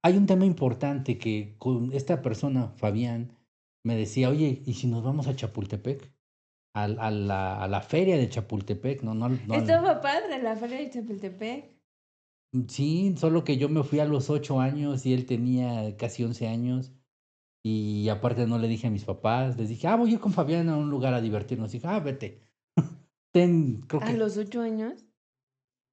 hay un tema importante que con esta persona, Fabián, me decía, oye, ¿y si nos vamos a Chapultepec? A la feria de Chapultepec, no Estaba padre la feria de Chapultepec. sí, solo que yo me fui a los 8 años y él tenía casi 11 años. Y aparte no le dije a mis papás, les dije, voy a ir con Fabián a un lugar a divertirnos. Dije, vete. Creo ¿A que los 8 años?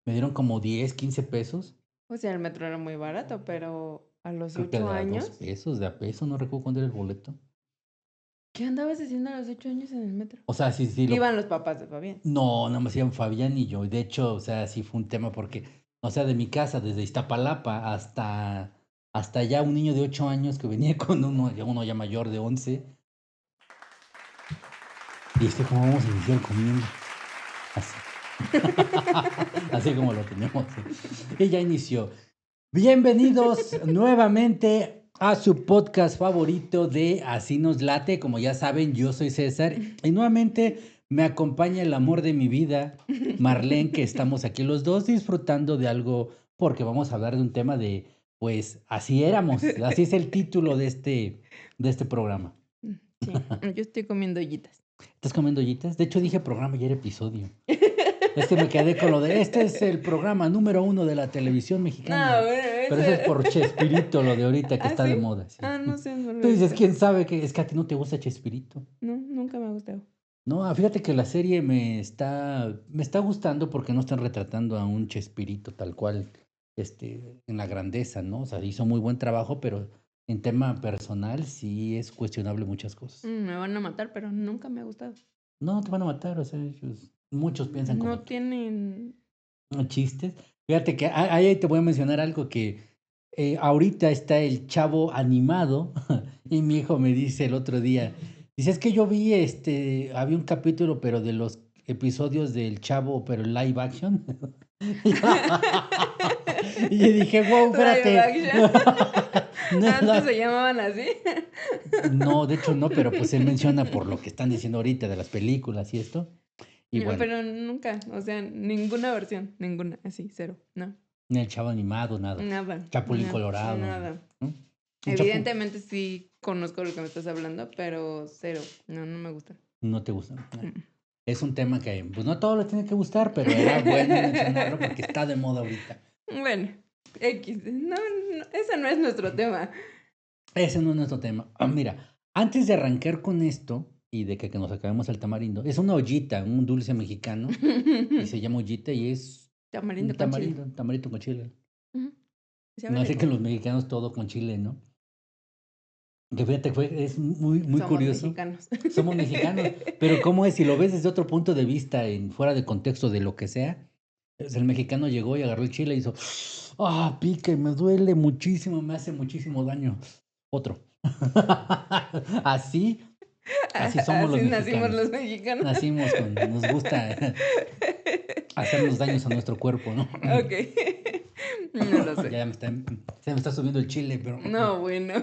me dieron como 10, 15 pesos. O sea, el metro era muy barato, pero a los Creo que 8 de a 2 años, pesos, de a peso, no recuerdo cuándo era el boleto. ¿qué andabas haciendo a los 8 años en el metro? O sea, sí, Iban los papás de Fabián. no, nada más iban Fabián y yo. Y de hecho, o sea, sí fue un tema porque, o sea, de mi casa, desde Iztapalapa hasta allá, un niño de 8 años que venía con uno ya mayor de 11. Y ¿cómo vamos a iniciar comiendo? Así. Así como lo tenemos. Y ya inició. Bienvenidos nuevamente a su podcast favorito de Así nos late. Como ya saben, yo soy César y nuevamente me acompaña el amor de mi vida, Marlene, que estamos aquí los dos disfrutando de algo porque vamos a hablar de un tema de, pues, así éramos. Así es el título de este programa. Sí, yo estoy comiendo ollitas. ¿Estás comiendo ollitas? De hecho, Sí. dije programa y era episodio. Es que me quedé con lo de, este es el programa número 1 de la televisión No, mexicana. bueno, Pero eso es por eso. Chespirito, lo de ahorita que ¿Ah, está de sí? moda, sí. Ah, no sé, no lo Tú he dices, visto. ¿quién sabe que es que a ti no te gusta Chespirito? No, nunca me ha gustado. No, fíjate que la serie me está gustando porque no están retratando a un Chespirito tal cual, en la grandeza, ¿no? O sea, hizo muy buen trabajo, pero en tema personal sí es cuestionable muchas cosas. Me van a matar, pero nunca me ha gustado. No te van a matar, o sea, muchos piensan como No tú. tienen... Chistes. Fíjate que ahí te voy a mencionar algo que ahorita está el Chavo animado y mi hijo me dice el otro día, dice, es que yo vi había un capítulo, pero de los episodios del Chavo, pero live action. Y yo dije, wow, Live espérate. action. No es Antes se llamaban así. no, de hecho no, pero pues él menciona por lo que están diciendo ahorita de las películas y esto. Y No, bueno, pero nunca, o sea, ninguna versión, ninguna, así, cero, no, ni el Chavo animado, nada. nada, Chapulín no, Colorado. nada. ¿No? Un chapu Evidentemente sí conozco lo que me estás hablando, pero cero, no, no me gusta. no te gusta. Mm. Es un tema que, pues no a todos les tiene que gustar, pero era bueno mencionarlo porque está de moda ahorita. Bueno, X, no, no, ese no es nuestro tema. Ese no es nuestro tema. Mira, antes de arrancar con esto y de que nos acabemos el tamarindo, es una ollita, un dulce mexicano y se llama ollita y es Tamarindo un con chile. tamarindo, tamarito con chile. Ujú, sabe No sé que rico. los mexicanos todo con chile, ¿no? Que fíjate, es muy, muy Somos curioso. mexicanos. Somos mexicanos, pero ¿cómo es? Si lo ves desde otro punto de vista, fuera de contexto de lo que sea, pues, el mexicano llegó y agarró el chile y hizo, pica y me duele muchísimo, me hace muchísimo daño. Otro. Así, así somos los Así nacimos mexicanos. los mexicanos. Nos gusta hacernos daños a nuestro cuerpo, ¿no? Ok, no lo sé. Ya se me está subiendo el chile, pero No, bueno.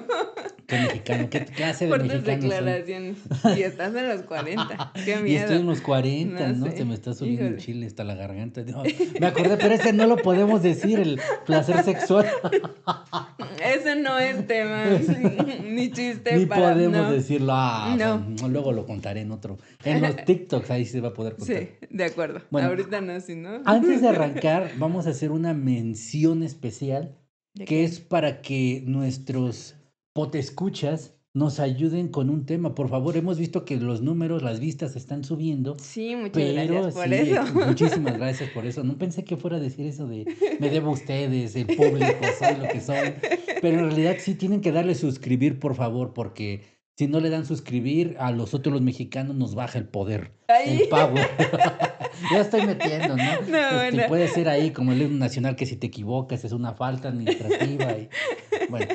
qué mexicano, qué clase de Fuertes mexicano soy. declaraciones. Y estás en los 40. Qué Y estoy miedo. en los 40, No ¿no? Se me sé. está subiendo el Híjole. chile hasta la garganta. No, me acordé, pero ese no lo podemos decir, el placer sexual. Ese no es tema. Ni chiste Ni para. podemos No. decirlo. No. Luego lo contaré en otro. En los TikToks ahí se va a poder contar. Sí, de acuerdo. Bueno, Ahorita no, sí, ¿no? antes de arrancar, vamos a hacer una mención especial ¿De que es qué? para que nuestros potescuchas nos ayuden con un tema. Por favor, hemos visto que los números, las vistas están subiendo, Sí, muchas gracias pero por sí, eso. muchísimas gracias por eso. No pensé que fuera a decir eso de me debo a ustedes, el público, soy lo que soy. Pero en realidad sí tienen que darle suscribir, por favor, porque si no le dan suscribir, a los otros los mexicanos nos baja el poder, el Ahí. power. Ya estoy metiendo, ¿no? No, bueno. Puede ser ahí como el himno nacional que si te equivocas es una falta administrativa y bueno.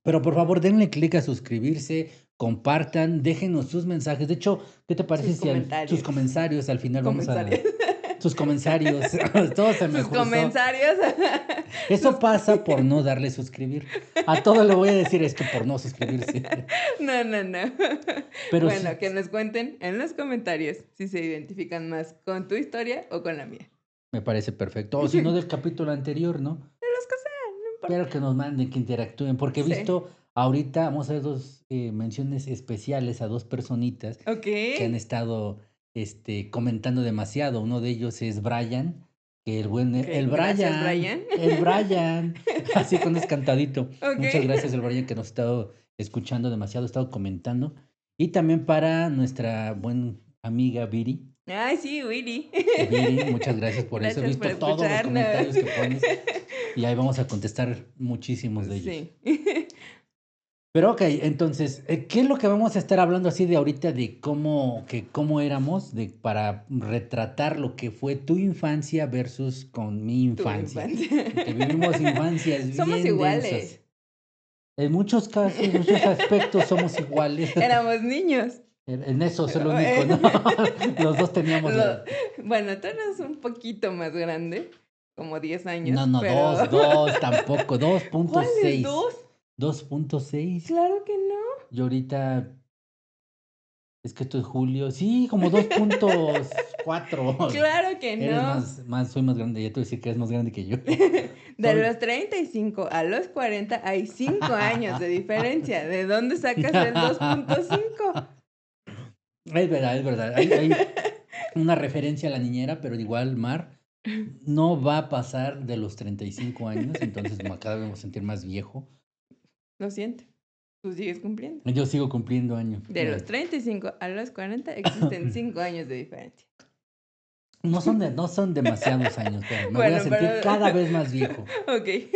Pero por favor denle clic a suscribirse, compartan, déjenos sus mensajes. De hecho, ¿qué te parece Sus si sus comentarios. comentarios al final vamos a... Comentarios. Sus comentarios, todo se me Sus cruzó. comentarios. Eso Sus... pasa por no darle suscribir. A todo le voy a decir es que por no suscribirse. No, no, no. Pero sí, Bueno, que nos cuenten en los comentarios si se identifican más con tu historia o con la mía. me parece perfecto. O si no del capítulo anterior, ¿no? De los que sean, no Espero que nos manden, que interactúen, porque he Sí. visto ahorita, vamos a hacer dos menciones especiales a dos personitas que han Okey. estado comentando demasiado. Uno de ellos es Brian, que el buen, Okey, gracias, Brian. El Brian, así con cantadito. Muchas Okey. gracias, el Brian, que nos ha estado escuchando demasiado, ha estado comentando. Y también para nuestra buena amiga Viri. Ay, sí, Willy. Viri, muchas gracias por eso. He Gracias por visto todos los escucharnos. comentarios que pones y ahí vamos a contestar muchísimos de ellos. Sí. Pero okey, entonces, ¿qué es lo que vamos a estar hablando así de ahorita de cómo éramos, de para retratar lo que fue tu infancia versus con mi Tu infancia? infancia. Porque vivimos infancias Somos bien iguales. densas. En muchos casos, muchos aspectos somos iguales. Éramos niños. En eso es lo único, ¿no? Los 2 teníamos Lo la bueno, tú eres un poquito más grande, como 10 no, años, no, pero 2 tampoco, ¿cuáles 2.6, 2? 2.6. Claro que no. Yo ahorita es que esto es julio. Sí, como 2.4. Claro que Eres no. soy más grande, ya te voy a decir que eres más grande que yo. De Soy los 35 a los 40 hay 5 años de diferencia. ¿De dónde sacas el 2.5? Es verdad, es verdad. Hay una referencia a la niñera, pero igual Mar no va a pasar de los 35 años, entonces cada vez me voy a sentir más viejo. Lo siento, tú sigues cumpliendo. Yo sigo cumpliendo años. De los 35 a los 40 existen 5 años de diferencia. No son demasiados años, pero me voy a Bueno, sentir pero cada vez más viejo. okey.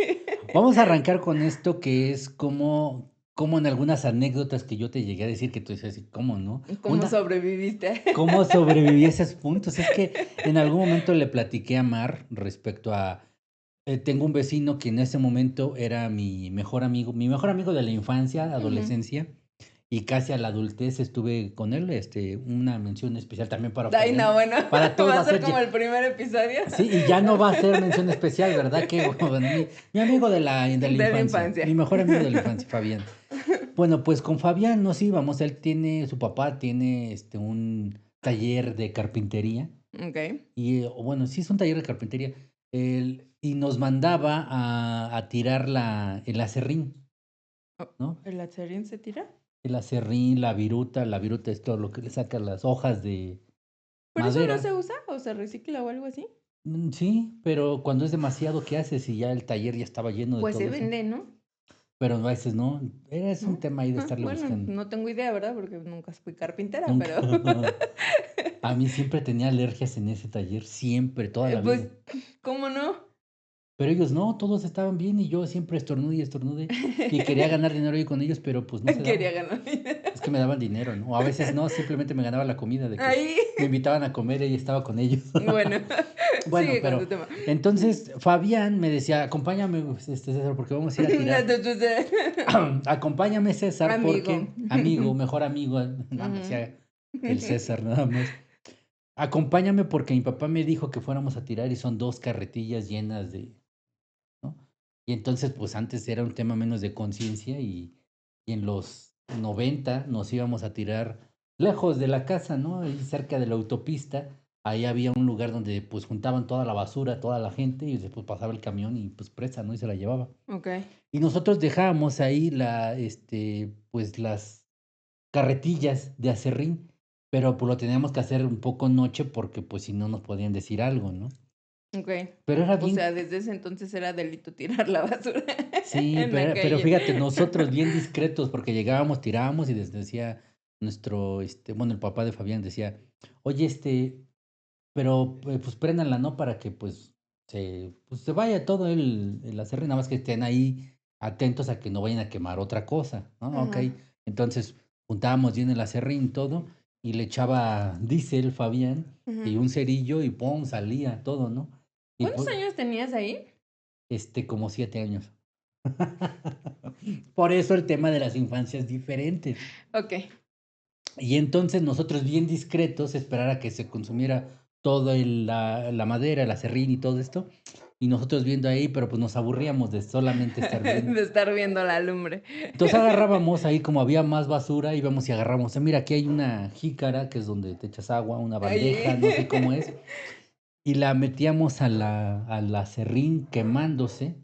Vamos a arrancar con esto que es como en algunas anécdotas que yo te llegué a decir que tú dices: "¿Cómo no?". ¿Cómo sobreviviste? ¿Cómo sobreviví a esos puntos? Es que en algún momento le platiqué a Mar respecto a tengo un vecino que en ese momento era mi mejor amigo de la infancia, Ujú. adolescencia, y casi a la adultez estuve con él, una mención especial también para Ay, no, Fabián. bueno, Para todos va va a a ser ser como el primer episodio sí, y ya no va a ser mención especial, ¿verdad? Que bueno, mi amigo de la de la infancia, mi infancia. mejor amigo de la infancia, Fabián. Bueno, pues con Fabián nos íbamos, su papá tiene, un taller de carpintería Okey. y, o bueno, sí es un taller de carpintería, y nos mandaba a tirar el aserrín, Oh, ¿no? ¿el acerrín se tira? El aserrín, la viruta es todo lo que le saca las hojas de ¿Pero eso no madera. se usa o se recicla o algo así? Sí, pero cuando es demasiado, ¿qué haces? Y ya el taller ya estaba lleno de Pues se todo eso. vende, ¿no? Pero a veces no, es un ¿No? tema ahí de Ah, estarle bueno, buscando. no tengo idea, ¿verdad? Porque nunca fui carpintera, Nunca. pero A mí siempre tenía alergias en ese taller, siempre, toda la pues, vida. ¿cómo no? Pero ellos no, todos estaban bien y yo siempre estornude y estornude y quería ganar dinero ahí con ellos, pero pues no se Quería daba. ganar dinero. Es que me daban dinero, ¿no? O a veces no, simplemente me ganaba la comida de que Ahí, me invitaban a comer y estaba con ellos. bueno, Bueno, sigue con pero tu tema. entonces Fabián me decía: "Acompáñame, César, porque vamos a ir a tirar". Acompáñame, César, Amigo. porque amigo, mejor amigo, nada más Ujú. decía el César, nada más. Acompáñame porque mi papá me dijo que fuéramos a tirar y son 2 carretillas llenas de, ¿no? Y entonces, pues antes era un tema menos de conciencia y en los 90 nos íbamos a tirar lejos de la casa, ¿no? Ahí cerca de la autopista. Ahí había un lugar donde pues juntaban toda la basura, toda la gente y después pasaba el camión y pues presa, ¿no? Y se la llevaba. Okey. Y nosotros dejábamos ahí pues las carretillas de aserrín, pero pues lo teníamos que hacer un poco noche porque pues si no nos podían decir algo, ¿no? Okey. Pero era O bien, sea, desde ese entonces era delito tirar la basura sí, en la pero calle. fíjate, nosotros bien discretos porque llegábamos, tirábamos y decía nuestro, bueno, el papá de Fabián decía, oye, pero pues préndanla, ¿no? Para que pues se vaya todo el aserrín, nada más que estén ahí atentos a que no vayan a quemar otra cosa, ¿no? Ok, Ajá. entonces juntábamos bien el aserrín todo y le echaba diésel Fabián y Ujú. un cerillo y pum, salía todo, ¿no? Y ¿Cuántos pues, años tenías ahí? como 7 años. Por eso el tema de las infancias diferentes. Okey. Y entonces nosotros bien discretos, esperar a que se consumiera todo la madera, el aserrín y todo esto, y nosotros viendo ahí, pero pues nos aburríamos de solamente estar viendo. De estar viendo la lumbre. Entonces agarrábamos ahí, como había más basura, íbamos y agarramos, mira, aquí hay una jícara, que es donde te echas agua, una bandeja, Ahí. no sé cómo es, y la metíamos al aserrín quemándose,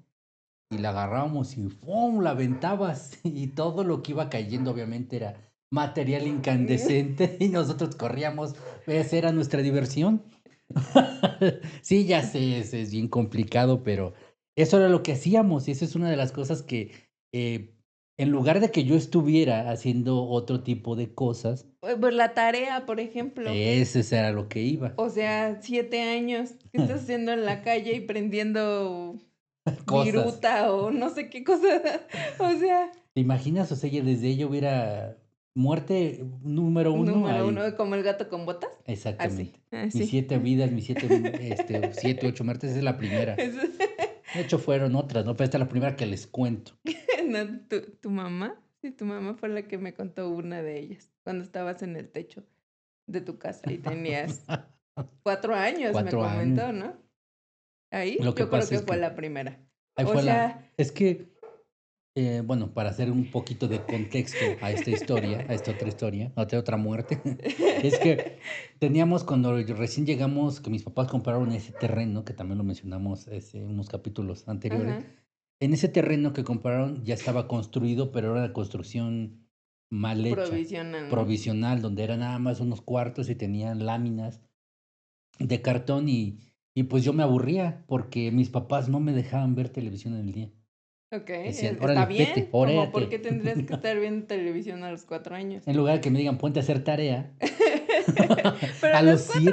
y la agarrábamos y ¡fum! La aventabas y todo lo que iba cayendo obviamente era material incandescente y nosotros corríamos, esa era nuestra diversión. Sí, ya sé, es bien complicado, pero eso era lo que hacíamos y eso es una de las cosas que eh, en lugar de que yo estuviera haciendo otro tipo de cosas, Pues la tarea, por ejemplo. ese era lo que iba. O sea, 7 años. ¿Qué estás haciendo en la calle y prendiendo Cosas. viruta o no sé qué cosa? O sea, ¿Te imaginas? O sea, ya desde ella hubiera muerte número uno número ahí. uno, como el gato con botas. Así, Exactamente. Mis así. 7 vidas, mis 7, 8 muertes, esa es la primera. De hecho, fueron otras, ¿no? Pero esta es la primera que les cuento. No, tu mamá, sí, tu mamá fue la que me contó una de ellas, cuando estabas en el techo de tu casa y tenías 4 años, me 4 años. comentó, ¿no? Ahí Lo que yo creo pasa que es fue que la primera. ahí O fue sea, es que, bueno, para hacer un poquito de contexto a esta historia, a esta otra historia, a esta otra muerte, es que teníamos cuando recién llegamos, que mis papás compraron ese terreno, que también lo mencionamos unos capítulos anteriores. ajá, En ese terreno que compraron ya estaba construido, pero era una construcción mal hecha, provisional, ¿no? provisional, donde eran nada más unos cuartos y tenían láminas de cartón y pues yo me aburría porque mis papás no me dejaban ver televisión en el día. Ok, Decían, está órale, vete, bien, como por órale. qué tendrías que estar viendo televisión a los 4 años. En lugar de que me digan, ponte a hacer tarea, Pero a los 7.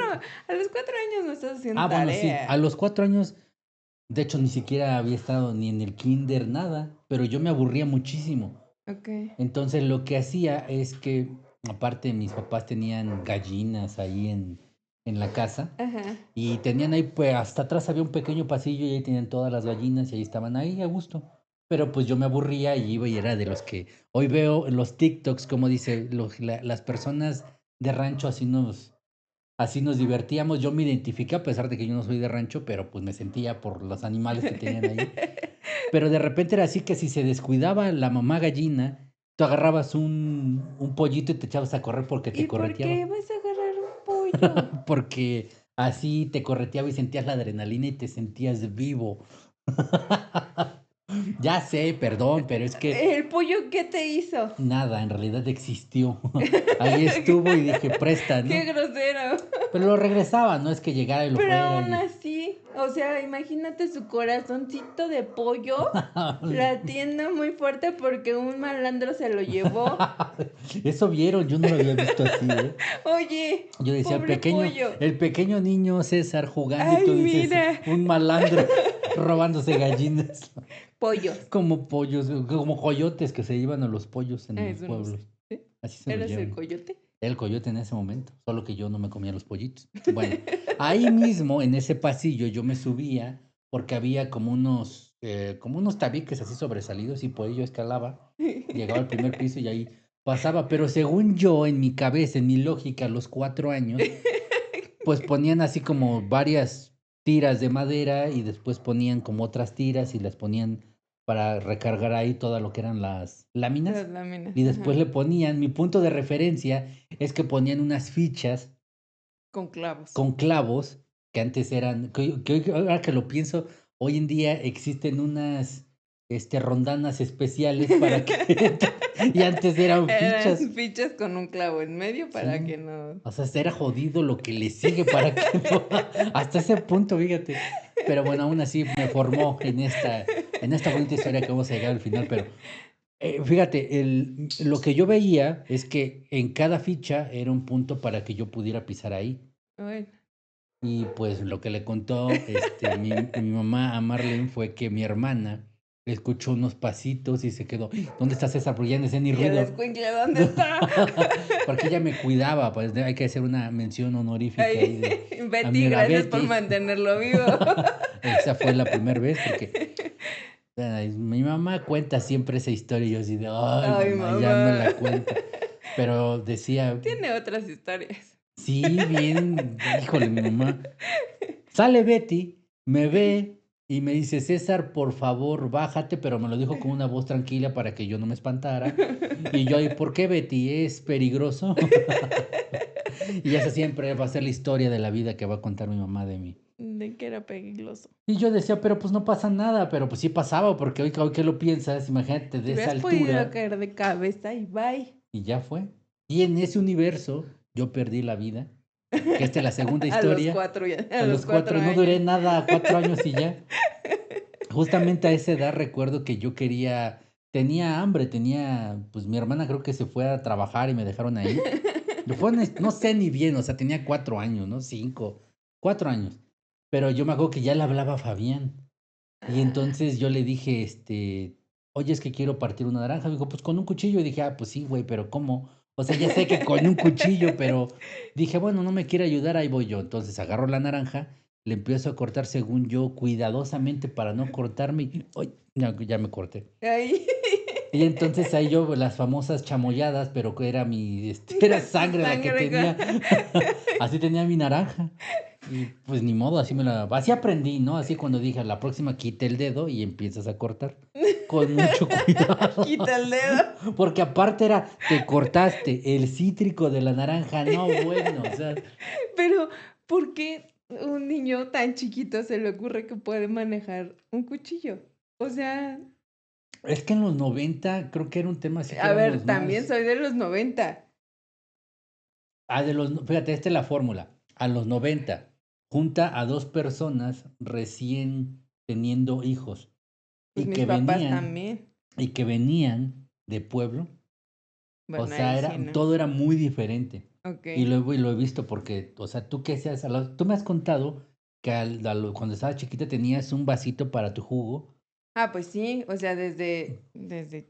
a los 4 años no estás haciendo Ah, bueno, sí, a tarea. los 4 años, de hecho, ni siquiera había estado ni en el kinder, nada, pero yo me aburría muchísimo. Ok, Entonces lo que hacía es que, aparte mis papás tenían gallinas ahí en la casa ajá. y tenían ahí, pues hasta atrás había un pequeño pasillo y ahí tenían todas las gallinas y ahí estaban ahí a gusto. Pero pues yo me aburría y iba y era de los que hoy veo en los TikToks, como dice, las personas de rancho así nos divertíamos. Yo me identifiqué a pesar de que yo no soy de rancho, pero pues me sentía por los animales que tenían ahí. Pero de repente era así que si se descuidaba la mamá gallina, tú agarrabas un pollito y te echabas a correr porque te ¿Y por correteaba. qué vas a agarrar un pollo? Porque así te correteaba y sentías la adrenalina y te sentías vivo. Ya sé, perdón, pero es que ¿El pollo qué te hizo? nada, en realidad existió. Ahí estuvo y dije, presta, Qué ¿no? grosero. Pero lo regresaba, no es que llegara y lo Pero fuera aún y... así, o sea, imagínate su corazoncito de pollo latiendo muy fuerte porque un malandro se lo llevó. Eso vieron, yo no lo había visto así, ¿eh? Oye, Yo decía, pobre pollo. el pequeño niño César jugando y Ay, tú dices, mira. un malandro robándose gallinas, Pollos. como pollos, como coyotes que se llevan a los pollos en los Eso no sé. pueblos. ¿Sí? Así se los ¿Eres el llevan. coyote? Era el coyote en ese momento, solo que yo no me comía los pollitos. Bueno, ahí mismo, en ese pasillo, yo me subía porque había como unos tabiques así sobresalidos y por ello escalaba, llegaba al primer piso y ahí pasaba. Pero según yo, en mi cabeza, en mi lógica, a los 4 años, pues ponían así como varias tiras de madera y después ponían como otras tiras y las ponían para recargar ahí todo lo que eran las Las láminas. láminas, Y después ajá. le ponían, mi punto de referencia es que ponían unas fichas Con clavos. con clavos que antes eran, ahora que lo pienso, hoy en día existen unas rondanas especiales para que, y antes eran Eran fichas. fichas con un clavo en medio para Sí, que no. o sea, era jodido lo que le sigue para que no, hasta ese punto, fíjate. Pero bueno, aún así me formó en esta bonita historia que vamos a llegar al final. Pero fíjate, lo que yo veía es que en cada ficha era un punto para que yo pudiera pisar ahí. Bueno. Y pues lo que le contó mi mamá a Marlene fue que mi hermana escuchó unos pasitos y se quedó, ¿dónde está César? Porque ya no hacía ni ¿Y el ruido. escuincle dónde está? Porque ella me cuidaba, pues hay que hacer una mención honorífica ahí Ay, de a mi Betty, hora gracias por Betty. mantenerlo vivo. Esa fue la primera vez porque mi mamá cuenta siempre esa historia y yo así de, ay, Ay, mamá, ya me mamá. la cuenta. Pero decía, Tiene otras historias. sí, bien, híjole, mi mamá. Sale Betty, me ve y me dice, César, por favor, bájate, pero me lo dijo con una voz tranquila para que yo no me espantara. Y yo, ¿y por qué Betty? ¿Es peligroso? Y esa siempre va a ser la historia de la vida que va a contar mi mamá de mí. de que era peligroso. Y yo decía, pero pues no pasa nada, pero pues sí pasaba, porque hoy que lo piensas, imagínate Te de esa hubieras podido altura caer de cabeza y bye. y ya fue. Y en ese universo yo perdí la vida, que esta es la segunda A los historia. 4 ya, a A los los 4 4 no duré años. nada, 4 años y ya. Justamente a esa edad recuerdo que yo tenía hambre, pues mi hermana creo que se fue a trabajar y me dejaron ahí. No sé ni bien, o sea, tenía 4 años, ¿no? 5, 4 años. Pero yo me acuerdo que ya le hablaba a Fabián. Y Ah, entonces yo le dije, oye, es que quiero partir una naranja. Me dijo, pues con un cuchillo. Y dije, ah, pues sí, güey, pero ¿cómo? O sea, ya sé que con un cuchillo, pero dije, bueno, no me quiere ayudar, ahí voy yo. Entonces agarro la naranja, le empiezo a cortar según yo, cuidadosamente para no cortarme. Y, ¡ay! Ya me corté. Ahí. Y entonces ahí yo, las famosas chamoyadas, pero que era era Tu sangre la que sangre. tenía. Así tenía mi naranja. Y pues ni modo, así aprendí, ¿no? Así cuando dije, la próxima quita el dedo y empiezas a cortar. Con mucho cuidado. Quita el dedo. Porque aparte te cortaste el cítrico de la naranja, no bueno, o sea, Pero, ¿por qué un niño tan chiquito se le ocurre que puede manejar un cuchillo? O sea, es que en los 90 creo que era un tema así que a ver, éramos también más. soy de los 90. Fíjate, esta es la fórmula. A los 90 junta a dos personas recién teniendo hijos Pues y mis que papás venían, también. y que venían de pueblo. O Bueno, sea, ahí sí, ¿no? todo era muy diferente. Ok. Y lo he visto porque, o sea, tú qué seas, tú me has contado que cuando estabas chiquita tenías un vasito para tu jugo. Ah, pues sí, o sea, desde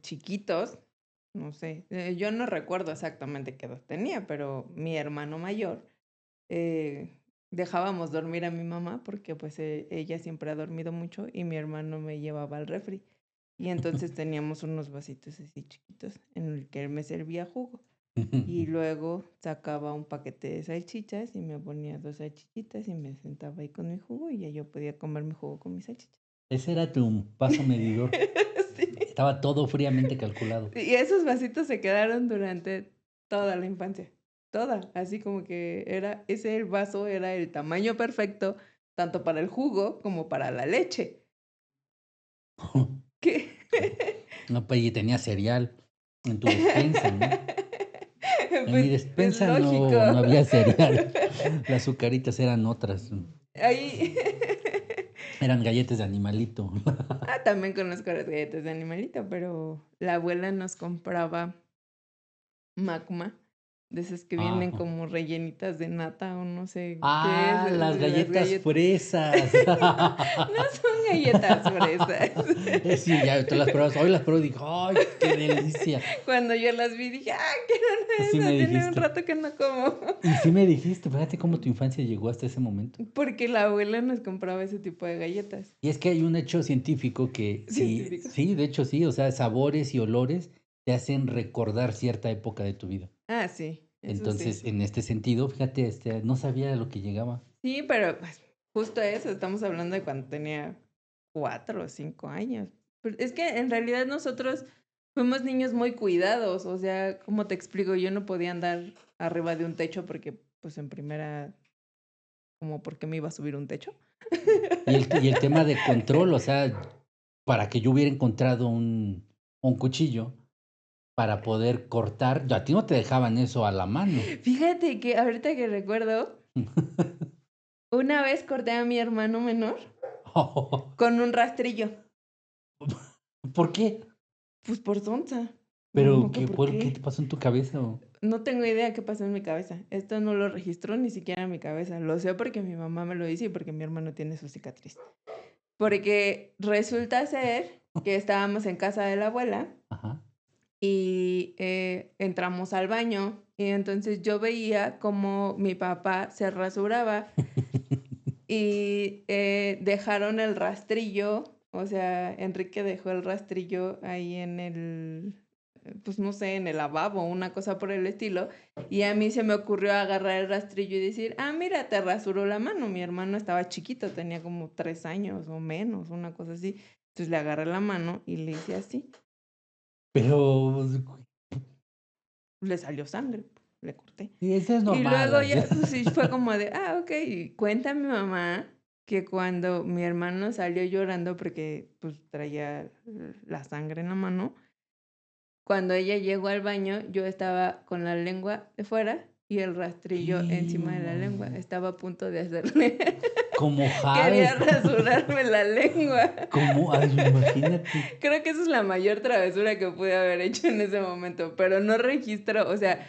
chiquitos, no sé, yo no recuerdo exactamente qué edad tenía, pero mi hermano mayor dejábamos dormir a mi mamá porque pues ella siempre ha dormido mucho y mi hermano me llevaba al refri. Y entonces teníamos unos vasitos así chiquitos en el que él me servía jugo. Y luego sacaba un paquete de salchichas y me ponía 2 salchichitas y me sentaba ahí con mi jugo y ya yo podía comer mi jugo con mis salchichas. Ese era tu paso medidor. Sí. Estaba todo fríamente calculado. Y esos vasitos se quedaron durante toda la infancia. Toda. Así como que ese vaso era el tamaño perfecto, tanto para el jugo como para la leche. ¿Qué? No, pues y tenía cereal en tu despensa, ¿no? En mi Pues es despensa lógico. no había cereal. Las azucaritas eran otras. Ahí. Eran galletas de animalito. Ah, también conozco las galletas de animalito, pero la abuela nos compraba Macma, de esas que vienen Ajá. como rellenitas de nata o no sé qué es, Ah, las las galletas galletas. fresas. No son galletas fresas. Sí, ya tú las pruebas. Hoy las pruebo y digo, ¡ay, qué delicia! Cuando yo las vi dije, ah, quiero una Sí de me esas, tiene un dijiste. rato que no como. Y sí me dijiste, fíjate cómo tu infancia llegó hasta ese momento. Porque la abuela nos compraba ese tipo de galletas Y es que hay un hecho científico que científicas. sí, de hecho sí, o sea, sabores y olores te hacen recordar cierta época de tu vida. Ah, sí, eso sí. Entonces, en este sentido, fíjate, no sabía a lo que llegaba. Sí, pero pues, justo eso, estamos hablando de cuando tenía 4 o 5 años. Pero es que en realidad nosotros fuimos niños muy cuidados, o sea, ¿cómo te explico? Yo no podía andar arriba de un techo porque, pues en primera, como porque me iba a subir un techo. Y el tema de control, o sea, para que yo hubiera encontrado un cuchillo para poder cortar, a ti no te dejaban eso a la mano. Fíjate que ahorita que recuerdo, una vez corté a mi hermano menor con un rastrillo. ¿Por qué? Pues por sonsa. ¿Pero No, que por qué te qué. pasó en tu cabeza? No tengo idea qué pasó en mi cabeza. Esto no lo registró ni siquiera en mi cabeza. Lo sé porque mi mamá me lo dice y porque mi hermano tiene su cicatriz. Porque resulta ser que estábamos en casa de la abuela Ajá. y entramos al baño y entonces yo veía como mi papá se rasuraba y dejaron el rastrillo, o sea, Enrique dejó el rastrillo ahí en pues no sé, en el lavabo, una cosa por el estilo, y a mí se me ocurrió agarrar el rastrillo y decir, ah, mira, te rasuró la mano, mi hermano estaba chiquito, tenía como 3 años o menos, una cosa así, entonces le agarré la mano y le hice así, Pero le salió sangre, le corté. sí, eso es Y normal. luego ya, pues sí, fue como de, ah, ok, y cuenta a mi mamá que cuando mi hermano salió llorando porque pues traía la sangre en la mano, cuando ella llegó al baño, yo estaba con la lengua de fuera y el rastrillo encima de la lengua. Estaba a punto de hacerle. Como Quería Hulk, rasurarme la lengua. ay, imagínate. Creo que esa es la mayor travesura que pude haber hecho en ese momento, pero no registro, o sea,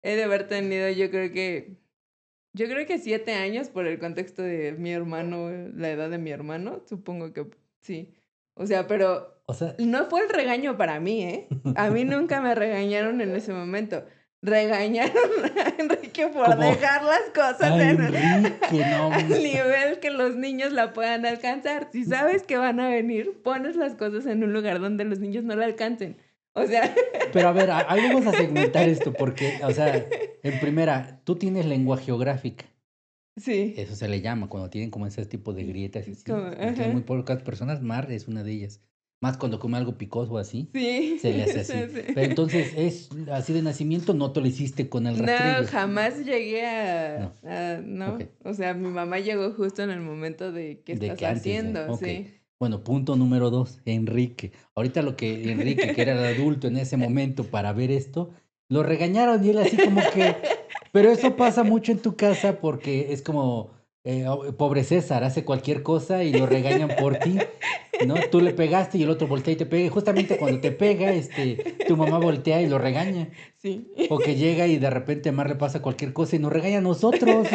he de haber tenido, yo creo que 7 años por el contexto de mi hermano, la edad de mi hermano, supongo que sí. O sea, pero O sea, no fue el regaño para mí, ¿eh? A mí nunca me regañaron en ese momento. Regañaron a Enrique por como, dejar las cosas ay, en Enrique, no, al nivel que los niños la puedan alcanzar. Si sabes que van a venir, pones las cosas en un lugar donde los niños no la alcancen. O sea, pero a ver, ahí vamos a segmentar esto porque, o sea, en primera, tú tienes lengua geográfica. sí, Eso se le llama cuando tienen como ese tipo de grietas y así. como, Lo tienen muy ajá, pocas personas, Mar es una de ellas. Más cuando come algo picoso o así, sí, se le hace sí, así. sí. Pero entonces, es así de nacimiento, no te lo hiciste con el No, rastrillo. jamás llegué No, ok. no. O sea, mi mamá llegó justo en el momento de ¿qué De estás que antes de, haciendo? ok. Sí. Bueno, punto número 2, Enrique. Ahorita lo que Enrique, que era el adulto en ese momento para ver esto, lo regañaron y él así como que, pero eso pasa mucho en tu casa porque es como, pobre César, hace cualquier cosa y lo regañan por ti, ¿no? Tú le pegaste y el otro voltea y te pega. Y justamente cuando te pega, tu mamá voltea y lo regaña. Sí. O que llega y de repente a Mar le pasa cualquier cosa y nos regaña a nosotros.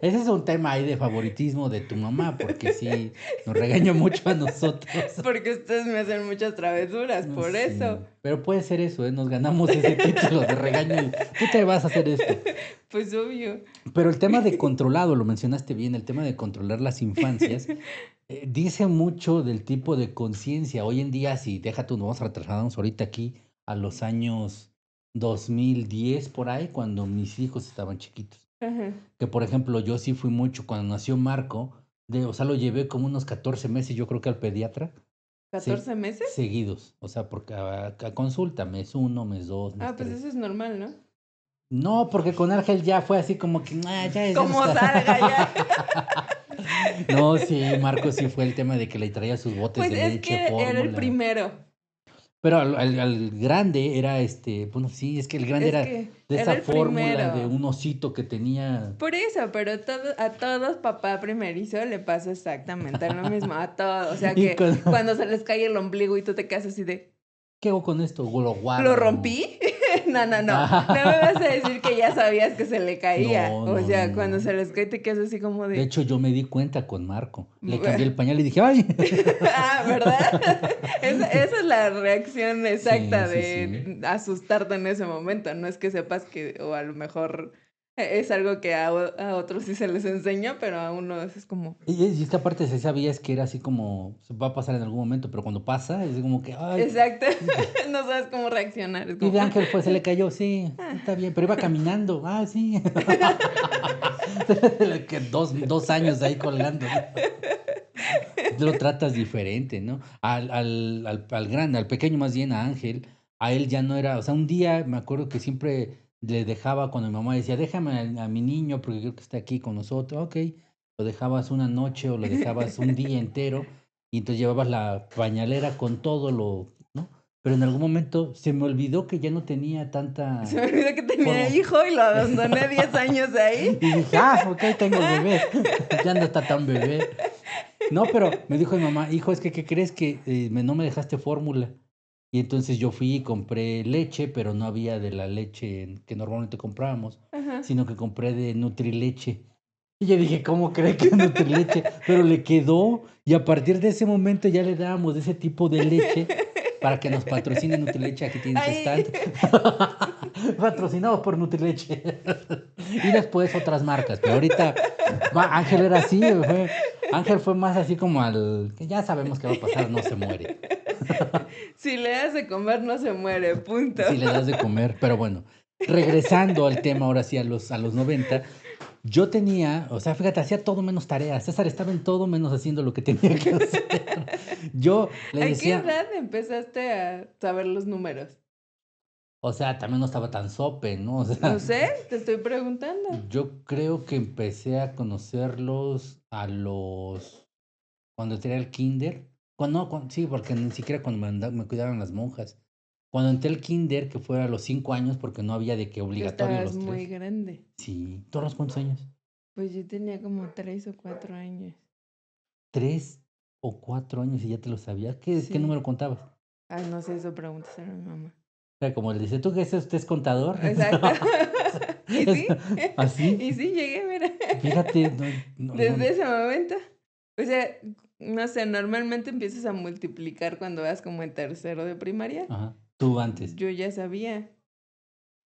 Ese es un tema ahí de favoritismo de tu mamá, porque sí, nos regaña mucho a nosotros. Porque ustedes me hacen muchas travesuras, No, por eso. sí, pero puede ser eso, ¿eh? Nos ganamos ese título de regaño y tú te vas a hacer esto. Pues obvio. Pero el tema de controlado, lo mencionaste bien, el tema de controlar las infancias, dice mucho del tipo de conciencia. Hoy en día, si deja tú, nos vamos a retrasarnos ahorita aquí a los años 2010 por ahí, cuando mis hijos estaban chiquitos. Ajá. Que por ejemplo, yo sí fui mucho cuando nació Marco, o sea, lo llevé como unos 14 meses, yo creo que al pediatra, ¿14 meses? seguidos, o sea, porque a consulta, mes uno, mes dos, mes Ah, pues tres. eso es normal, ¿no? No, porque con Ángel ya fue así como que, ya nos Como salga ya. No, sí, Marco sí fue el tema de que le traía sus botes Pues de es leche, que era el fórmula. primero. Pero al grande era bueno, sí, es que el grande Es era que de era esa el fórmula de primero. un osito que tenía. Por eso, pero a todos papá primerizo le pasa exactamente lo mismo, a todos. O sea Y que cuando se les cae el ombligo y tú te quedas así de, ¿qué hago con esto? Lo ¿lo guardo. rompí? No, no, no. No me vas a decir que ya sabías que se le caía. No, O no, no, sea, cuando se no. les cae te quedas así como De de... hecho, yo me di cuenta con Marco. Le cambié el pañal y dije, ¡ay! Ah, ¿verdad? Esa es la reacción Sí, exacta sí, sí. de asustarte en ese momento. No es que sepas que, o a lo mejor es algo que a otros sí se les enseña, pero a uno es como... Y es que aparte se sabía es que era así como, se va a pasar en algún momento, pero cuando pasa es como que, ¡ay! Exacto. No sabes cómo reaccionar. Es Y como... de Ángel fue, se le cayó, sí, ah. está bien, pero iba caminando, sí. Que 2 años ahí colgando, ¿no? Lo tratas diferente, ¿no? Al grande, al pequeño más bien, a Ángel, a él ya no era, o sea, un día me acuerdo que siempre le dejaba cuando mi mamá decía, déjame a mi niño porque creo que está aquí con nosotros, ok, lo dejabas una noche o lo dejabas un día entero y entonces llevabas la pañalera con todo ¿no? Pero en algún momento se me olvidó que ya no tenía Se tanta me olvidó que tenía forma. hijo y lo abandoné 10 años ahí. Y dije, ok, tengo bebé, ya no está tan bebé. No, pero me dijo mi mamá, hijo, es que, ¿qué crees que no me dejaste fórmula? Y entonces yo fui y compré leche, pero no había de la leche que normalmente comprábamos, Ajá. sino que compré de Nutrileche. Y yo dije, ¿cómo cree que es Nutrileche? Pero le quedó y a partir de ese momento ya le dábamos de ese tipo de leche para que nos patrocine Nutrileche. Aquí tienen su Ay. stand. Patrocinados por Nutrileche. Y después otras marcas. Pero ahorita Ángel era así. Ángel fue más así como que ya sabemos qué va a pasar, no se muere. Si le das de comer, no se muere, punto. Si le das de comer. Pero bueno, regresando al tema ahora sí a los 90, yo tenía, o sea, fíjate, hacía todo menos tareas. César estaba en todo menos haciendo lo que tenía que hacer. Yo le ¿A qué decía, edad empezaste a saber los números? O sea, también no estaba tan sope, ¿no? O No sea, sé, te estoy preguntando. yo creo que empecé a conocerlos cuando entré al kinder. Cuando, no, sí, porque ni siquiera cuando me cuidaban las monjas. Cuando entré al kinder, que fue a los 5 años, porque no había de que Ya obligatorio estabas los muy 3. grande. Sí, ¿todos los cuántos años? Pues yo tenía como 3 o 4 años. 3 o 4 años y ya te lo sabías. ¿Qué Sí. número contabas? Ay, no sé, eso preguntas a mi mamá. Era como le dice, ¿tú qué es? ¿Usted es contador? Exacto. ¿Y Es- sí? ¿Así? Y sí, llegué, mira. Fíjate, no, no, Desde no. ese momento. O sea, no sé, normalmente empiezas a multiplicar cuando vas como en tercero de primaria. Ajá, tú antes. Yo ya sabía.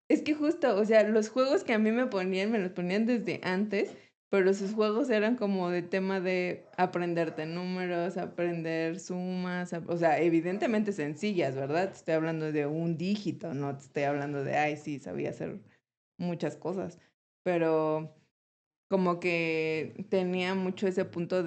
Es que justo, o sea, los juegos que a mí me los ponían desde antes, pero sus juegos eran como de tema de aprenderte números, aprender sumas, o sea, evidentemente sencillas, ¿verdad? Te estoy hablando de un dígito, no te estoy hablando de, ay, sí, sabía hacer muchas cosas, pero como que tenía mucho ese punto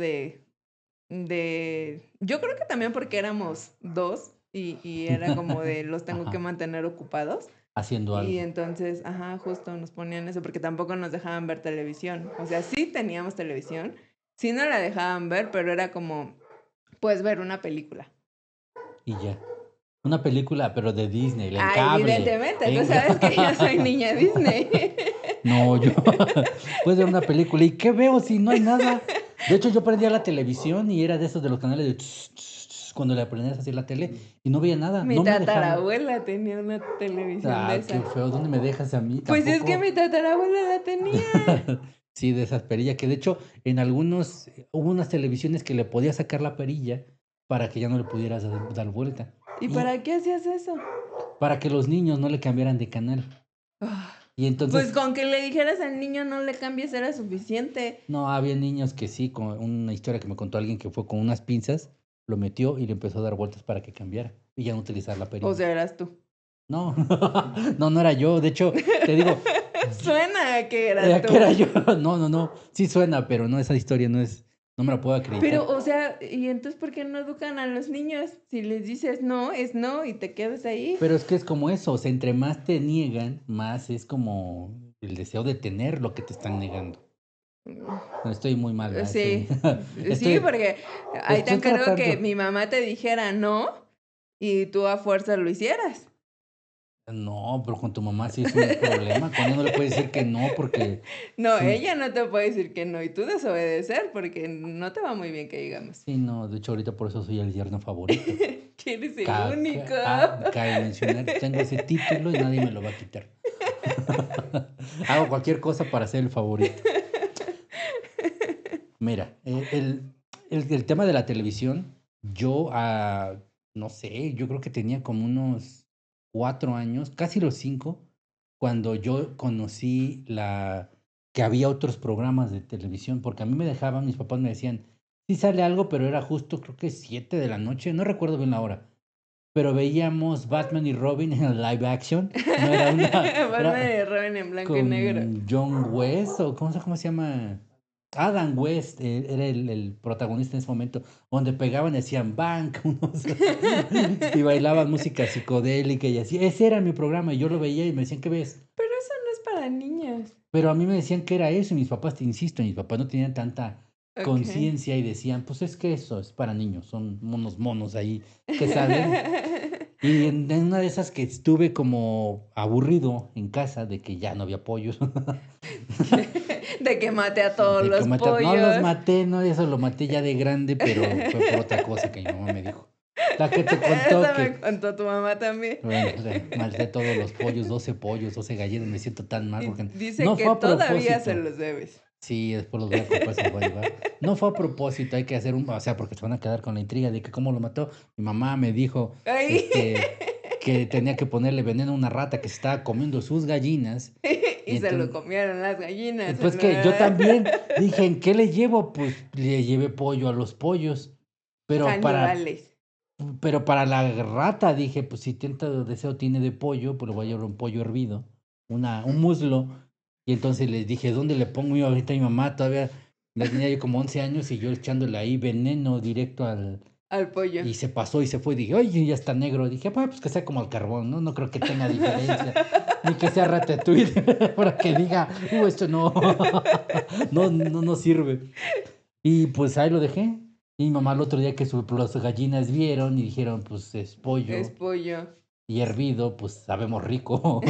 yo creo que también porque éramos dos y era como de los tengo que Ajá, mantener ocupados. haciendo Y algo. entonces, ajá, justo nos ponían eso, porque tampoco nos dejaban ver televisión. O sea, sí teníamos televisión, sí no la dejaban ver, pero era como, puedes ver una película. Y ya. Una película, pero de Disney, en Ah, cable. evidentemente, tú sabes que yo soy niña Disney. No, yo. Puedes ver una película. ¿Y qué veo si no hay nada? De hecho, yo prendía la televisión y era de esos de los canales de cuando le aprendías a hacer la tele y no veía nada. Mi No me dejaban. tatarabuela tenía una televisión de Ah, qué esa. feo. ¿Dónde me dejas a mí? Pues es que Tampoco. mi tatarabuela la tenía. Sí, de esas perillas, que de hecho en algunos hubo unas televisiones que le podías sacar la perilla para que ya no le pudieras dar vuelta. ¿Y Y para qué hacías eso? para que los niños no le cambiaran de canal. Ah, Y pues entonces, con que le dijeras al niño no le cambies era suficiente. no, había niños que sí, con una historia que me contó alguien que fue con unas pinzas, lo metió y le empezó a dar vueltas para que cambiara y ya no utilizar la O perilla. sea, eras tú. No, no, no era yo. De hecho, te digo, Suena a que eras ¿a qué era tú. yo? No, no, no. Sí suena, pero no, esa historia no es, no me la puedo Pero, acreditar. o sea, ¿y entonces por qué no educan a los niños? Si les dices no, es no y te quedas ahí. Pero es que es como eso, o sea, entre más te niegan, más es como el deseo de tener lo que te están negando. Mm, No, estoy muy mal, ¿verdad? Sí, sí, Estoy, porque ahí te estoy encargo que tratando. mi mamá te dijera no y tú a fuerza lo hicieras. No, pero con tu mamá sí es un problema. Con ella no le puedes decir que no, porque No, sí, ella no te puede decir que no y tú desobedecer porque no te va muy bien que digamos. sí, no. De hecho, ahorita por eso soy el yerno favorito. Que eres el único. Cabe mencionar, tengo ese título y nadie me lo va a quitar. Hago cualquier cosa para ser el favorito. Mira, el tema de la televisión, yo, no sé, yo creo que tenía como unos 4 años, casi los 5, cuando yo conocí que había otros programas de televisión, porque a mí me dejaban, mis papás me decían, sí sale algo, pero era justo, creo que 7 de la noche, no recuerdo bien la hora, pero veíamos Batman y Robin en live action, no era Batman era y Robin en blanco y negro. con John West, o cómo se llama? Adam West era el protagonista en ese momento, donde pegaban y decían Bank unos, y bailaban música psicodélica y así. Ese era mi programa y yo lo veía y me decían, ¿qué ves? Pero eso no es para niños. Pero a mí me decían que era eso y mis papás, te insisto, mis papás no tenían tanta Ok. conciencia y decían, pues es que eso es para niños, son unos monos ahí que salen. Y en una de esas que estuve como aburrido en casa de que ya no había pollos. De que mate a todos De que los no los pollos. maté, no, eso lo maté ya de grande, pero fue por otra cosa que mi mamá me dijo. La que te contó Eso me que, contó tu mamá también. bueno, maté todos los pollos, 12 gallinas, me siento tan mal Y porque dice no que fue a todavía se propósito. los debes. Sí, después los voy a comprar, se los voy a llevar. No fue a propósito, hay que hacer o sea, porque se van a quedar con la intriga de que cómo lo mató. Mi mamá me dijo, Ay. que tenía que ponerle veneno a una rata que se estaba comiendo sus gallinas. Y Y se lo entonces, comieron las gallinas. pues que yo también dije, ¿en qué le llevo? Pues le llevé pollo a los pollos. Pero para, Caníbales. pero para la rata dije, pues si tanto deseo tiene de pollo, pues le voy a llevar un pollo hervido, un muslo. Y entonces les dije, ¿dónde le pongo yo ahorita a mi mamá? Todavía la tenía yo como 11 años y yo echándole ahí veneno directo Al pollo. Y se pasó y se fue. Dije, oye, ya está negro. Dije, pues que sea como el carbón, ¿no? No creo que tenga diferencia. Ni que sea ratatouille para que diga, esto no, no sirve. Y pues ahí lo dejé. Y mi mamá el otro día que las gallinas vieron y dijeron, pues es Es pollo. pollo. Y hervido, pues sabemos rico.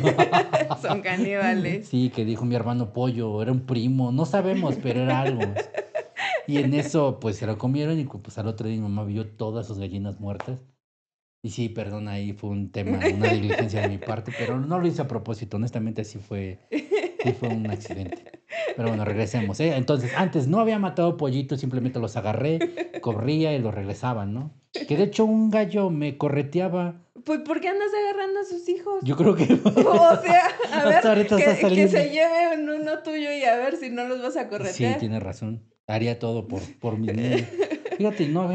Son caníbales. Sí, que dijo mi hermano pollo, era un primo, no sabemos, pero era algo. Y en eso, pues se lo comieron y pues al otro día mi mamá vio todas sus gallinas muertas. Y sí, perdón, ahí fue un tema, una negligencia de mi parte, pero no lo hice a propósito, honestamente sí fue un accidente. Pero bueno, regresemos, ¿eh? Entonces, antes no había matado pollitos, simplemente los agarré, corría y los regresaban, ¿no? Que de hecho un gallo me correteaba. Pues, ¿por qué andas agarrando a sus hijos? Yo creo que O sea, a ver, hasta ahorita está que saliendo. se lleve uno tuyo y a ver si no los vas a Sí, corretear. tiene razón. Haría todo por mis niños. Fíjate, no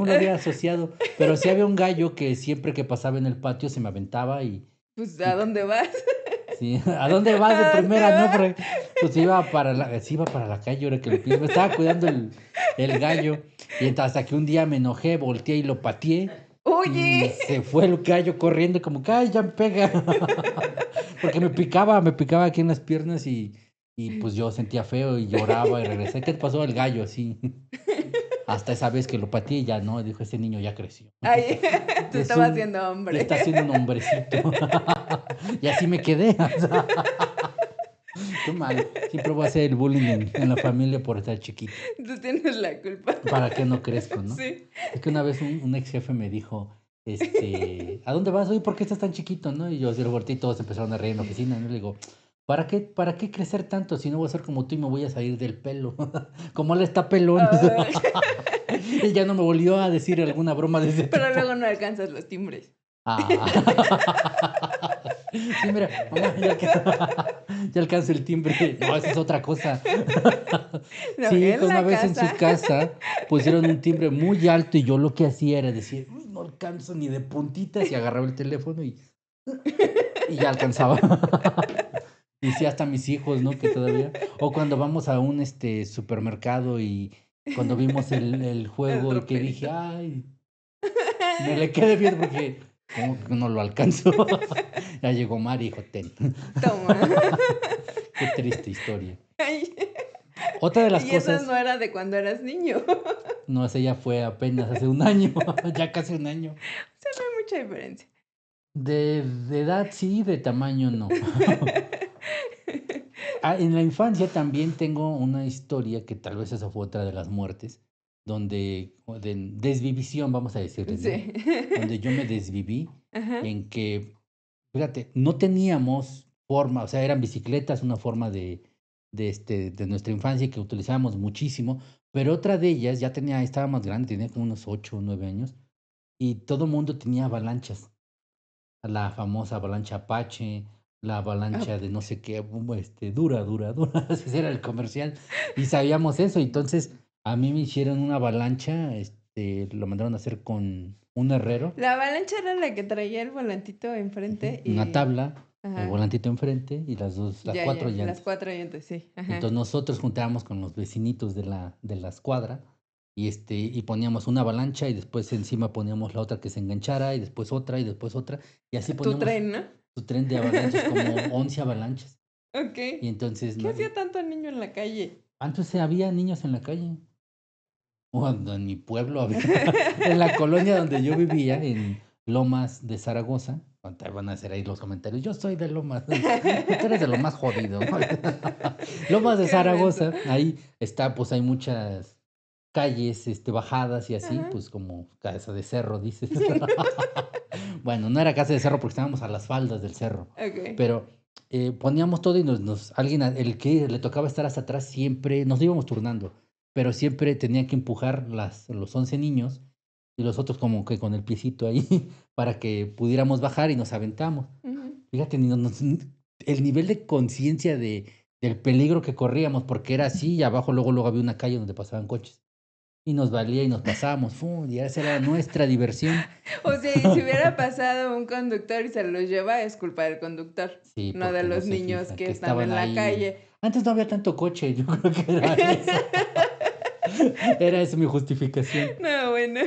lo había asociado, pero sí había un gallo que siempre que pasaba en el patio se me aventaba y Pues, ¿a dónde vas? sí, ¿a dónde vas de ¿A dónde primera? No, vas? porque pues sí iba para la calle, ahora que lo pienso. Me estaba cuidando el gallo. Y entonces hasta que un día me enojé, volteé y lo pateé. Y Oye, se fue el gallo corriendo como que, ay, ya me pega. Porque me picaba aquí en las piernas y pues yo sentía feo y lloraba y regresé. ¿Qué te pasó el gallo? Así. Hasta esa vez que lo pateé y ya no, dijo, este niño ya creció. ay, tú Es estabas siendo hombre. Está siendo un hombrecito. Y así me quedé. O sea, qué mal. Siempre voy a hacer el bullying en la familia por estar chiquito. Tú tienes la culpa. Para que no crezco, ¿no? Sí. Es que una vez un ex jefe me dijo, ¿a dónde vas? Oye, ¿por qué estás tan chiquito, no? Y yo así lo volteé y todos empezaron a reír en la oficina, ¿no? Le digo, ¿para qué crecer tanto si no voy a ser como tú y me voy a salir del pelo? Como él está pelón. Ay, Y ya no me volvió a decir alguna broma de ese pero tipo. luego no alcanzas los timbres. Ah. Sí, mira, mamá, ya alcanzo el timbre. No, esa es otra cosa. No, Sí, en que una la vez en su casa. casa pusieron un timbre muy alto y yo lo que hacía era decir, "Uy, no alcanzo ni de puntitas", y agarraba el teléfono y ya alcanzaba. Y sí, hasta mis hijos, ¿no? Que todavía. O cuando vamos a un supermercado y cuando vimos el El juego y que dije, roperito. ay, me le quedé viendo porque como que no lo alcanzo. Ya llegó Mari y dijo, ten. Toma. Qué triste historia. Ay, Otra de las y eso no cosas, era de cuando eras niño. no, ese ya fue apenas hace un año, ya casi un año. O sea, no hay mucha diferencia. De edad sí, de tamaño no. En la infancia también tengo una historia que tal vez esa fue otra de las muertes, o de desvivisión, vamos a decirle, ¿no? Sí. Donde yo me desviví Ajá. en que, fíjate, no teníamos forma, o sea, eran bicicletas, una forma de nuestra infancia que utilizábamos muchísimo, pero otra de ellas estaba más grande, tenía como unos 8 o 9 años, y todo mundo tenía avalanchas. La famosa avalancha Apache, la Ah, avalancha de no sé qué, dura, ese era el comercial, y sabíamos eso, entonces a mí me hicieron una avalancha, lo mandaron a hacer con un herrero, la avalancha era la que traía el volantito enfrente una y... tabla, el Ajá. volantito enfrente y las Ya, cuatro ya. Las llantas. 4 llantas, sí. Ajá. Entonces nosotros juntábamos con los vecinitos de la escuadra y poníamos una avalancha y después encima poníamos la otra que se enganchara y después otra y después otra y así Tu poníamos tren, ¿no? su tren de avalanchas, como 11 avalanchas. Ok. Y entonces, ¿Qué hacía tanto niño en la calle? antes había niños en la calle, o en mi pueblo había, en la colonia donde yo vivía, en Lomas de Zaragoza, ahorita van a hacer ahí los comentarios, yo soy de Lomas, tú eres de lo más jodido. Lomas de Qué menso. Zaragoza, ahí está, pues hay muchas calles, bajadas y así, Ajá. pues como casa de cerro, dices. Bueno, no era casa de cerro porque estábamos a las faldas del cerro, Ok. pero poníamos todo y el que le tocaba estar hasta atrás siempre, nos íbamos turnando, pero siempre tenía que empujar los 11 niños y los otros como que con el piecito ahí para que pudiéramos bajar y nos aventamos. Ujú. Fíjate, el nivel de conciencia del peligro que corríamos, porque era así y abajo luego había una calle donde pasaban coches. Y nos valía y nos pasábamos, ¡fum! Y esa era nuestra diversión. O sea, y si hubiera pasado un conductor y se los lleva, es culpa del conductor, Sí, no de porque no los se niños fija, que que están estaban en la ahí. calle. Antes no había tanto coche, yo creo que era eso. Era esa mi justificación. No, bueno.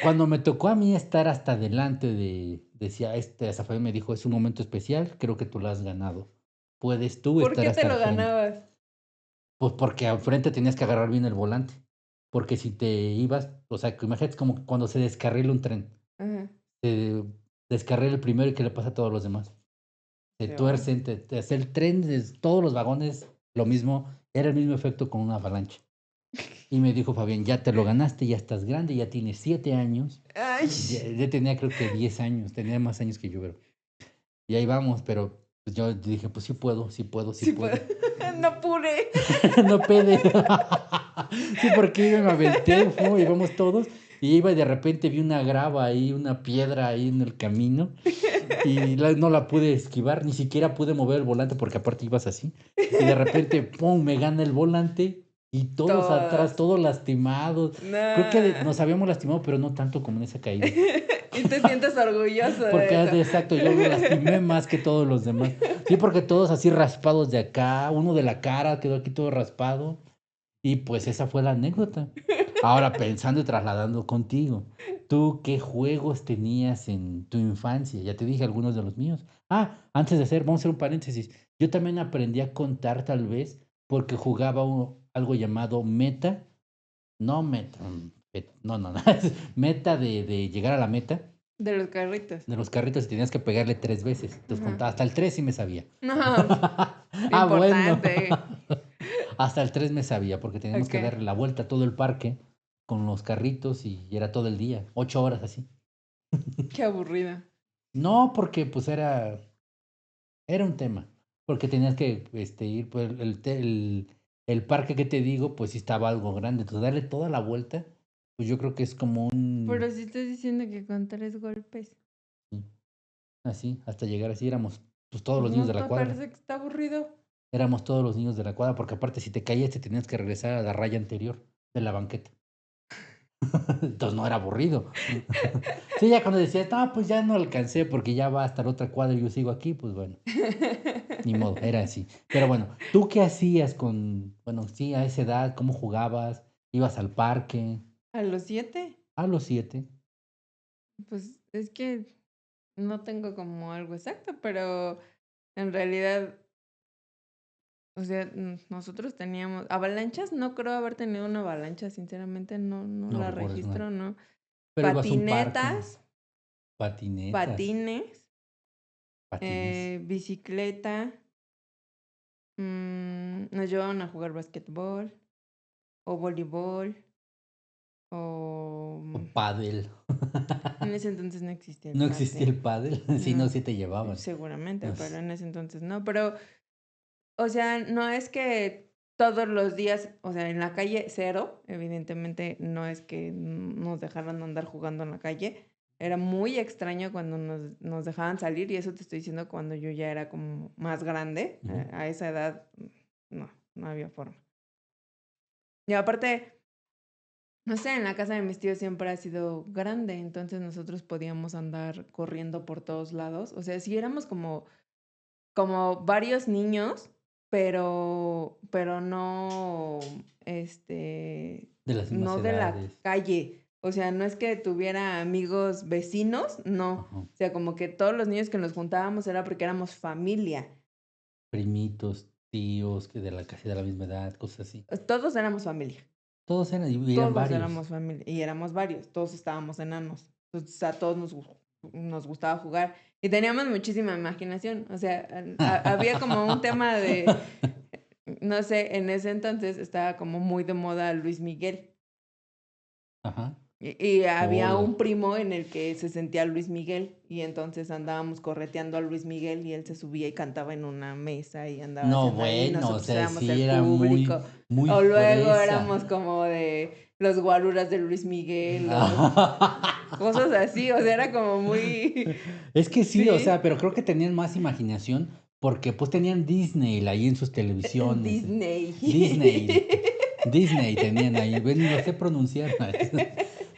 Cuando me tocó a mí estar hasta adelante decía, Zafael me dijo, es un momento especial, creo que tú lo has ganado. Puedes tú ¿Por estar qué te hasta el lo frente. ganabas? Pues porque al frente tenías que agarrar bien el volante. Porque si te ibas, o sea, que imagínate como cuando se descarrila un tren. Ajá. Se descarrila el primero y ¿qué le pasa a todos los demás? Se Se van. tuercen, te hace el tren, todos los vagones, lo mismo, era el mismo efecto con una avalancha. Y me dijo Fabián, ya te lo ganaste, ya estás grande, ya tienes 7 años. Ay, Ya tenía creo que 10 años, tenía más años que yo, pero y ahí vamos, pero pues yo dije, pues sí puedo, sí puedo, sí sí puedo. puedo. No pude. No pede. Sí, porque iba y me aventé, íbamos todos, y iba y de repente vi una grava ahí, una piedra ahí en el camino, y no la pude esquivar, ni siquiera pude mover el volante porque aparte ibas así. Y de repente, ¡pum!, me gana el volante y todos atrás, Todos. todos lastimados. Creo que No. nos habíamos lastimado, pero no tanto como en esa caída. Y te sientes orgulloso de Porque, eso. exacto, yo lo lastimé más que todos los demás. Sí, porque todos así raspados de acá, uno de la cara quedó aquí todo raspado. Y pues esa fue la anécdota. Ahora pensando y trasladando contigo, ¿tú qué juegos tenías en tu infancia? Ya te dije algunos de los míos. Antes de vamos a hacer un paréntesis. Yo también aprendí a contar tal vez porque jugaba algo llamado meta. No meta, no, meta de llegar a la meta De los carritos. de los carritos y tenías que pegarle 3 veces. Entonces Ajá. contaba, hasta el 3 sí me sabía. No, Bueno. importante. Hasta el 3 me sabía, porque teníamos Ok. que darle la vuelta a todo el parque con los carritos y era todo el día, 8 horas así. Qué aburrida. No, porque pues era un tema, porque tenías que ir, pues el parque que te digo, pues sí estaba algo grande, entonces darle toda la vuelta, pues yo creo que es como Pero si estás diciendo que con 3 golpes. sí, así, hasta llegar así éramos pues todos Pues los niños de no la te cuadra. parece que está aburrido. Éramos todos los niños de la cuadra, porque aparte si te caías te tenías que regresar a la raya anterior de la banqueta. Entonces no era aburrido. Sí, ya cuando decías, no, pues ya no alcancé porque ya va hasta la otra cuadra y yo sigo aquí, pues bueno, ni modo, era así. Pero bueno, ¿tú qué hacías bueno, sí, a esa edad? ¿Cómo jugabas? ¿Ibas al parque? ¿A los 7? A los 7. Pues es que no tengo como algo exacto, pero en realidad, o sea, nosotros teníamos avalanchas, no creo haber tenido una avalancha, sinceramente no No la recuerdas una. registro, no. Pero ibas a un parque, Patinetas, patinetas, patines, patines. bicicleta, nos llevaban a jugar basquetbol o voleibol o O pádel. en ese entonces no existía el No existía el pádel, pádel. Sí, no, no, sí te llevaban. seguramente, pero Nos- en ese entonces no, pero o sea, no es que todos los días, o sea, en la calle cero, evidentemente no es que nos dejaran andar jugando en la calle. Era muy extraño cuando nos dejaban salir y eso te estoy diciendo cuando yo ya era como más grande. Ujú. A esa edad, no había forma. Y aparte, no sé, en la casa de mis tíos siempre ha sido grande, entonces nosotros podíamos andar corriendo por todos lados. O sea, sí éramos como varios niños, pero no, De las mismas no de la edades. calle. O sea, no es que tuviera amigos vecinos, no. Ajá. O sea, como que todos los niños que nos juntábamos era porque éramos familia. Primitos, tíos, que casi de la misma edad, cosas así. Todos éramos familia. Todos y eran Todos varios. éramos familia. Y éramos varios. Todos estábamos enanos. Entonces a todos nos gustaba jugar. Y teníamos muchísima imaginación. O sea, había como un tema de no sé, en ese entonces estaba como muy de moda Luis Miguel. Ajá. Y había Hola. un primo en el que se sentía Luis Miguel y entonces andábamos correteando a Luis Miguel y él se subía y cantaba en una mesa y andaba No, haciendo ahí, bueno, o nosotros sea, éramos sí el era público. muy O luego fresa. éramos como de los guaruras de Luis Miguel o cosas así, o sea, era como muy... Es que sí, o sea, Sí, pero creo que tenían más imaginación porque pues tenían Disney ahí en sus televisiones. Disney. Disney, Disney tenían ahí, ven, ni lo sé pronunciar.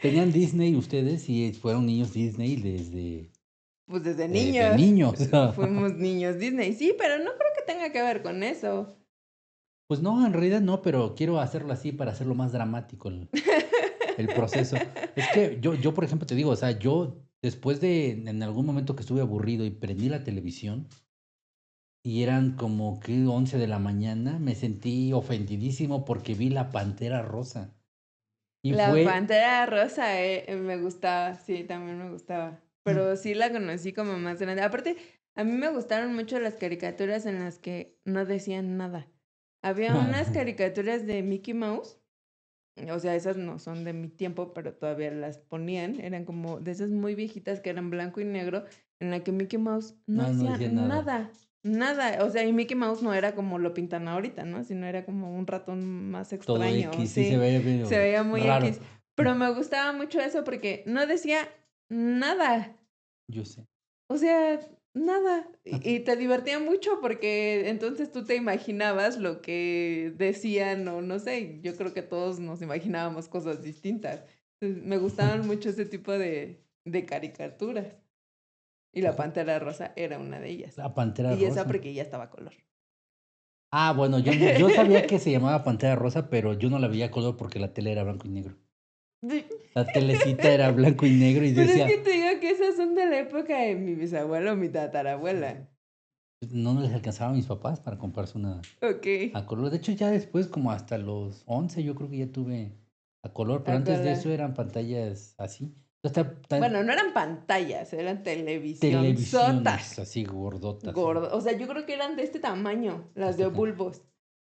Tenían Disney ustedes y fueron niños Disney Pues desde de niños niños. fuimos niños Disney, sí, pero no creo que tenga que ver con eso. Pues no, en realidad no, pero quiero hacerlo así para hacerlo más dramático. el proceso. Es que yo, por ejemplo, te digo, o sea, yo después de en algún momento que estuve aburrido y prendí la televisión y eran como que 11 de la mañana, me sentí ofendidísimo porque vi La Pantera Rosa. Y La fue, Pantera Rosa, me gustaba, sí, también me gustaba. y, Pero sí la conocí como más grande. Aparte, a mí me gustaron mucho las caricaturas en las que no decían nada. Había unas caricaturas de Mickey Mouse, o sea, esas no son de mi tiempo, pero todavía las ponían. Eran como de esas muy viejitas que eran blanco y negro, en la que Mickey Mouse no no, no hacía decía nada. nada, nada. O sea, y Mickey Mouse no era como lo pintan ahorita, ¿no? Sino era como un ratón más Todo extraño, X, sí se sí. veía Se medio veía muy raro. X. Pero me gustaba mucho eso porque no decía nada. Yo sé. O sea, nada. Y te divertía mucho porque entonces tú te imaginabas lo que decían o no sé, yo creo que todos nos imaginábamos cosas distintas. Entonces, me gustaban mucho ese tipo de caricaturas. Y la Pantera Rosa era una de ellas. La Pantera Y esa Rosa. porque ya estaba a color. Ah, bueno, yo sabía que se llamaba Pantera Rosa, pero yo no la veía a color porque la tele era blanco y negro. La telecita era blanco y negro y Pero es que decía, te digo que esas son de la época de mi bisabuela o mi tatarabuela. no les alcanzaba a mis papás para comprarse una Ok, a color. De hecho, ya después, como hasta los 11 yo creo que ya tuve a color, pero a antes de color. eso eran pantallas así. Está Bueno, no eran pantallas, eran televisión televisiones sotas. así gordotas. Gordo. O sea, yo creo que eran de este tamaño, las de bulbos. Sí.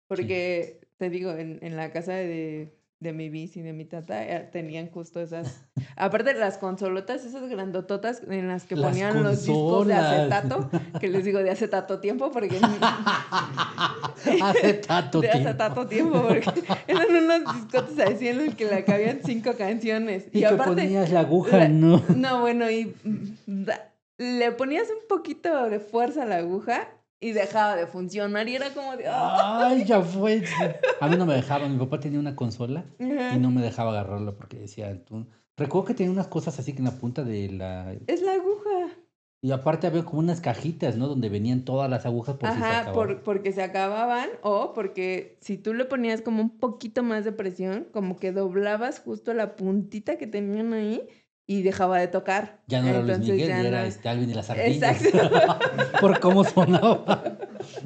Porque, te digo, en la casa de mi bis y de mi tata tenían justo esas. Aparte de las consolotas, esas grandototas en las que Las ponían los discos de consolas. acetato, que les digo de acetato tiempo, porque. Hace tanto De tiempo. acetato tiempo, porque eran unos discotes así en los que le cabían 5 canciones. Y Y que aparte, ponías la aguja, ¿no? no, bueno, y le ponías un poquito de fuerza a la aguja y dejaba de funcionar y era como de... Ay, ya fue. A mí no me dejaba. Mi papá tenía una consola y Ajá. no me dejaba agarrarla porque decía, tú. Recuerdo que tenía unas cosas así que en la punta de la. Es la aguja. Y aparte había como unas cajitas, ¿no? Donde venían todas las agujas por si se Ajá, acababa. porque se acababan o porque si tú le ponías como un poquito más de presión, como que doblabas justo la puntita que tenían ahí y dejaba de tocar. Ya no era Luis Entonces Miguel, ya ya era no. Alvin y las ardillas. Exacto. Por cómo sonaba.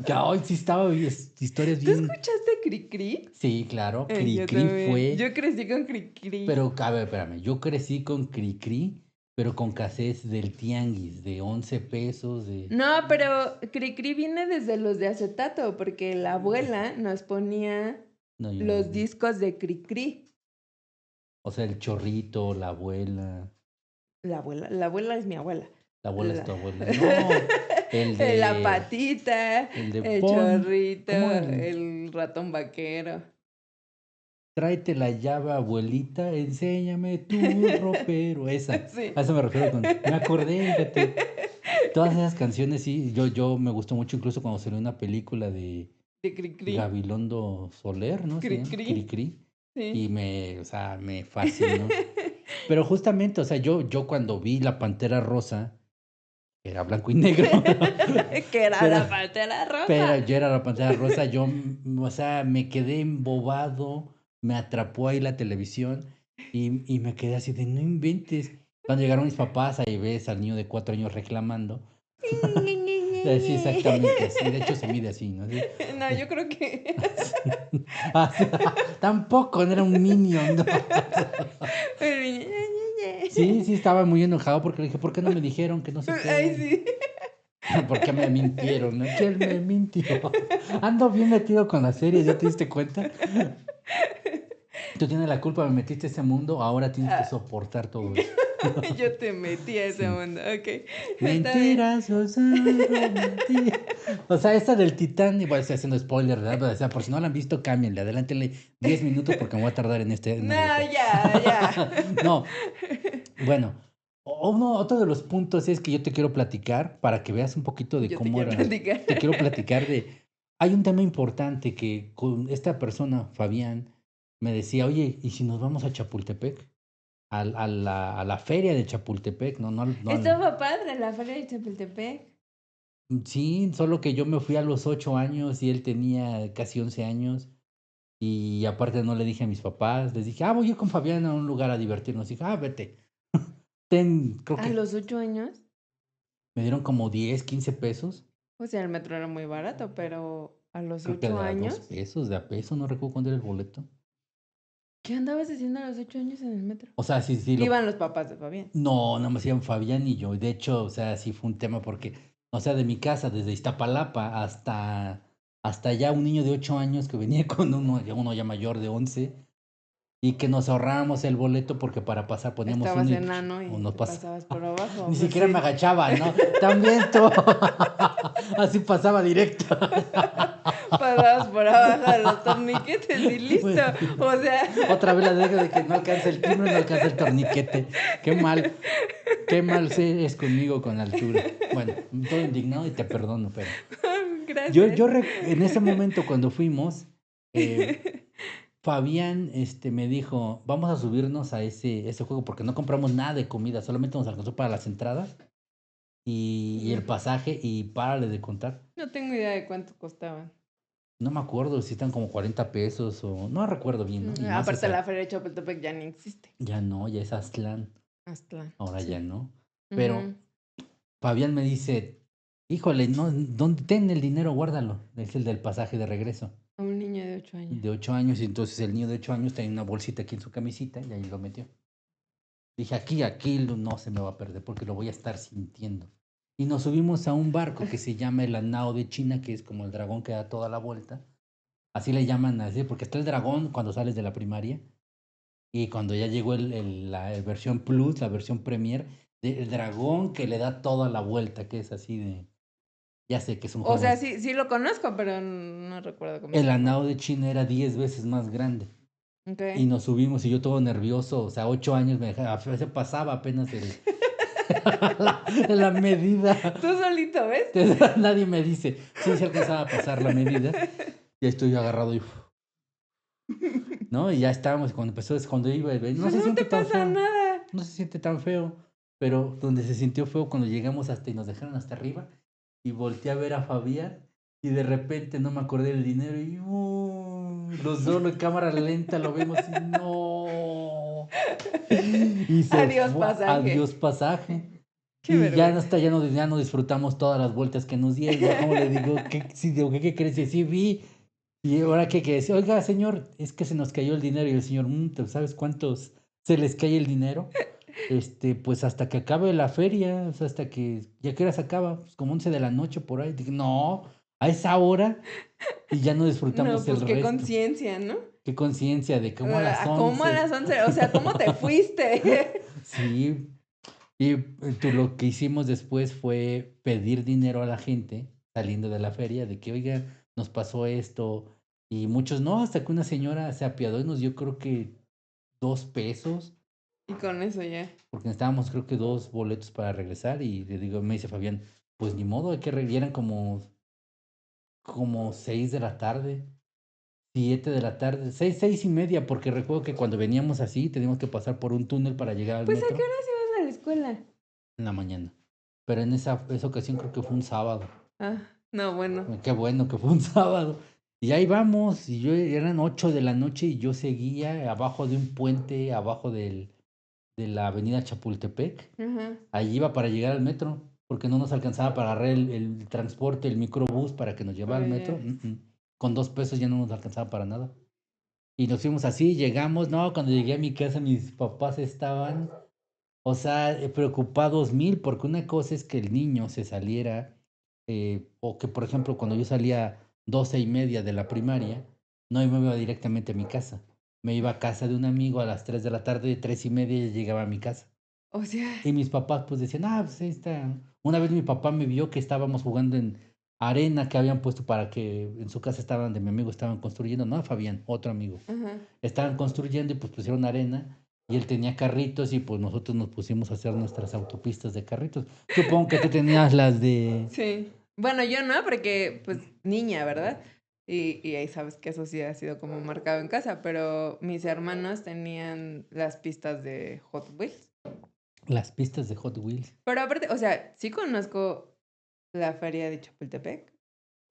Ya hoy sí estaba historias ¿Tú bien. escuchaste Cricri? Sí, claro. Yo Cricri también. fue. Yo crecí con Cricri. Pero, a ver, espérame. Yo crecí con Cricri, pero con cassettes del tianguis, de 11 pesos, de. No, pero Cricri viene desde los de acetato, porque la abuela nos ponía No, yo no lo los vi. discos de Cricri. O sea, el chorrito, La abuela es mi abuela. la abuela es La, tu abuela. No, el la de, patita, el de el pon, chorrito, ¿cómo el ratón vaquero. tráete la llave, abuelita, enséñame tu ropero? Sí. A eso me refiero me acordé, fíjate. Todas esas canciones, sí, yo me gustó mucho, incluso cuando salió una película de De Cricri. Gabilondo Soler, ¿no? Se llama, Cricri. Cricri, y Sí. o sea, me fascinó. Pero justamente, o sea, yo cuando vi La Pantera Rosa, era blanco y negro, Que era pero, la pantera pero rosa. yo era La Pantera Rosa, o sea, me quedé embobado, me atrapó ahí la televisión y me quedé así de no inventes. Cuando llegaron mis papás, ahí ves al niño de 4 años reclamando. Sí, exactamente así. De hecho, se mide así, ¿no? Así. No, yo creo que. Así. Tampoco, no era un minion, ¿no? Sí, sí, estaba muy enojado porque le dije, ¿por qué no me dijeron que no sé Ay, qué? sí. ¿Por qué me mintieron? ¿No? ¿Quién me mintió? Ando bien metido con las series, ¿ya te diste cuenta? Tú tienes la culpa, me metiste a ese mundo, ahora tienes que Ah, soportar todo eso. yo te metí a ese Sí. mundo. Ok, está bien. Mentiras, susurro, mentiras. O sea, esta del Titán, igual estoy haciendo spoiler, ¿verdad? Pero, o sea, por si no la han visto, cámbienle, adelántenle 10 minutos porque me voy a tardar en esta No, anécdota. ya, ya. No, bueno, otro de los puntos es que yo te quiero platicar para que veas un poquito de Yo te cómo quiero era. platicar. Te quiero platicar hay un tema importante que con esta persona, Fabián, me decía, oye, ¿y si nos vamos a Chapultepec? A la feria de Chapultepec, no, no, no. Estuvo padre la feria de Chapultepec. Sí, solo que yo me fui a los 8 años y él tenía casi 11 años Y aparte no le dije a mis papás, les dije, voy a ir con Fabián a un lugar a divertirnos. Y dije, vete. Creo ¿A que los 8 años? me dieron como 10, 15 pesos. O sea, el metro era muy barato, pero a los Creo que 8 de a 2 años, pesos, de a peso, no recuerdo cuándo era el boleto. ¿qué andabas haciendo a los 8 años en el metro? O sea, sí, Iban los papás de Fabián. no, nada más iban Fabián y yo. Y de hecho, o sea, sí fue un tema porque, o sea, de mi casa, desde Iztapalapa hasta allá, un niño de 8 años que venía con uno ya mayor de 11 y que nos ahorrábamos el boleto porque para pasar poníamos Estabas uno enano o y nos te pasa. pasabas por abajo, Ni pues siquiera me sí. agachaba, ¿no? También tú. Así pasaba directo. Pasabas por abajo de los torniquetes y listo. Bueno, O sea, otra vez la de que no alcanza el timbre, no alcanza el torniquete. Qué mal es conmigo con la altura. Bueno, todo indignado y te perdono, pero gracias. en ese momento cuando fuimos, Fabián me dijo, vamos a subirnos a ese juego porque no compramos nada de comida, solamente nos alcanzó para las entradas y el pasaje y párale de contar. No tengo idea de cuánto costaban. No me acuerdo si están como 40 pesos o no recuerdo bien, ¿no? Y más Aparte, esa, la feria de Chapultepec ya ni existe. ya no, ya es Aztlán, Aztlán, ahora ya sí. no. Pero Ujú. Fabián me dice, híjole, no, ¿dónde ten el dinero? Guárdalo. Es el del pasaje de regreso. A un niño de 8 años. De 8 años, y entonces el niño de 8 años tenía una bolsita aquí en su camisita y ahí lo metió. Dije, aquí no se me va a perder porque lo voy a estar sintiendo. Y nos subimos a un barco que se llama el Anao de China, que es como el dragón que da toda la vuelta. Así le llaman así, porque está el dragón cuando sales de la primaria. Y cuando ya llegó la versión Plus, la versión Premier, el dragón que le da toda la vuelta, que es así de... Ya sé que es un O juego. sea, sí lo conozco, pero no recuerdo cómo se El llama. Anao de China era 10 veces más grande. Ok. Y nos subimos y yo todo nervioso, o sea, 8 años me dejaba, se pasaba apenas la medida. Tú solito, ¿ves? Nadie me dice, sí, se alcanzaba a pasar la medida. Y estoy yo agarrado y, ¿no? Y ya estábamos, cuando empezó, es cuando iba, no Pues se no te siente tan pasa feo, nada. no se siente tan feo, pero donde se sintió feo cuando llegamos hasta y nos dejaron hasta arriba y volteé a ver a Fabián y de repente no me acordé del dinero y los dos en cámara lenta lo vemos y no. Y se Adiós, fue, pasaje. adiós pasaje. Qué Y ya vergüenza. hasta ya no disfrutamos todas las vueltas que nos dieron. Ya como le digo, ¿qué crees? Y sí vi. Y ahora qué crees, oiga, señor, es que se nos cayó el dinero. Y el señor, ¿tú sabes cuántos se les cae el dinero? Pues hasta que acabe la feria, o sea, hasta que, ¿ya qué hora se acaba? Pues como 11 de la noche por ahí. Dije, no, a esa hora y ya no No, disfrutamos el pues qué resto. conciencia, ¿no? Qué conciencia de cómo a las ¿Cómo a 11. las 11? O sea, ¿cómo te fuiste? Sí, y lo que hicimos después fue pedir dinero a la gente saliendo de la feria, de que, oiga, nos pasó esto. Y muchos no, hasta que una señora se apiadó y nos dio, creo que 2 pesos, Y con eso ya. porque necesitábamos, creo que 2 boletos para regresar. Y le digo, me dice Fabián, pues ni modo, hay que y eran como 6 de la tarde, 7 de la tarde, 6, 6:30, porque recuerdo que cuando veníamos así, teníamos que pasar por un túnel para llegar al Pues ¿a qué metro horas ibas a la escuela? en la mañana. Pero en esa ocasión creo que fue un sábado. Ah, no, bueno. Qué bueno que fue un sábado. Y ahí vamos, y eran 8 de la noche y yo seguía abajo de un puente, abajo de la avenida Chapultepec. Ajá. Allí iba para llegar al metro, porque no nos alcanzaba para agarrar el transporte, el microbús para que nos llevara al metro. Oye, Con 2 pesos ya no nos alcanzaba para nada. Y nos fuimos así, llegamos, no, cuando llegué a mi casa mis papás estaban, o sea, preocupados mil, porque una cosa es que el niño se saliera, o que por ejemplo cuando yo salía 12:30 de la primaria, no me iba directamente a mi casa, me iba a casa de un amigo a las 3 de la tarde, 3:30 ya llegaba a mi casa. o sea, Y mis papás pues decían, pues ahí está. Una vez mi papá me vio que estábamos jugando en arena que habían puesto para que en su casa estaban, de mi amigo estaban construyendo, no Fabián, otro amigo. ajá. Estaban construyendo y pues pusieron arena y él tenía carritos y pues nosotros nos pusimos a hacer nuestras autopistas de carritos. Supongo que tú tenías las de... Sí. Bueno, yo no, porque, pues, niña, ¿verdad? Y ahí sabes que eso sí ha sido como marcado en casa, pero mis hermanos tenían las pistas de Hot Wheels. Las pistas de Hot Wheels. Pero aparte, o sea, sí conozco la feria de Chapultepec,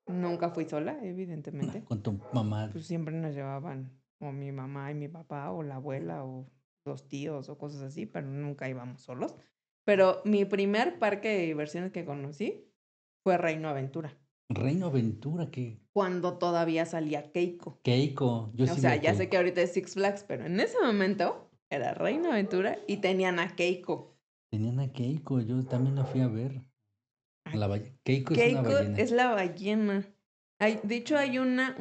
Nunca fui sola, evidentemente. Con tu mamá. Pues siempre nos llevaban o mi mamá y mi papá o la abuela o los tíos o cosas así, pero nunca íbamos solos. Pero mi primer parque de diversiones que conocí fue Reino Aventura, Reino Aventura, que cuando todavía salía Keiko. Keiko, yo O sí vi sea, a ya sé que Keiko. ahorita es Six Flags, pero en ese momento era Reino Aventura y tenían a Keiko. Tenían a Keiko, yo también la fui a ver. A Keiko es una Keiko ballena. es la ballena. De hecho, hay una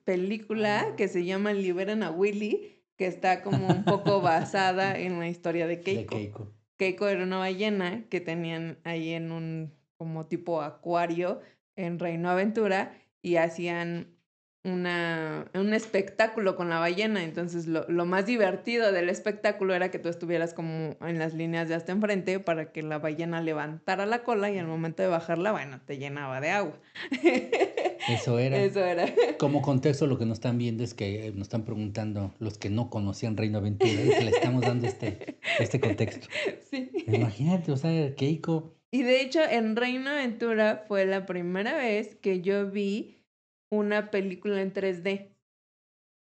película que se llama Liberan a Willy, que está como un poco basada en la historia de De Keiko. Keiko. Keiko era una ballena que tenían ahí en un como tipo acuario en Reino Aventura y hacían un espectáculo con la ballena. Entonces, lo más divertido del espectáculo era que tú estuvieras como en las líneas de hasta enfrente para que la ballena levantara la cola y al momento de bajarla, bueno, te llenaba de agua. Eso era. Eso era. Como contexto, lo que nos están viendo es que nos están preguntando los que no conocían Reino Aventura, es que le estamos dando este contexto. Sí. Imagínate, o sea, Keiko. Y de hecho, en Reino Aventura fue la primera vez que yo vi una película en 3D.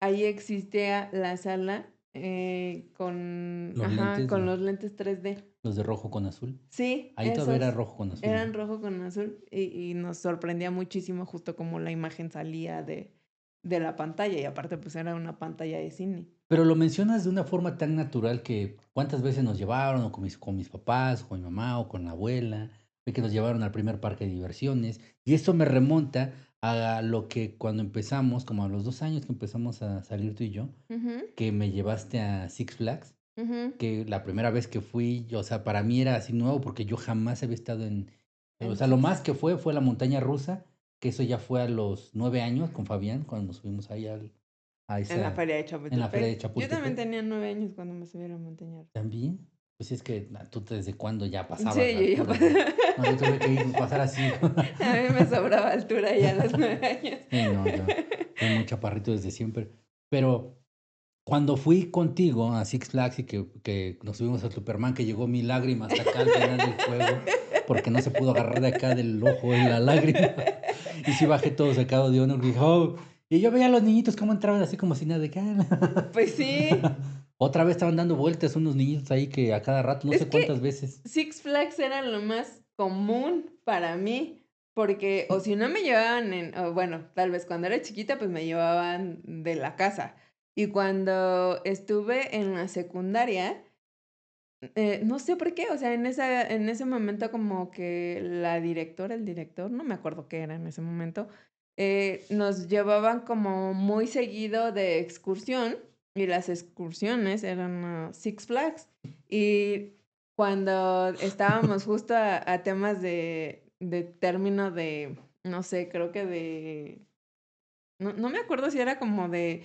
Ahí existía la sala Los lentes, con los lentes 3D. los de rojo con azul. Sí, Ahí todavía era esos rojo con azul, eran ¿no? rojo con azul y nos sorprendía muchísimo justo como la imagen salía de la pantalla y aparte pues era una pantalla de cine. Pero lo mencionas de una forma tan natural que cuántas veces nos llevaron, o con mis papás, o con mi mamá, o con la abuela, de que nos llevaron al primer parque de diversiones. Y esto me remonta a lo que cuando empezamos, como a los 2 años que empezamos a salir tú y yo, Ujú, que me llevaste a Six Flags, ujú. que la primera vez que fui, o sea, para mí era así nuevo porque yo jamás había estado o En sea, lo Six. más que fue la montaña rusa, que eso ya fue a los 9 años con Fabián, cuando nos fuimos ahí a En la esa, feria de en la feria de Chapultepec. Yo también Chapultepec. tenía 9 años cuando me subí a la montaña rusa. También, pues es que tú desde cuándo ya pasabas la Sí, yo ya altura, ¿no? No, yo tuve que ir pasar así. A mí me sobraba altura ya a los 9 años. Sí, no, yo soy muy chaparrito desde siempre. Pero cuando fui contigo a Six Flags y que nos subimos a Superman, que llegó mi lágrima hasta acá al final del juego, porque no se pudo agarrar de acá del ojo en la lágrima. Y sí bajé todo sacado de honor. Dije, "Oh". Y yo veía a los niñitos cómo entraban así como si nada de cara. Pues sí. Otra vez estaban dando vueltas unos niñitos ahí que a cada rato, no Es sé cuántas que veces. Six Flags era lo más común para mí, porque o si no me llevaban o bueno, tal vez cuando era chiquita, pues me llevaban de la casa. Y cuando estuve en la secundaria, no sé por qué, o sea, en ese momento como que la directora, el director, no me acuerdo qué era en ese momento, nos llevaban como muy seguido de excursión y las excursiones eran a Six Flags. Y cuando estábamos justo a temas de término de, no sé, creo que no me acuerdo si era como de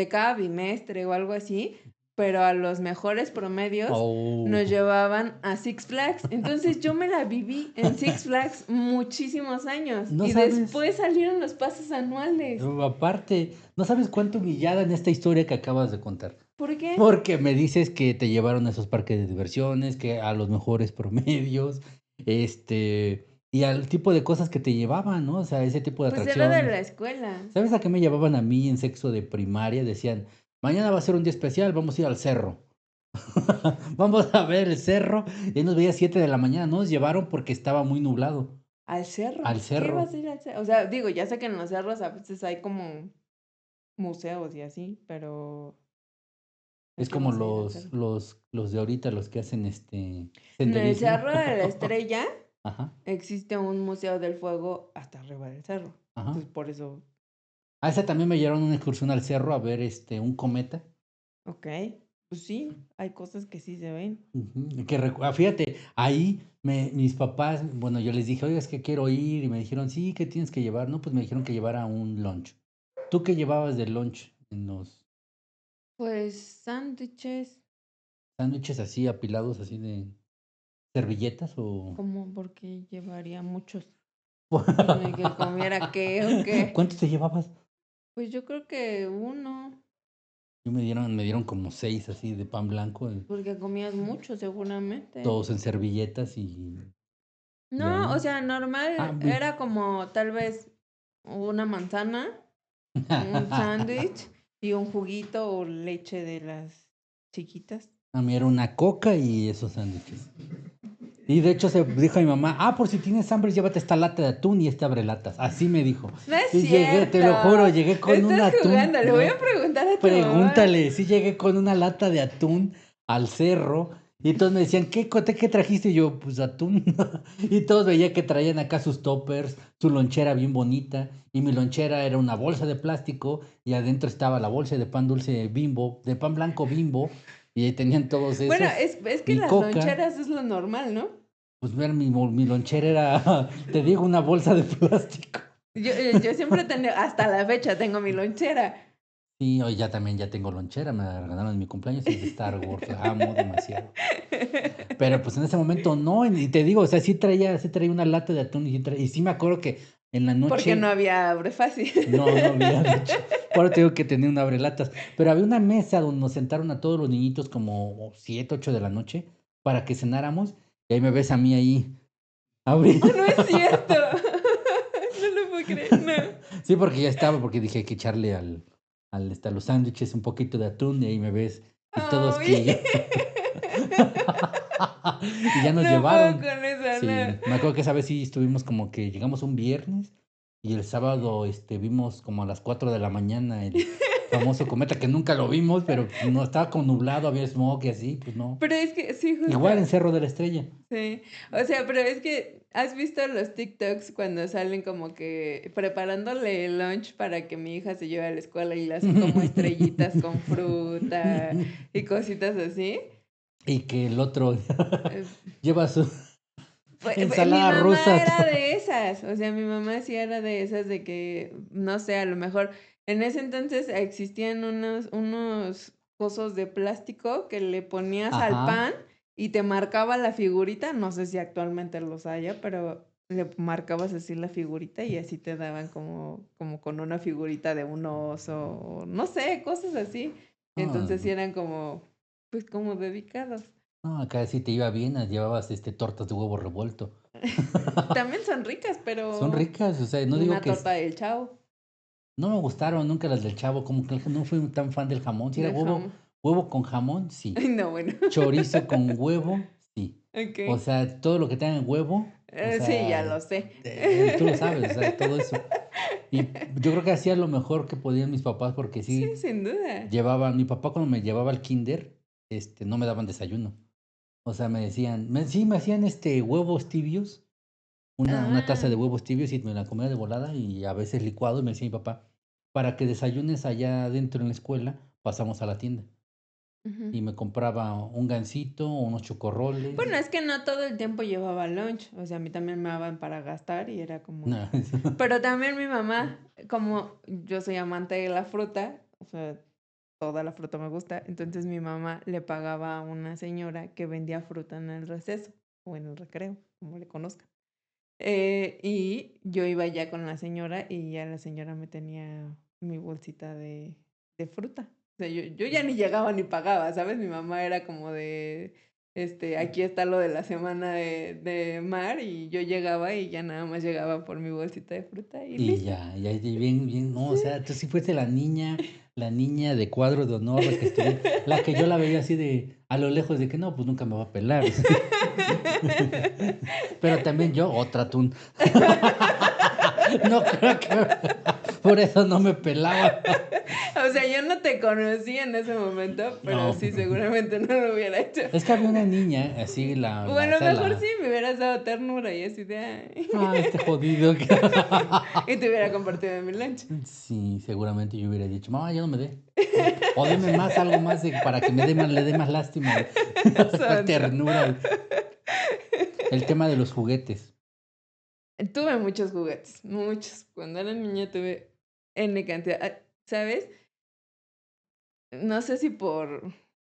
cada bimestre o algo así, pero a los mejores promedios nos Oh. llevaban a Six Flags. Entonces yo me la viví en Six Flags muchísimos años No y sabes, después salieron los pases anuales. aparte, no sabes cuánto humillada en esta historia que acabas de contar. ¿Por qué? Porque me dices que te llevaron a esos parques de diversiones, que a los mejores promedios, y al tipo de cosas que te llevaban, ¿no? O sea, ese tipo de Pues era de atracciones. la escuela. ¿Sabes a qué me llevaban a mí en sexto de primaria? Decían, mañana va a ser un día especial, vamos a ir al cerro. Vamos a ver el cerro. Y nos veía 7 de la mañana, no nos llevaron porque estaba muy nublado. Al cerro. Al ¿Por qué ibas a cerro. ir al cerro? O sea, digo, ya sé que en los cerros a veces hay como museos y así, pero ¿a Es qué como vas a ir al los, cerro? los, los de ahorita, los que hacen En el senderismo. Cerro de la Estrella Ajá, existe un museo del fuego hasta arriba del cerro. ajá. Entonces, por eso, A esa también me llevaron una excursión al cerro a ver un cometa. ok, pues sí, hay cosas que sí se ven. Ujú, y fíjate, ahí mis papás, bueno, yo les dije, oiga, es que quiero ir, y me dijeron, sí, ¿qué tienes que llevar? No, pues me dijeron que llevara un lunch. ¿Tú qué llevabas de lunch en los Pues sándwiches, sándwiches así apilados, así de servilletas o... como porque llevaría muchos. Ni que comiera qué o qué. ¿Cuántos te llevabas? Pues yo creo que uno, Me dieron como 6 así de pan blanco, porque comías mucho seguramente. todos en servilletas y No, o bueno. sea, Ah, normal, era como tal vez una manzana, un sándwich y un juguito o leche de las chiquitas. A mí era una coca y esos sándwiches. Y de hecho se dijo a mi mamá, por si tienes hambre, llévate esta lata de atún y este abrelatas. Así me dijo. No es Y llegué, te lo juro, cierto. llegué con un Estás atún. jugando. Le voy a preguntar a tu mamá. Pregúntale, sí llegué con una lata de atún al cerro y todos me decían, ¿qué trajiste? Y yo, pues atún. Y todos veían que traían acá sus toppers, su lonchera bien bonita. Y mi lonchera era una bolsa de plástico y adentro estaba la bolsa de pan dulce Bimbo, de pan blanco Bimbo. Y ahí tenían todos Bueno, esos. es que Mi las coca. loncheras es lo normal, ¿no? Pues ver, mi lonchera era, te digo, una bolsa de plástico. Yo siempre tengo, hasta la fecha tengo mi lonchera. Sí, hoy ya también ya tengo lonchera, me la regalaron en mi cumpleaños, es de Star Wars, la amo demasiado. Pero pues en ese momento no, y te digo, o sea, sí traía una lata de atún y sí me acuerdo que en la Porque no noche, había abre fácil. no había, de hecho, por eso te digo que tenía un abrelatas, pero había una mesa donde nos sentaron a todos los niñitos como 7, 8 de la noche para que cenáramos, y ahí me ves a mí ahí, abrí. Oh, no es cierto. No lo puedo creer, no. Sí, porque ya estaba, porque dije hay que echarle a los sándwiches un poquito de atún y ahí me ves. Y todos que Ay. ya. Y ya nos No puedo llevaron. con eso, no. Sí, me acuerdo que esa vez sí estuvimos como que llegamos un viernes y el sábado vimos como a las 4 de la mañana el famoso cometa que nunca lo vimos, pero no estaba como nublado, había smog y así, pues no. Pero es que, sí, justo. Igual en Cerro de la Estrella. Sí. O sea, pero es que, ¿has visto los TikToks cuando salen como que preparándole el lunch para que mi hija se lleve a la escuela y le hacen como estrellitas con fruta y cositas así? Y que el otro Eh, lleva su Mi ensalada mamá rusa. era de esas, o sea, mi mamá sí era de esas de que, no sé, a lo mejor en ese entonces existían unos cosos de plástico que le ponías al Ajá. pan y te marcaba la figurita, no sé si actualmente los haya, pero le marcabas así la figurita y así te daban como con una figurita de un oso, o no sé, cosas así. Ah, Entonces sí eran como, pues como dedicados. no, acá sí te iba bien, llevabas tortas de huevo revuelto. También son ricas, Son pero ricas, o sea, no digo una que torta del Chavo, no me gustaron nunca las del Chavo, como que no fui tan fan del jamón. Si era del huevo, jamón. huevo con jamón, sí. Ay, no, bueno. Chorizo con huevo, sí. O Ok. sea, todo lo que tenga en huevo, o Sí, ya sea, lo sé. tú lo sabes, o sea, todo eso. Y yo creo que hacía lo mejor que podían mis papás, porque Sí, sí sin duda. mi papá cuando me llevaba al kinder, no me daban desayuno. O sea, me decían, sí, me hacían huevos tibios. Una taza Ah, de huevos tibios y me la comía de volada y a veces licuado y me decía mi papá, para que desayunes allá adentro en la escuela, pasamos a la tienda. ujú. Y me compraba un gansito, unos Bueno, chocorroles. es que no todo el tiempo llevaba lunch. O sea, a mí también me daban para gastar y era como. No, Pero también mi mamá, como yo soy amante de la fruta, o sea, toda la fruta me gusta, entonces mi mamá le pagaba a una señora que vendía fruta en el receso o en el recreo, como le conozcan. Y yo iba ya con la señora y ya la señora me tenía mi bolsita de fruta. O sea, yo ya ni llegaba ni pagaba, ¿sabes? Mi mamá era como de, aquí está lo de la semana de mar y yo llegaba y ya nada más llegaba por mi bolsita de fruta y y listo. ya, y bien, bien, no, o Sí. sea, tú sí fuiste la niña de cuadro de honor, la que estuviera, la que yo la veía así de, a lo lejos de que no, pues nunca me va a pelar. Pero también yo, otra atún. No creo que, por eso no me pelaba. O sea, yo no te conocí en ese momento, pero No. sí, seguramente no lo hubiera hecho. Es que había una niña, así O a o lo sea, mejor sí me hubieras dado ternura y así de, ay. este jodido. Y te hubiera compartido mi lunch. Sí, seguramente yo hubiera dicho, mamá, ya no me dé. O deme más, algo más para que le dé más lástima, más Santo. ternura. El tema de los juguetes. Tuve muchos juguetes, muchos. Cuando era niña tuve N cantidad. ¿Sabes? No sé si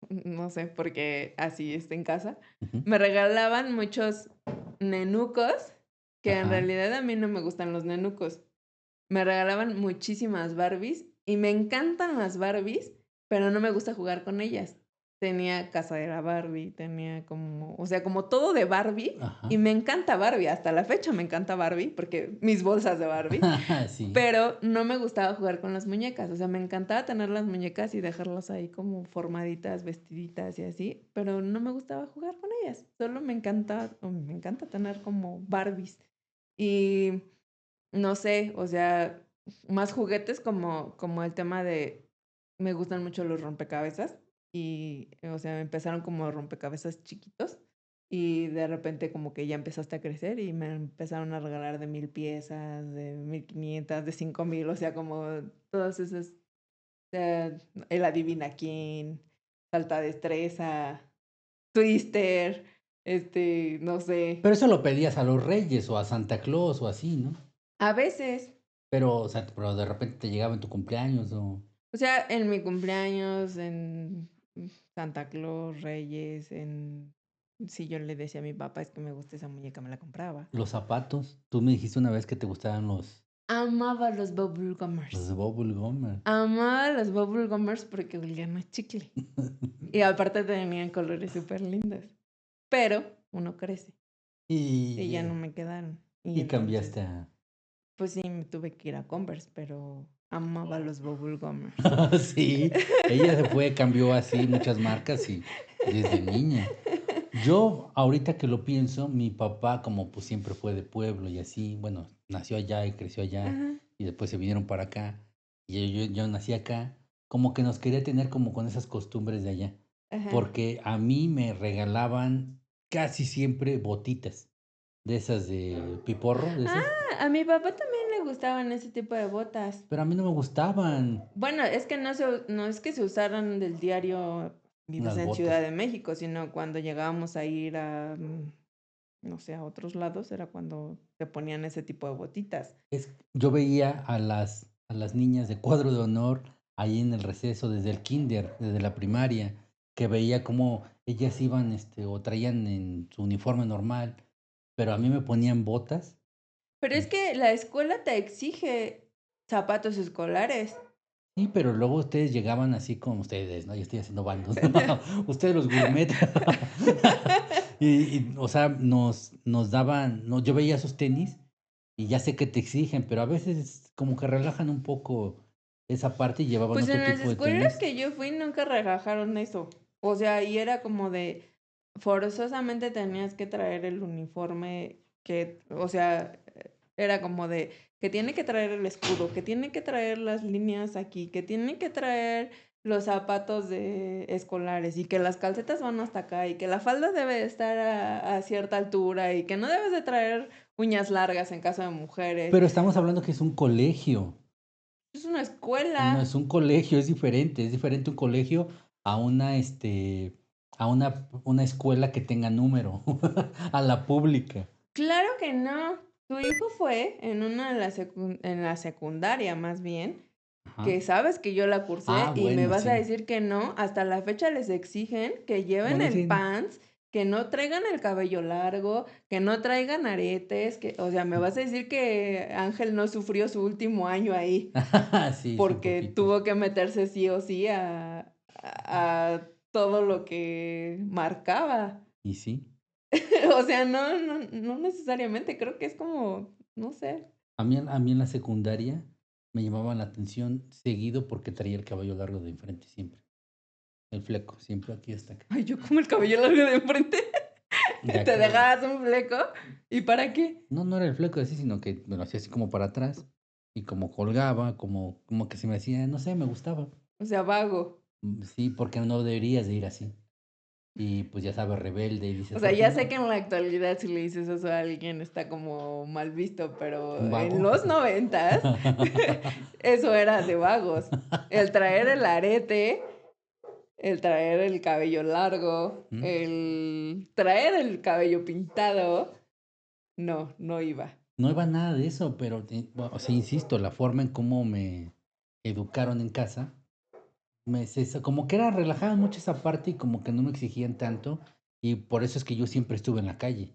no sé, porque así está en casa. Ujú. Me regalaban muchos nenucos, que en Ajá. realidad a mí no me gustan los nenucos. Me regalaban muchísimas Barbies y me encantan las Barbies, pero no me gusta jugar con ellas. tenía casa de la Barbie, tenía como, o sea, como todo de Barbie. Y Ajá. me encanta Barbie, hasta la fecha me encanta Barbie, porque mis bolsas de Barbie. Sí. Pero no me gustaba jugar con las muñecas, o sea, me encantaba tener las muñecas y dejarlas ahí como formaditas, vestiditas y así, pero no me gustaba jugar con ellas. Solo me encanta tener como Barbies. Y no sé, o sea, más juguetes como el tema de, me gustan mucho los rompecabezas y, o sea, empezaron como rompecabezas chiquitos y de repente como que ya empezaste a crecer y me empezaron a regalar de 1000 piezas, de 1500, de 5000, o sea, como todas esas, el adivina quién, salta destreza, twister, no sé, Pero eso lo pedías a los Reyes o a Santa Claus o así, ¿no? a veces. Pero, o sea, pero de repente te llegaba en tu cumpleaños o O sea, en mi cumpleaños, en Santa Claus, Reyes, en... Si yo le decía a mi papá, es que me gusta esa muñeca, me la compraba. los zapatos. Tú me dijiste una vez que te gustaban Amaba los los bubblegummers. Bubble Gummer. Amaba los bubblegummers porque olían a chicle. Y aparte tenían colores súper lindos. Pero uno crece y Y, ya no me quedaron. Y y cambiaste entonces, a... pues sí, me tuve que ir a Converse, pero amaba los bubblegummers. Sí, ella se fue, cambió así muchas marcas y desde niña. Yo, ahorita que lo pienso, mi papá, como pues siempre fue de pueblo y así, bueno, nació allá y creció allá Ajá, y después se vinieron para acá y yo nací acá, como que nos quería tener como con esas costumbres de allá, ajá. porque a mí me regalaban casi siempre botitas, de esas de piporro, de esas, A mi papá también le gustaban ese tipo de botas. pero a mí no me gustaban Bueno, es que no es que se usaran del diario vives las en Ciudad botas. de México, sino cuando llegábamos a ir a, no sé, a otros lados, era cuando te ponían ese tipo de botitas. Yo veía a las niñas de cuadro de honor ahí en el receso desde el kinder, desde la primaria, que veía cómo ellas iban, o traían en su uniforme normal, pero a mí me ponían botas. Pero es Y que la escuela te exige zapatos escolares. sí, pero luego ustedes llegaban así como ustedes, ¿no? Yo estoy haciendo bandos. Ustedes los gourmet. O sea, nos daban, no, yo veía sus tenis y ya sé que te exigen, pero a veces como que relajan un poco esa parte y llevaban Pues en otro las tipo de escuelas tenis. que yo fui nunca relajaron eso. O sea, y era como de forzosamente tenías que traer el uniforme que, o sea, era como de que tiene que traer el escudo, que tiene que traer las líneas aquí, que tiene que traer los zapatos de escolares y que las calcetas van hasta acá y que la falda debe de estar a cierta altura y que no debes de traer uñas largas en caso de mujeres. Pero estamos hablando que es un colegio, Es una no escuela. es un colegio, es diferente un colegio a una escuela que tenga número, a la pública. Claro que no. Tu hijo fue en una de en la secundaria más bien, Ajá. que sabes que yo la cursé Ah, y me bueno, vas a sí. decir que no. Hasta la fecha les exigen que lleven Bueno, el sí. pants, que no traigan el cabello largo, que no traigan aretes, que, o sea, me vas a decir que Ángel no sufrió su último año ahí Sí, sí, un porque poquito. tuvo que meterse sí o sí a todo lo que marcaba. Y sí. O sea, no necesariamente, creo que es como, no sé. A mí en la secundaria me llamaban la atención seguido porque traía el cabello largo de enfrente siempre. El fleco, siempre aquí hasta acá. Ay, yo como el cabello largo de enfrente, De te acá. dejabas un fleco, ¿y para qué? No, no era el fleco así, sino que me lo hacía así como para atrás. Y como colgaba, como que se me hacía, no sé, me gustaba. O sea, vago. Sí, porque no deberías de ir así. Y pues ya sabes, rebelde, y dices, O sea, ¿por qué ya sé no? que en la actualidad si le dices eso a alguien está como mal visto, Un pero en vago. los 90s eso era de vagos. El traer el arete, el traer el cabello largo, ¿Mm? el traer el cabello pintado, no iba. No iba nada de eso, pero, o sea, insisto, la forma en cómo me educaron en casa, como que era relajada mucho esa parte y como que no me exigían tanto, y por eso es que yo siempre estuve en la calle,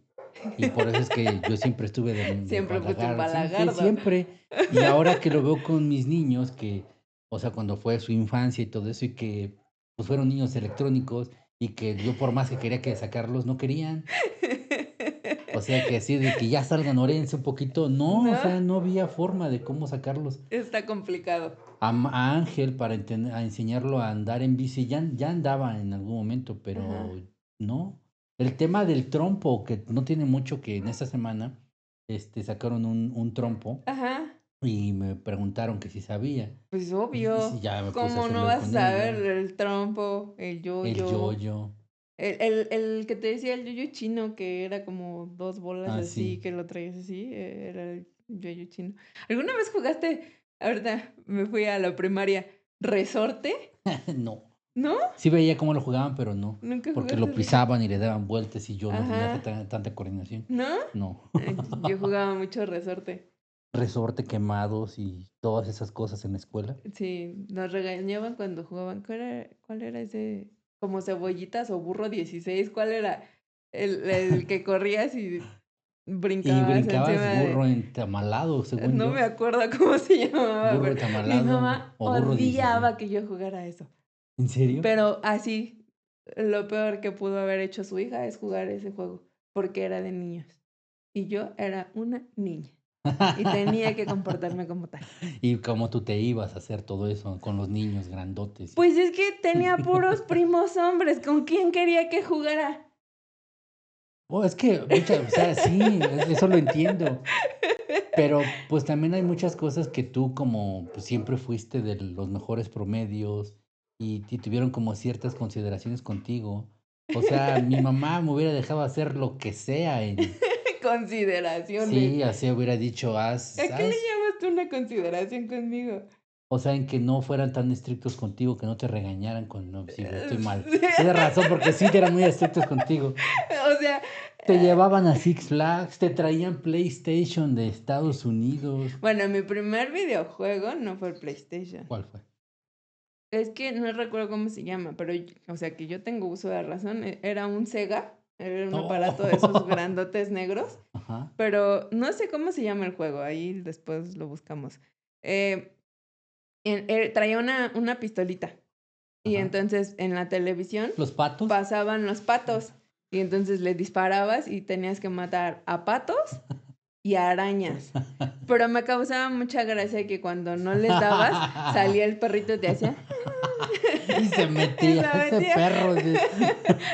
y por eso es que yo siempre estuve de Siempre fuiste un balagardo, sí, sí, balagardo. siempre. Y ahora que lo veo con mis niños, o sea, cuando fue su infancia y todo eso, y que pues fueron niños electrónicos y que yo por más que quería que sacarlos, no querían. O sea, que así de que ya salgan, órense un poquito. No, o ¿No? sea, no había forma de cómo sacarlos. Está complicado. A Ángel para a enseñarlo a andar en bici, ya andaba en algún momento, Ajá. pero no. El tema del trompo, que no tiene mucho que en esta semana sacaron un trompo Ajá. y me preguntaron que si sabía. Pues Y si obvio. ya me puse a ¿Cómo no hacerlo vas a con saber ella. el trompo, el El yo-yo? yoyo. El que te decía el yo-yo chino, que era como dos bolas Ah, así, sí. que lo traías así, era el yo-yo chino. ¿Alguna vez jugaste? Ahorita me fui a la primaria. ¿Resorte? No. ¿No? Sí veía cómo lo jugaban, pero no. ¿Nunca Porque jugaste lo resorte? pisaban y le daban vueltas y yo no tenía Ajá. tanta coordinación. ¿No? No. Yo jugaba mucho resorte. Resorte, quemados y todas esas cosas en la escuela. Sí, nos regañaban cuando jugaban. Cuál era ese? Como cebollitas o burro 16. ¿Cuál era? El que corrías y Y brincabas brincabas encima burro de... entamalado, según No yo. me acuerdo cómo se llamaba, Burro pero mi entamalado mamá o burro 16. odiaba que yo jugara eso. ¿En serio? Pero así, lo peor que pudo haber hecho su hija es jugar ese juego, porque era de niños. Y yo era una niña. Y tenía que comportarme como tal. Y como tú te ibas a hacer todo eso con los niños grandotes. Pues es que tenía puros primos hombres. ¿Con quién quería que jugara? Oh, es que o sea, sí, eso lo entiendo. Pero pues también hay muchas cosas que tú como pues, siempre fuiste de los mejores promedios y tuvieron como ciertas consideraciones contigo. O sea, mi mamá me hubiera dejado hacer lo que sea en... Consideraciones. Sí, así hubiera dicho, ¿A qué le llamas tú una consideración conmigo? o sea, en que no fueran tan estrictos contigo, que no te regañaran cuando si estoy mal. Tienes razón, porque sí eran muy estrictos contigo. O sea, Te llevaban a Six Flags, te traían PlayStation de Estados Unidos. bueno, mi primer videojuego no fue el PlayStation. ¿Cuál fue? Es que no recuerdo cómo se llama, pero, o sea, que yo tengo uso de razón. Era un Sega, era un aparato de esos Oh. grandotes negros, Ajá. pero no sé cómo se llama el juego, ahí después lo buscamos. Eh, traía una pistolita y Ajá. entonces en la televisión ¿Los patos? pasaban los patos y entonces le disparabas y tenías que matar a patos y a arañas. Pero me causaba mucha gracia que cuando no les dabas, salía el perrito y te hacía... Y se Y metía se ese metía. perro.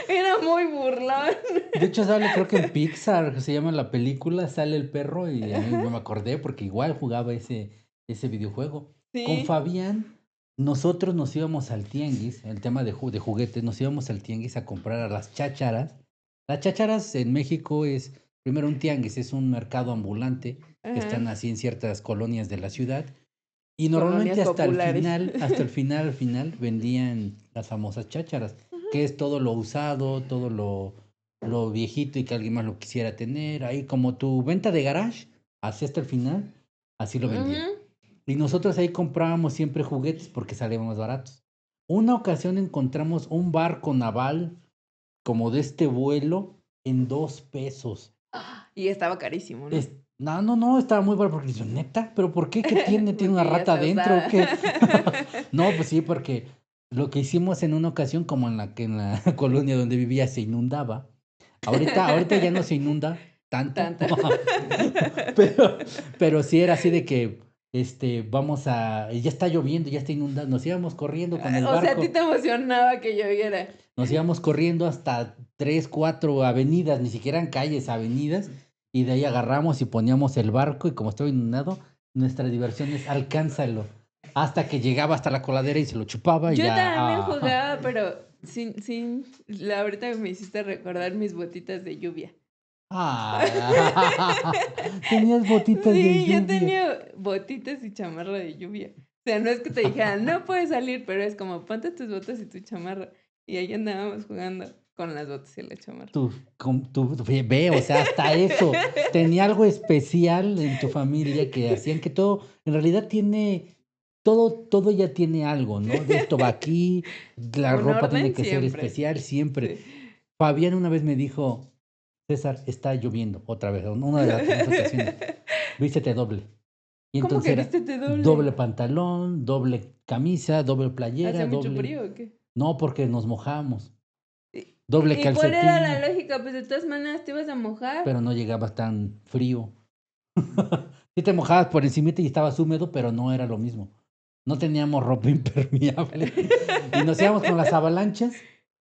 Era muy burlón. De hecho, sale, creo que en Pixar, se llama la película, sale el perro y a mí no me acordé porque igual jugaba ese videojuego. Con Sí. Fabián, nosotros nos íbamos al tianguis, el tema de juguetes, nos íbamos al tianguis a comprar a las chácharas. Las chácharas en México es, primero un tianguis, es un mercado ambulante que Ajá. están así en ciertas colonias de la ciudad. Y Colonias normalmente populares. al final, vendían las famosas chácharas, que es todo lo usado, todo lo viejito y que alguien más lo quisiera tener. Ahí como tu venta de garage, así hasta el final, así lo vendían. Ujú. Y nosotros ahí comprábamos siempre juguetes porque salían más baratos. Una ocasión encontramos un barco naval como de este vuelo en 2 pesos. Y estaba carísimo, ¿no? No, estaba muy barato porque dice, neta, pero ¿por qué? ¿Qué tiene? ¿Tiene una Porque ya rata está adentro o usada. qué? No, pues sí, porque lo que hicimos en una ocasión, como en la colonia donde vivía, se inundaba. Ahorita ya no se inunda tanto, Tanto. pero, pero sí era así de que ya está lloviendo, ya está inundando. Nos íbamos corriendo con el O sea, a ti barco, te emocionaba que lloviera. nos íbamos corriendo hasta 3, 4 avenidas, ni siquiera en calles, avenidas, y de ahí agarramos y poníamos el barco, y como estaba inundado, nuestra diversión es alcánzalo. Hasta que llegaba hasta la coladera y se lo chupaba y Yo ya. también jugaba, pero ahorita me hiciste recordar mis botitas de lluvia. Tenías botitas de Sí, yo lluvia. tenía botitas y chamarra de lluvia. O sea, no es que te dijeran, no puedes salir, pero es como, ponte tus botas y tu chamarra. Y ahí andábamos jugando con las botas y la chamarra. Ve, o sea, hasta eso. Tenía algo especial en tu familia que hacían que todo, en realidad todo ya tiene algo, ¿no? De esto va aquí, la Un ropa tiene orden que ser siempre. especial siempre. Sí. Fabián una vez me dijo, César, está lloviendo, otra vez, una de las tantas ocasiones, vístete doble. Y ¿Cómo entonces que era vístete doble doble? pantalón, doble camisa, doble playera, ¿Hace mucho doble... frío o qué? No, porque nos mojábamos. ¿Y, Doble y cuál era la calcetín, lógica? Pues de todas maneras te ibas a mojar. pero no llegaba tan frío. Sí te mojabas por encimita y estabas húmedo, pero no era lo mismo. No teníamos ropa impermeable y nos íbamos con las avalanchas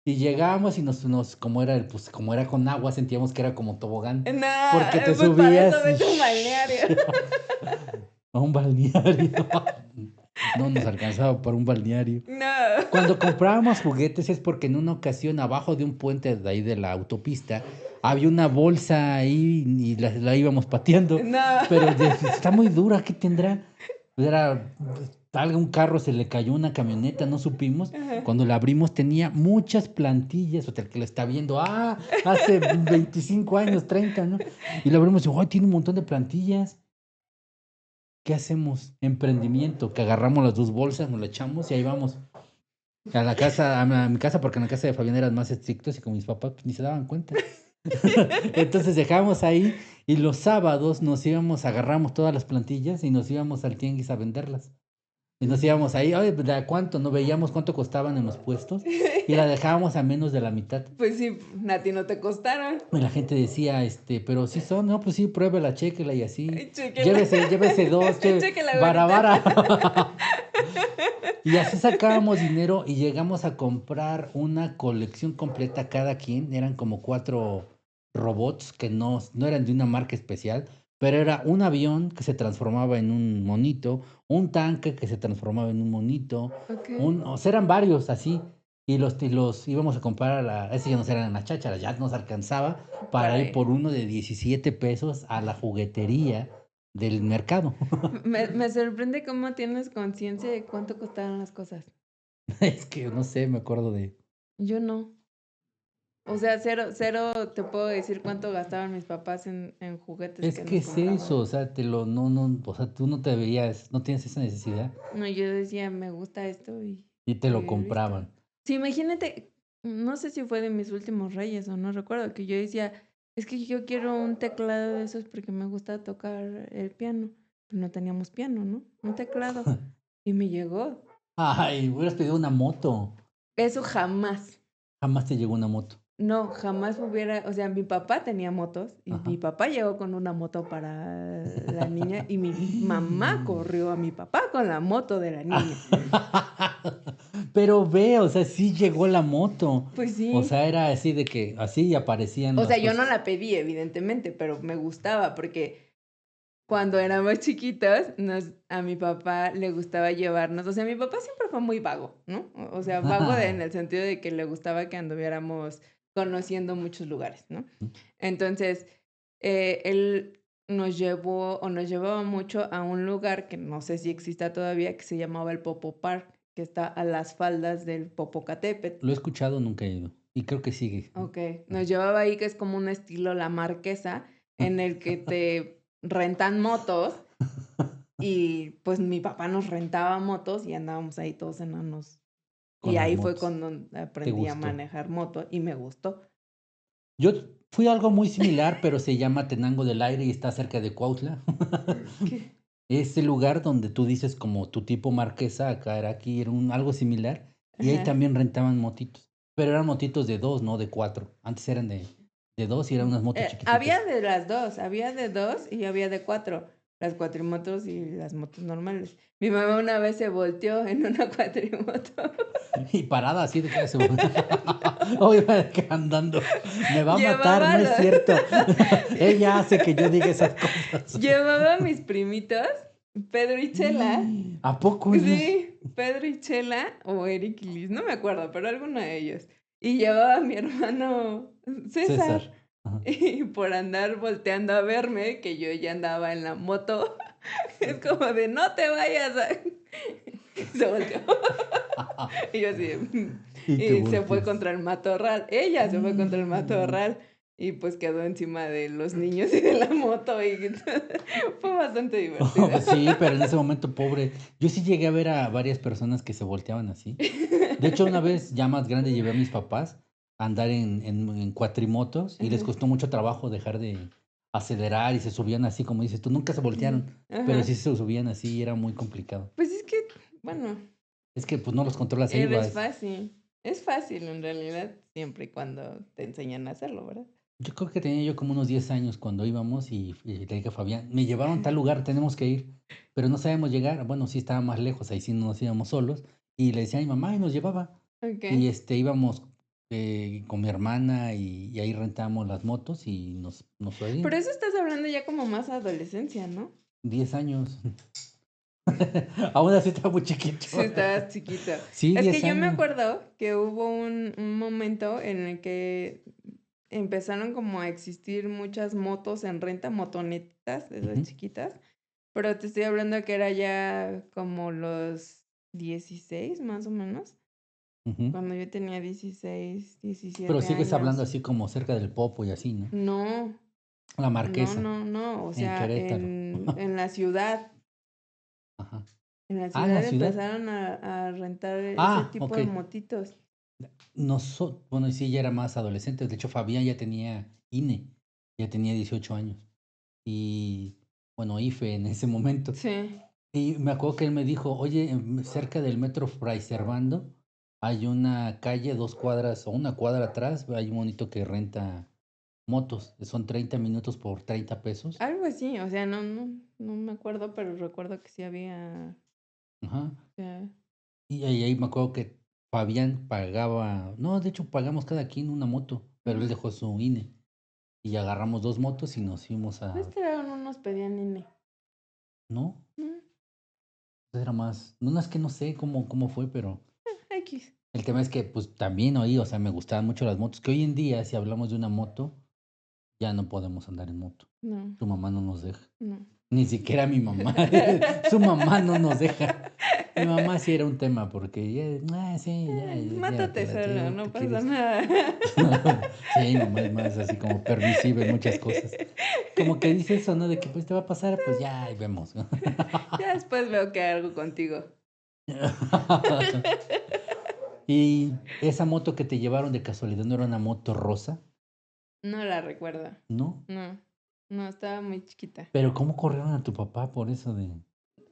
y llegábamos y como era pues, como era con agua, sentíamos que era como tobogán, No, porque te pues para eso subías y vete a un balneario. a un balneario. No nos alcanzaba para un balneario. No. Cuando comprábamos juguetes es porque en una ocasión abajo de un puente de ahí de la autopista había una bolsa ahí y la íbamos pateando, No. pero está muy dura, ¿qué tendrá? Era algún carro, se le cayó una camioneta, no supimos. Ajá. Cuando la abrimos tenía muchas plantillas, o sea, el que la está viendo, hace 25 años, 30, ¿no? Y la abrimos y, ¡ay, tiene un montón de plantillas! ¿Qué hacemos? Emprendimiento, que agarramos las dos bolsas, nos la echamos y ahí vamos. A la casa, a mi casa, porque en la casa de Fabián eran más estrictos y con mis papás pues, ni se daban cuenta. Entonces dejábamos ahí y los sábados nos íbamos, agarramos todas las plantillas y nos íbamos al tianguis a venderlas. Y nos íbamos ahí, oye, ¿de a cuánto? No veíamos cuánto costaban en los puestos y la dejábamos a menos de la mitad. Pues sí, a ti no te costaron. Y la gente decía, pero sí son, no, pues sí, pruébela, chéquela y así. Ay, chéquela. Llévese dos, Chéquela, vara, güerita. vara. Y así sacábamos dinero y llegamos a comprar una colección completa cada quien. Eran como 4 robots que no eran de una marca especial, pero era un avión que se transformaba en un monito, un tanque que se transformaba en un monito, Ok. o sea, eran varios así. Y los íbamos a comprar ese ya no eran en la cháchara, ya nos alcanzaba para Para ir por uno de 17 pesos a la juguetería del mercado. Me sorprende cómo tienes conciencia de cuánto costaban las cosas. Es que no sé, me acuerdo de. Yo no. O sea, cero te puedo decir cuánto gastaban mis papás en juguetes Es que que nos es eso, compraban. o sea, no, o sea, tú no te veías, no tienes esa necesidad No, yo decía, me gusta esto y te lo y listo. compraban. Sí, imagínate, no sé si fue de mis últimos reyes o no recuerdo, que yo decía, es que yo quiero un teclado de esos porque me gusta tocar el piano. Pero no teníamos piano, ¿no? Un teclado. Y me llegó. Ay, hubieras pedido una moto. Eso jamás. Jamás te llegó una moto. No, jamás hubiera, o sea, mi papá tenía motos y mi Ajá. papá llegó con una moto para la niña y mi mamá corrió a mi papá con la moto de la niña. Pero ve, o sea, sí llegó la moto. Pues O sí. sea, era así de que así aparecían O las sea, yo no cosas. la pedí, evidentemente, pero me gustaba porque cuando éramos chiquitos, a mi papá le gustaba llevarnos, o sea, mi papá siempre fue muy vago, ¿no? O sea, vago en el sentido de que le gustaba que anduviéramos conociendo muchos lugares, ¿no? Entonces, él nos llevó o nos llevaba mucho a un lugar que no sé si exista todavía, que se llamaba el Popo Park, que está a las faldas del Popocatépetl. Lo he escuchado, nunca he ido. Y creo que sigue. Ok, nos llevaba ahí que es como un estilo La Marquesa, en el que te rentan motos y pues mi papá nos rentaba motos y andábamos ahí todos enanos. Con Y las ahí fue motos. cuando ¿Te aprendí a gustó? manejar moto y me gustó. Yo fui a algo muy similar, pero se llama Tenango del Aire y está cerca de Cuautla. ¿Qué? Ese lugar donde tú dices como tu tipo marquesa, acá era aquí, era algo similar. Y ahí Ajá. también rentaban motitos. Pero eran motitos de 2, no de 4. Antes eran de 2 y eran unas motos Había chiquititas. de las dos, había de dos y había de cuatro, las cuatrimotos y las motos normales. Mi mamá una vez se volteó en una cuatrimoto. Y parada así de que se Hoy va de que andando. Me va a matar, Llevaba no es los... cierto. Ella hace que yo diga esas cosas. Llevaba a mis primitos, Pedro y Chela. ¿A poco ellos? Sí, Pedro y Chela o Eric y Liz, no me acuerdo, pero alguno de ellos. Y llevaba a mi hermano César. César. Ajá. Y por andar volteando a verme, que yo ya andaba en la moto, es como de no te vayas. Se volteó. Y yo así, Y te y se fue volteas. contra el matorral. Ella se fue contra el matorral. Y pues quedó encima de los niños y de la moto. Y fue bastante divertido. Sí, pero en ese momento, pobre. Yo sí llegué a ver a varias personas que se volteaban así. De hecho, una vez ya más grande llevé a mis papás a andar en cuatrimotos y les Ajá, costó mucho trabajo dejar de acelerar y se subían así, como dices tú, nunca se ujú, voltearon, pero ajá. sí se subían así y era muy complicado. Pues es que, bueno, Es que pues no los controlas ahí, eres vas. fácil. Es fácil en realidad, siempre y cuando te enseñan a hacerlo, ¿verdad? Yo creo que tenía yo como unos 10 años cuando íbamos y le dije a Fabián, me llevaron a tal lugar, tenemos que ir, pero no sabemos llegar. Bueno, sí estaba más lejos, ahí sí no nos íbamos solos. Y le decía a mi mamá y nos llevaba. Y Okey. íbamos con mi hermana y ahí rentábamos las motos y nos fue Pero bien. eso estás hablando ya como más adolescencia, ¿no? 10 años. Aún así estaba muy chiquito. Sí, estabas chiquito. Sí, Es que 10 yo me años. acuerdo que hubo un momento en el que empezaron como a existir muchas motos en renta, motonetitas, de esas Ujú, chiquitas, pero te estoy hablando que era ya como los 16 más o menos, ujú. cuando yo tenía 16, Pero 17 sigues hablando años. así como cerca del Popo y así, ¿no? No, La no, Marquesa, no, no, o en sea, Querétaro. en la ciudad. Ajá. En la Ah, en ciudad la ciudad. empezaron a rentar ese Ah, tipo ok. de motitos. Bueno, y sí, ya era más adolescente. De hecho, Fabián ya tenía INE, ya tenía 18 años. Y bueno, IFE en ese momento. Sí. Y me acuerdo que él me dijo, oye, cerca del metro Fray Servando hay una calle, 2 cuadras o una cuadra atrás, hay un monito que renta motos. Son 30 minutos por 30 pesos. Algo así, o sea, no me acuerdo, pero recuerdo que sí había, Ajá. ya. Y ahí me acuerdo que Fabián pagaba, no, de hecho pagamos cada quien una moto, pero él Mm. dejó su INE. Y agarramos 2 motos y nos fuimos No a, esperaron, no nos pedían INE. ¿no? No, Era más, no es que no sé cómo fue, pero X. el tema es que pues también oí, o sea, me gustaban mucho las motos, que hoy en día si hablamos de una moto, ya no podemos andar en moto. No, Tu mamá no nos deja. no. Ni siquiera mi mamá, su mamá no nos deja. Mi mamá sí era un tema porque sí, ya, Mátate llévatela, solo, te no pasa quieres. nada. Sí, mi mamá es más así como permisiva en muchas cosas. Como que dice eso, ¿no? De que pues te va a pasar, pues ya, ahí vemos. Ya después veo que algo contigo. Y esa moto que te llevaron de casualidad no era una moto rosa, No la recuerdo. ¿no? No, no, estaba muy chiquita. Pero ¿cómo corrieron a tu papá por eso de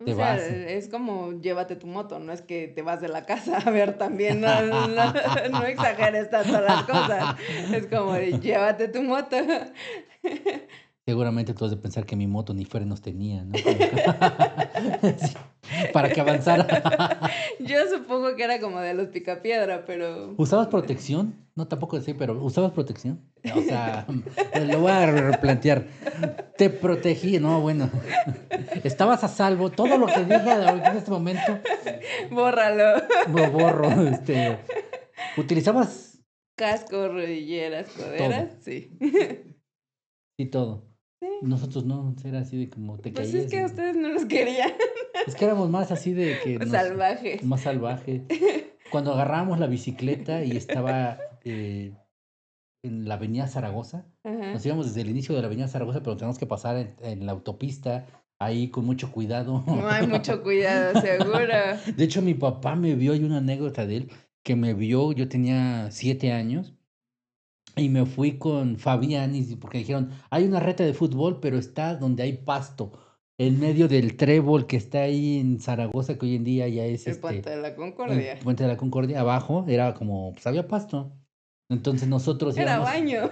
O te sea, vas? es como llévate tu moto, no es que te vas de la casa a ver también, no exageres tanto las cosas. Es como de llévate tu moto. Seguramente tú has de pensar que mi moto ni frenos tenía, ¿no? Como que sí, para que avanzara. Yo supongo que era como de los picapiedra, pero ¿Usabas protección? No, tampoco sé, pero ¿usabas protección? O sea, lo voy a replantear. Te protegí, no, bueno. Estabas a salvo. Todo lo que dije ahorita en este momento bórralo. lo borro. Utilizabas Casco, rodilleras, coderas, todo, sí. y todo. Sí, Nosotros no, era así de como te pues es caías que y ustedes no los querían. es que éramos más así de que Salvajes. más salvaje. Cuando agarrábamos la bicicleta y estaba en la avenida Zaragoza, Ajá. nos íbamos desde el inicio de la avenida Zaragoza, pero teníamos que pasar en la autopista, ahí con mucho cuidado. No hay mucho cuidado, seguro. De hecho, mi papá me vio, hay una anécdota de él, que me vio, yo tenía 7 años, y me fui con Fabián, porque dijeron, hay una reta de fútbol, pero está donde hay pasto, en medio del trébol que está ahí en Zaragoza, que hoy en día ya es El puente de la el Concordia. Puente de la Concordia, abajo, era como, pues había pasto. Entonces nosotros Era íbamos, baño.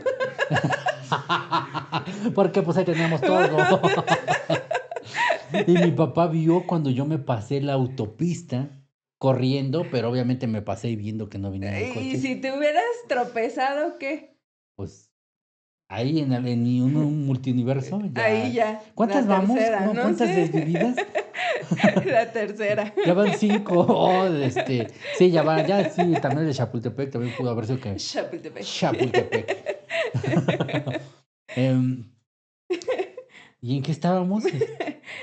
porque pues ahí teníamos todo. Y mi papá vio cuando yo me pasé la autopista corriendo, pero obviamente me pasé viendo que no vinieran Y coches. si te hubieras tropezado, ¿qué? Pues ahí un multiuniverso, Ahí ya. ya, ¿Cuántas la vamos? tercera, no ¿Cuántas sé. desvividas? La tercera. Ya van 5. Oh, sí, ya va, ya sí, también el de Chapultepec también pudo haber sido que Chapultepec. Chapultepec. Em, ¿Y en qué estábamos?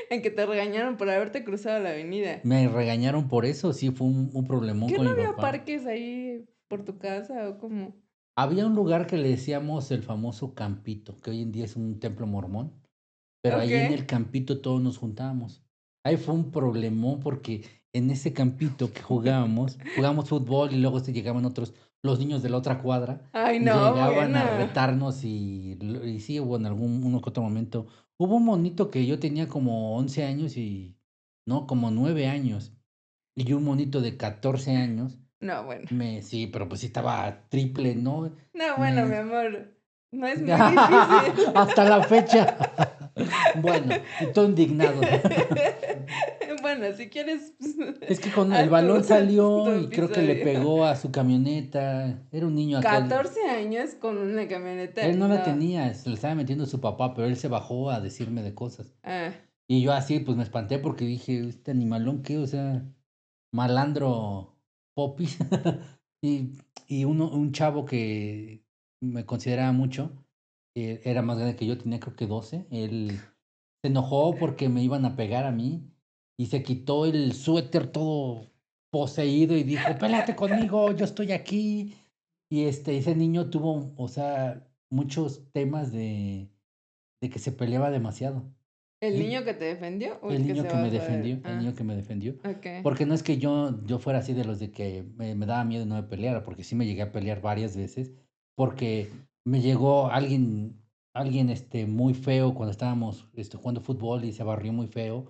En que te regañaron por haberte cruzado la avenida. Me regañaron por eso, sí, fue un problemón ¿Qué con no mi había papá. parques ahí por tu casa o cómo? Había un lugar que le decíamos el famoso Campito, que hoy en día es un templo mormón, pero Ok. ahí en el Campito todos nos juntábamos. Ahí fue un problemón porque en ese Campito que jugábamos fútbol y luego se llegaban los niños de la otra cuadra Ay, y no, llegaban a bueno. retarnos y sí, hubo en uno que otro momento. Hubo un monito que yo tenía como 11 años no, como 9 años y un monito de 14 años No, bueno. Sí, pero pues sí estaba triple, ¿no? No, bueno, mi amor. No es muy difícil. Hasta la fecha. Bueno, estoy indignado. Bueno, si quieres, Es que con el haz balón tu salió y creo que le episodio. pegó a su camioneta. Era un niño aquel. 14 años con una camioneta. Él no la No. tenía, se le estaba metiendo su papá, pero él se bajó a decirme de cosas. Ah, Y yo así, pues me espanté porque dije, este animalón, ¿qué? O sea, malandro popis. Y, un chavo que me consideraba mucho, era más grande que yo, tenía creo que 12. Él se enojó porque me iban a pegar a mí y se quitó el suéter todo poseído y dijo, pélate conmigo, yo estoy aquí. Y ese niño tuvo, o sea, muchos temas de que se peleaba demasiado. ¿el Y niño que te defendió o el el que niño se que me bajó defendió, de...? el Ah, niño que me defendió. ok. Porque no es que yo fuera así de los de que me daba miedo no me peleara, porque sí me llegué a pelear varias veces, porque me llegó alguien muy feo cuando estábamos jugando fútbol y se barrió muy feo,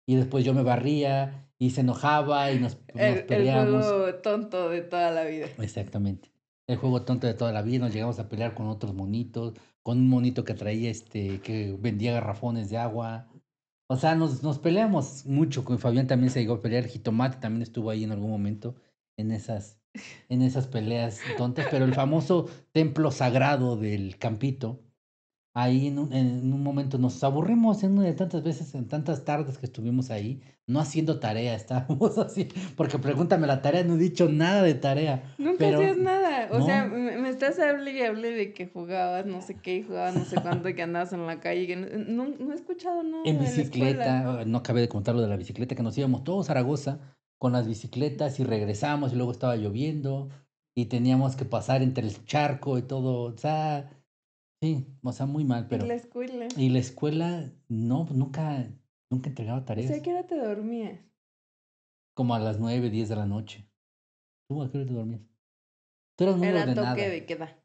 y después yo me barría y se enojaba y nos El peleamos. juego tonto de toda la vida. Exactamente. El juego tonto de toda la vida, nos llegamos a pelear con otros monitos, con un monito que traía que vendía garrafones de agua. O sea, nos peleamos mucho. Con Fabián también se llegó a pelear. Jitomate también estuvo ahí en algún momento en esas peleas tontas. Pero el famoso templo sagrado del Campito, ahí en un momento nos aburrimos en una de tantas veces, en tantas tardes que estuvimos ahí, no haciendo tarea, estábamos así, porque pregúntame la tarea, no he dicho nada de tarea, Nunca hacías pero nada. O sea, no, me estás hable y hable de que jugabas no sé qué y jugabas no sé cuánto y que andabas en la calle. Que no he escuchado en nada de la escuela. bicicleta, no acabé de contar lo de la bicicleta, que nos íbamos todos a Zaragoza con las bicicletas y regresamos y luego estaba lloviendo y teníamos que pasar entre el charco y todo, o sea, sí, o sea, muy mal, Y pero, la escuela. y la escuela, no, nunca entregaba O sea, ¿a tareas, qué hora te dormías? como a las 9, 10 de la noche. ¿Tú a qué hora te dormías? Tú eras muy Era toque ordenada. de queda.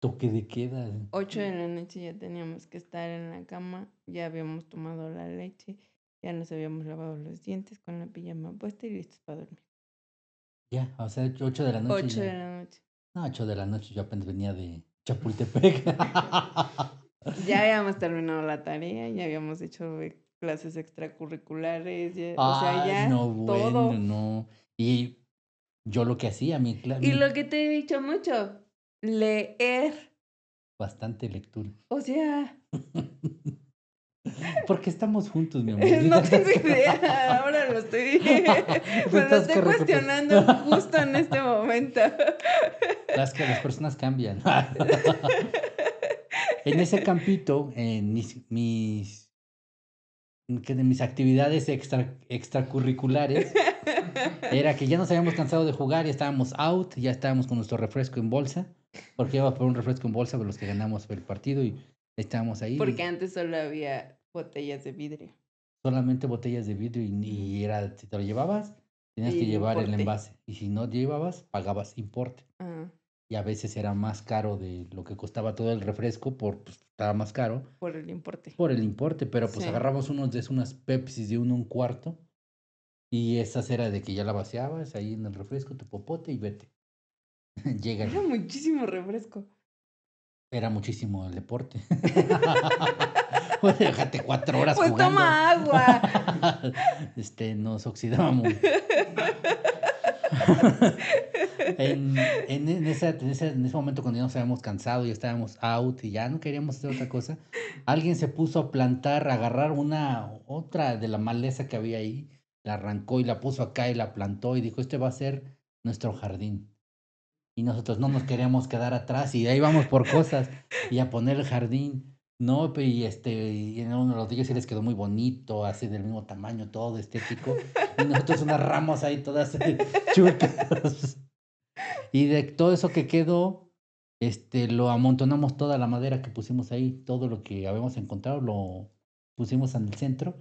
Toque de queda. 8 de la noche ya teníamos que estar en la cama. Ya habíamos tomado la leche. Ya nos habíamos lavado los dientes con la pijama puesta y listos para dormir. Ya, o sea, 8 de la noche 8 de ya. la noche. No, 8 de la noche yo apenas venía de Chapultepec. Ya habíamos terminado la tarea, ya habíamos hecho clases extracurriculares, o sea, Ay, ya no, bueno, todo. no. Y yo lo que hacía, Y lo que te he dicho mucho, leer. bastante lectura. O sea, Porque estamos juntos, mi amor. no tengo idea, ahora lo estoy, Te me lo estás estoy cuestionando justo en este momento. Las personas cambian. En ese campito, en que de mis actividades extracurriculares, era que ya nos habíamos cansado de jugar, ya estábamos out, ya estábamos con nuestro refresco en bolsa, porque iba por un refresco en bolsa de los que ganamos el partido y estábamos ahí, Porque antes solo había botellas de vidrio. solamente botellas de vidrio Ujú. y era, si te lo llevabas, tenías Y que el llevar el importe. envase, y si no llevabas, pagabas importe. Ah, Y a veces era más caro de lo que costaba todo el refresco, pues estaba más caro por el importe. por el importe, pero pues Sí. agarramos unas Pepsis de 1 1/4. Y esas era de que ya la vaciabas ahí en el refresco, tu popote y vete. Era Llégale. muchísimo refresco. Era muchísimo el deporte. Pues déjate 4 horas Pues jugando. toma agua. Nos oxidábamos. En ese momento, cuando ya nos habíamos cansado, ya estábamos out y ya no queríamos hacer otra cosa, alguien se puso a plantar, a agarrar otra de la maleza que había ahí, la arrancó y la puso acá y la plantó y dijo, este va a ser nuestro jardín. Y nosotros no nos queríamos quedar atrás y ahí vamos por cosas y a poner el jardín. No, y en uno de los de ellos sí les quedó muy bonito, así del mismo tamaño, todo estético. Y nosotros unas ramas ahí todas chuecas. Y de todo eso que quedó, lo amontonamos toda la madera que pusimos ahí, todo lo que habíamos encontrado lo pusimos en el centro.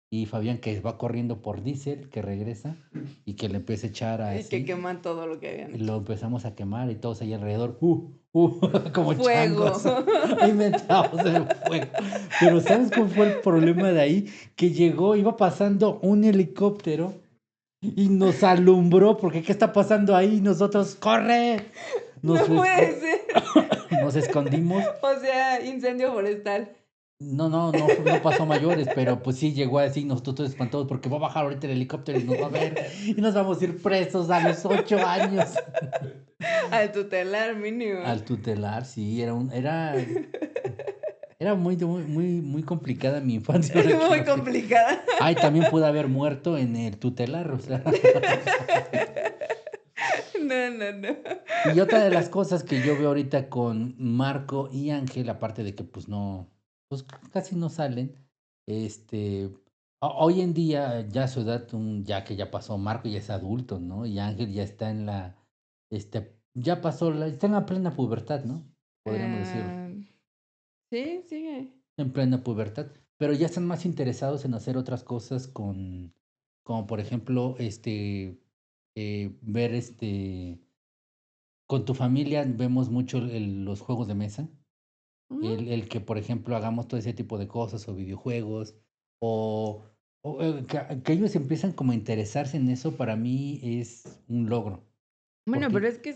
Y Fabián que va corriendo por diésel, que regresa y que le empieza a echar Y que así. queman todo lo que habían Y hecho. lo empezamos a quemar y todos ahí alrededor, como Fuego. changos. Ahí metíamos el fuego. Pero ¿sabes cuál fue el problema de ahí? Que iba pasando un helicóptero y nos alumbró porque ¿qué está pasando ahí? Nosotros, ¡corre! No Nos, puede ser. nos escondimos. O sea, incendio forestal. No pasó a mayores, pero pues sí llegó así, nosotros todos espantados porque va a bajar ahorita el helicóptero y nos va a ver y nos vamos a ir presos a los 8 años. Al tutelar mínimo. Al tutelar, sí, era muy complicada mi infancia. ahora que Muy lo pienso. complicada. Ay, también pude haber muerto en el tutelar, o sea. No. Y otra de las cosas que yo veo ahorita con Marco y Ángel, aparte de que pues casi no salen, este, hoy en día ya a su edad, ya que ya pasó, Marco ya es adulto, ¿no? Y Ángel ya está ya pasó, está en la plena pubertad, ¿no? Podríamos decirlo, Ah, sí, sigue. en plena pubertad, pero ya están más interesados en hacer otras cosas como por ejemplo, ver con tu familia vemos mucho los juegos de mesa, Ujú. el que, por ejemplo, hagamos todo ese tipo de cosas o videojuegos, o, que ellos empiezan como a interesarse en eso, para mí es un logro. Bueno, Porque, pero es que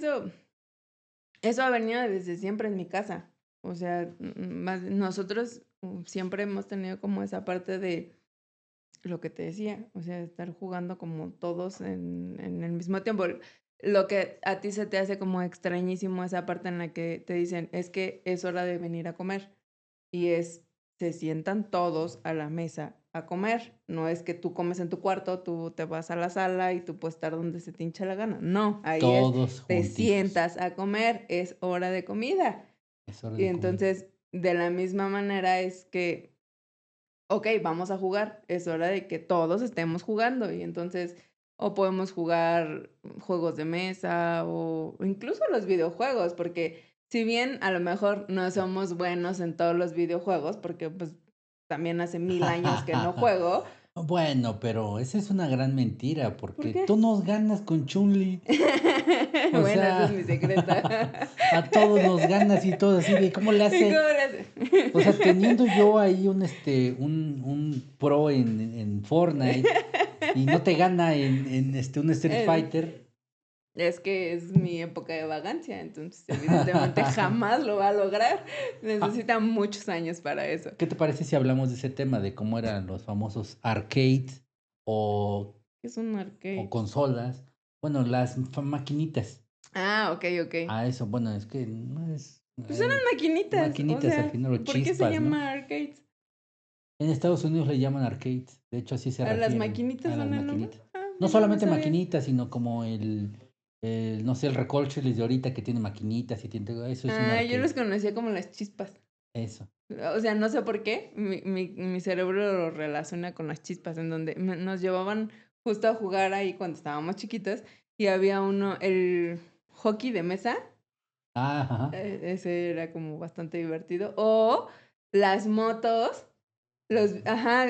eso ha venido desde siempre en mi casa. O sea, nosotros siempre hemos tenido como esa parte de lo que te decía, o sea, estar jugando como todos en el mismo tiempo. Lo que a ti se te hace como extrañísimo esa parte en la que te dicen, es que es hora de venir a comer. Y se sientan todos a la mesa a comer. No es que tú comes en tu cuarto, tú te vas a la sala y tú puedes estar donde se te hincha la gana. No, ahí todos te juntitos, sientas a comer, es hora de comida. es hora Y de comer. entonces, de la misma manera es que ok, vamos a jugar, es hora de que todos estemos jugando y entonces o podemos jugar juegos de mesa o incluso los videojuegos, porque si bien a lo mejor no somos buenos en todos los videojuegos, porque pues también hace 1000 años que no juego. Bueno, pero esa es una gran mentira, ¿Por porque qué? tú nos ganas con Chun-Li. O Bueno, ese es sea, mi secreto. a todos nos ganas y todo así de cómo le ¿Y cómo hace. le O sea, haces? teniendo yo ahí un pro en Fortnite y no te gana en un Street En- Fighter. Es que es mi época de vagancia, entonces evidentemente jamás lo va a lograr. Ah, Necesita muchos años para eso. ¿qué te parece si hablamos de ese tema, de cómo eran los famosos arcades o, Es un o arcade. consolas? Bueno, las maquinitas. Ah, ok, ok. A eso, bueno, es que no es Pues eran maquinitas, o maquinitas al sea, final o ¿por qué se chispas, ¿no? llama arcades? En Estados Unidos le llaman arcades, de hecho así se ¿A las refieren maquinitas a las son el nombre? maquinitas. Ah, No mira, no solamente sabía. maquinitas, sino como no sé, el recorcholis de ahorita que tiene maquinitas y tiene todo eso, es un Ah, yo los arcade. conocía como las chispas. Eso. O sea, no sé por qué, mi cerebro lo relaciona con las chispas, en donde nos llevaban justo a jugar ahí cuando estábamos chiquitos y había uno, el hockey de mesa. Ah, ajá. Ese era como bastante divertido. O las motos, ajá,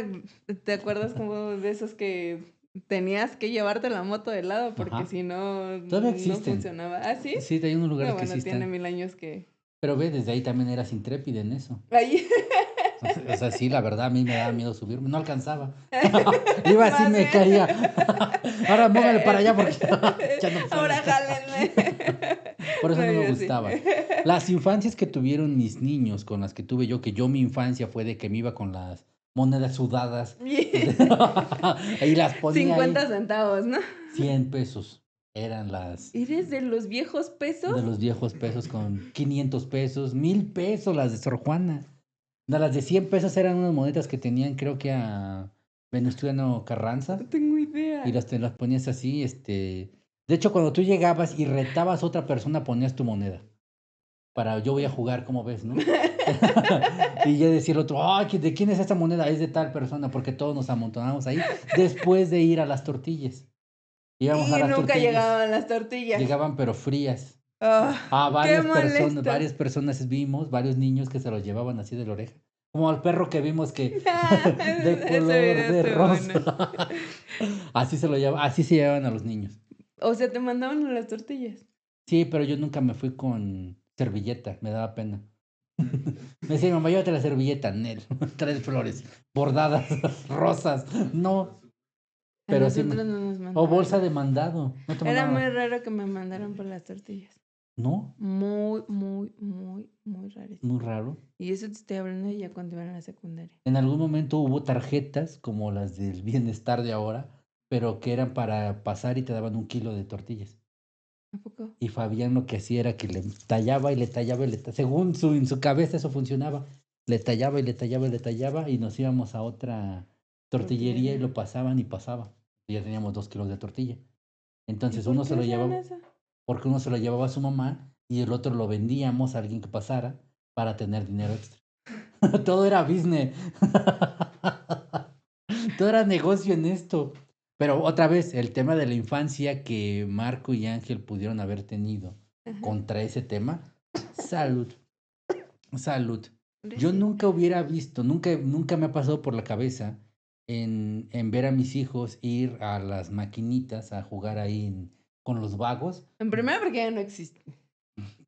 ¿te acuerdas como de esos que tenías que llevarte la moto de lado porque Ajá. si no, Todavía no existen. funcionaba? ¿Ah, sí? Sí, hay unos No, lugares que sí bueno, tiene están. 1000 años que... Pero ve, desde ahí también eras intrépida en eso. Ahí. O sea, sí, la verdad, a mí me daba miedo subirme. No alcanzaba. Iba así, Más me bien. caía. Ahora móveme para allá porque ya no Ahora puedo. jálenme. Por eso No, no me yo sí. gustaba. Las infancias que tuvieron mis niños, con las que tuve yo, que yo mi infancia fue de que me iba con las monedas sudadas y las ponía 50 ahí. centavos, ¿no? 100 pesos eran las ¿Eres de los viejos pesos? de los viejos pesos con 500 pesos, 1000 pesos las de Sor Juana. No, las de 100 pesos eran unas monedas que tenían, creo que a Venustiano No Carranza, tengo y idea. te las ponías así, De hecho, cuando tú llegabas y retabas a otra persona, ponías tu moneda. Para yo voy a jugar, ¿cómo ves, no? Y ya decía el otro, ay, ¿de quién es esta moneda? Es de tal persona, porque todos nos amontonamos ahí después de ir a las tortillas. Íbamos a Y las nunca tortillas, llegaban las tortillas. llegaban pero frías. Ah, qué molesto. Varias personas vimos, varios niños que se los llevaban así de la oreja. Como al perro que vimos que de Ese color video de estuvo bueno. rosa. Así se llevaban a los niños. O sea, te mandaban a las tortillas. Sí, pero yo nunca me fui con servilleta, me daba pena. Me decía, mamá, llévate la servilleta, Nel. Tres flores, bordadas, rosas. No. A Pero sí, nosotros no nos o bolsa mandaban. de mandado. ¿No te Era muy mandaban? raro que me mandaran por las tortillas. ¿No? Muy, muy, muy, muy rarísimo. Muy raro. Y eso te estoy hablando de ya cuando iba en la secundaria. En algún momento hubo tarjetas como las del bienestar de ahora, pero que eran para pasar y te daban 1 kilo de tortillas. ¿A poco? Y Fabián lo que hacía era que le tallaba y le tallaba y según en su cabeza eso funcionaba. Le tallaba y le tallaba y le tallaba y nos íbamos a otra tortillería y Tortillería. lo pasaban y pasaba. Y ya teníamos 2 kilos de tortilla. ¿Y Entonces por uno se qué lo hacían llevaba, eso? porque uno se lo llevaba a su mamá y el otro lo vendíamos a alguien que pasara para tener dinero extra. Todo era business. Todo era negocio en esto. Pero otra vez, el tema de la infancia que Marco y Ángel pudieron haber tenido Ajá. contra ese tema, salud, salud. Yo Pobrecito. nunca hubiera visto, nunca me ha pasado por la cabeza en ver a mis hijos ir a las maquinitas a jugar ahí con los vagos. En primera porque ya no existe.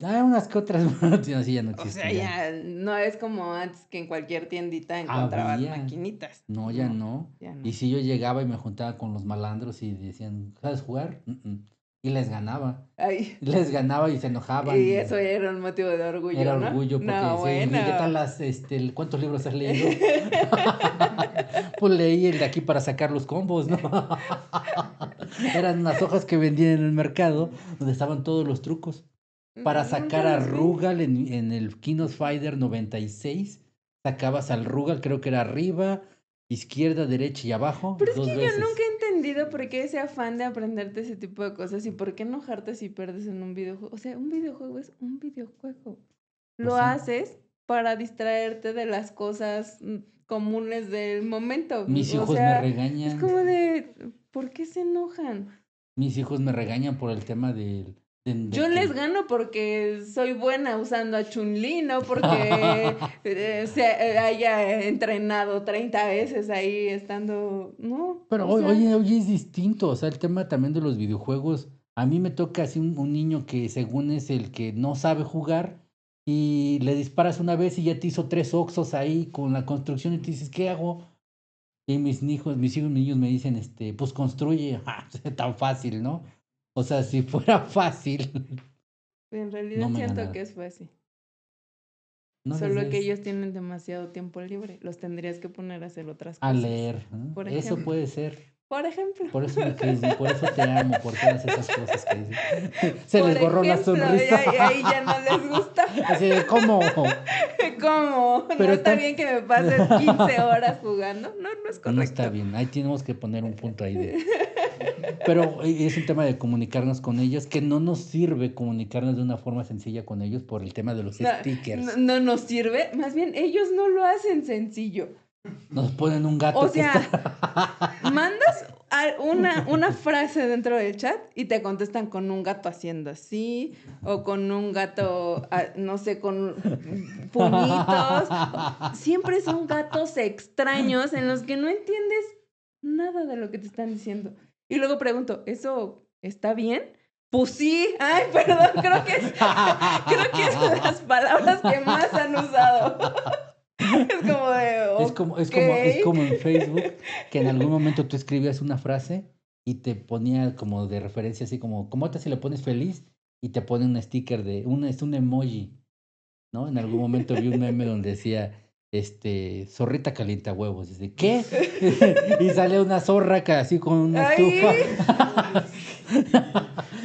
Hay unas que otras, así ya no O sea, existe ya. ya no es como antes que en cualquier tiendita encontrabas Había, maquinitas. no, ya No, no. ya no. Y si yo llegaba y me juntaba con los malandros y decían, ¿sabes jugar? Y les ganaba. Ay, Les ganaba y se y enojaban. eso era un motivo de Era orgullo, ¿no? orgullo porque No, decían, ¿y qué tal bueno. cuántos libros has leído? Pues leí el de aquí para sacar los combos, ¿no? Eran unas hojas que vendían en el mercado donde estaban todos los trucos. Para Nunca sacar a los vi. Rugal en el King of Fighter 96, sacabas al Rugal, creo que era arriba, izquierda, derecha y abajo, Pero es que 2 yo nunca veces. he entendido por qué ese afán de aprenderte ese tipo de cosas y por qué enojarte si pierdes en un videojuego. O sea, un videojuego es un videojuego. No Lo sé. haces para distraerte de las cosas comunes del momento. Mis O hijos me sea, es regañan. como de, ¿por qué se enojan? Mis hijos me regañan por el tema Yo de les que... gano porque soy buena usando a Chun-Li, no porque se haya entrenado 30 veces ahí estando, no, Pero o sea, hoy es distinto, o sea, el tema también de los videojuegos. A mí me toca así un niño que según es el que no sabe jugar y le disparas una vez y ya te hizo 3 oxos ahí con la construcción y te dices, ¿qué hago? Y mis hijos niños me dicen, pues construye, tan fácil, ¿no? O sea, si fuera fácil, en no realidad me siento que ganara. es fácil. No les Solo que des ellos tienen demasiado tiempo libre. Los tendrías que poner a hacer otras a cosas. leer, ¿no? Por Eso ejemplo. puede ser. Por ejemplo. Por eso me caes bien, por eso te amo, por todas esas cosas que dices. Se Por les borró la ejemplo, sonrisa. ahí ya no les gusta. Así de, ¿cómo? ¿Cómo? ¿No Pero está tan... bien que me pases 15 horas jugando? No, no es No está correcto. bien, ahí tenemos que poner un punto ahí de... Pero es un tema de comunicarnos con ellos, que no nos sirve comunicarnos de una forma sencilla con ellos por el tema de los No, stickers. no nos sirve. Más bien, ellos no lo hacen sencillo. Nos ponen un O gato que está... sea, mandas una frase dentro del chat y te contestan con un gato haciendo así, o con un gato, no sé, con puñitos. Siempre son gatos extraños en los que no entiendes nada de lo que te están diciendo. Y luego pregunto, ¿eso está bien? Pues sí. Ay, perdón, creo que es de las palabras que más han usado. Es como de, Es ok. como en Facebook, que en algún momento tú escribías una frase y te ponía como de referencia, así como ahorita si le pones feliz y te pone un sticker es un emoji, ¿no? En algún momento vi un meme donde decía, zorrita calienta huevos. Dice, ¿qué? Y sale una zorra así con una estufa. Ay.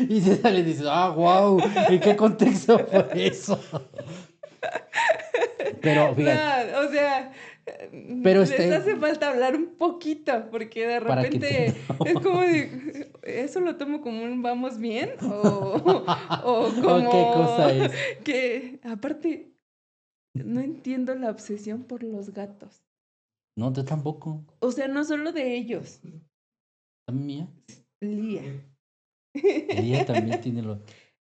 Y se sale y dices, wow, ¿en qué contexto fue eso? Pero fíjate, No, o sea, pero les hace falta hablar un poquito, porque de para que repente entendamos. es como de, ¿eso lo tomo como un vamos bien? O ¿O qué como cosa es? que, aparte, no entiendo la obsesión por los gatos. No, yo tampoco. O sea, no solo de ellos, La mía. Lía. Lía también tiene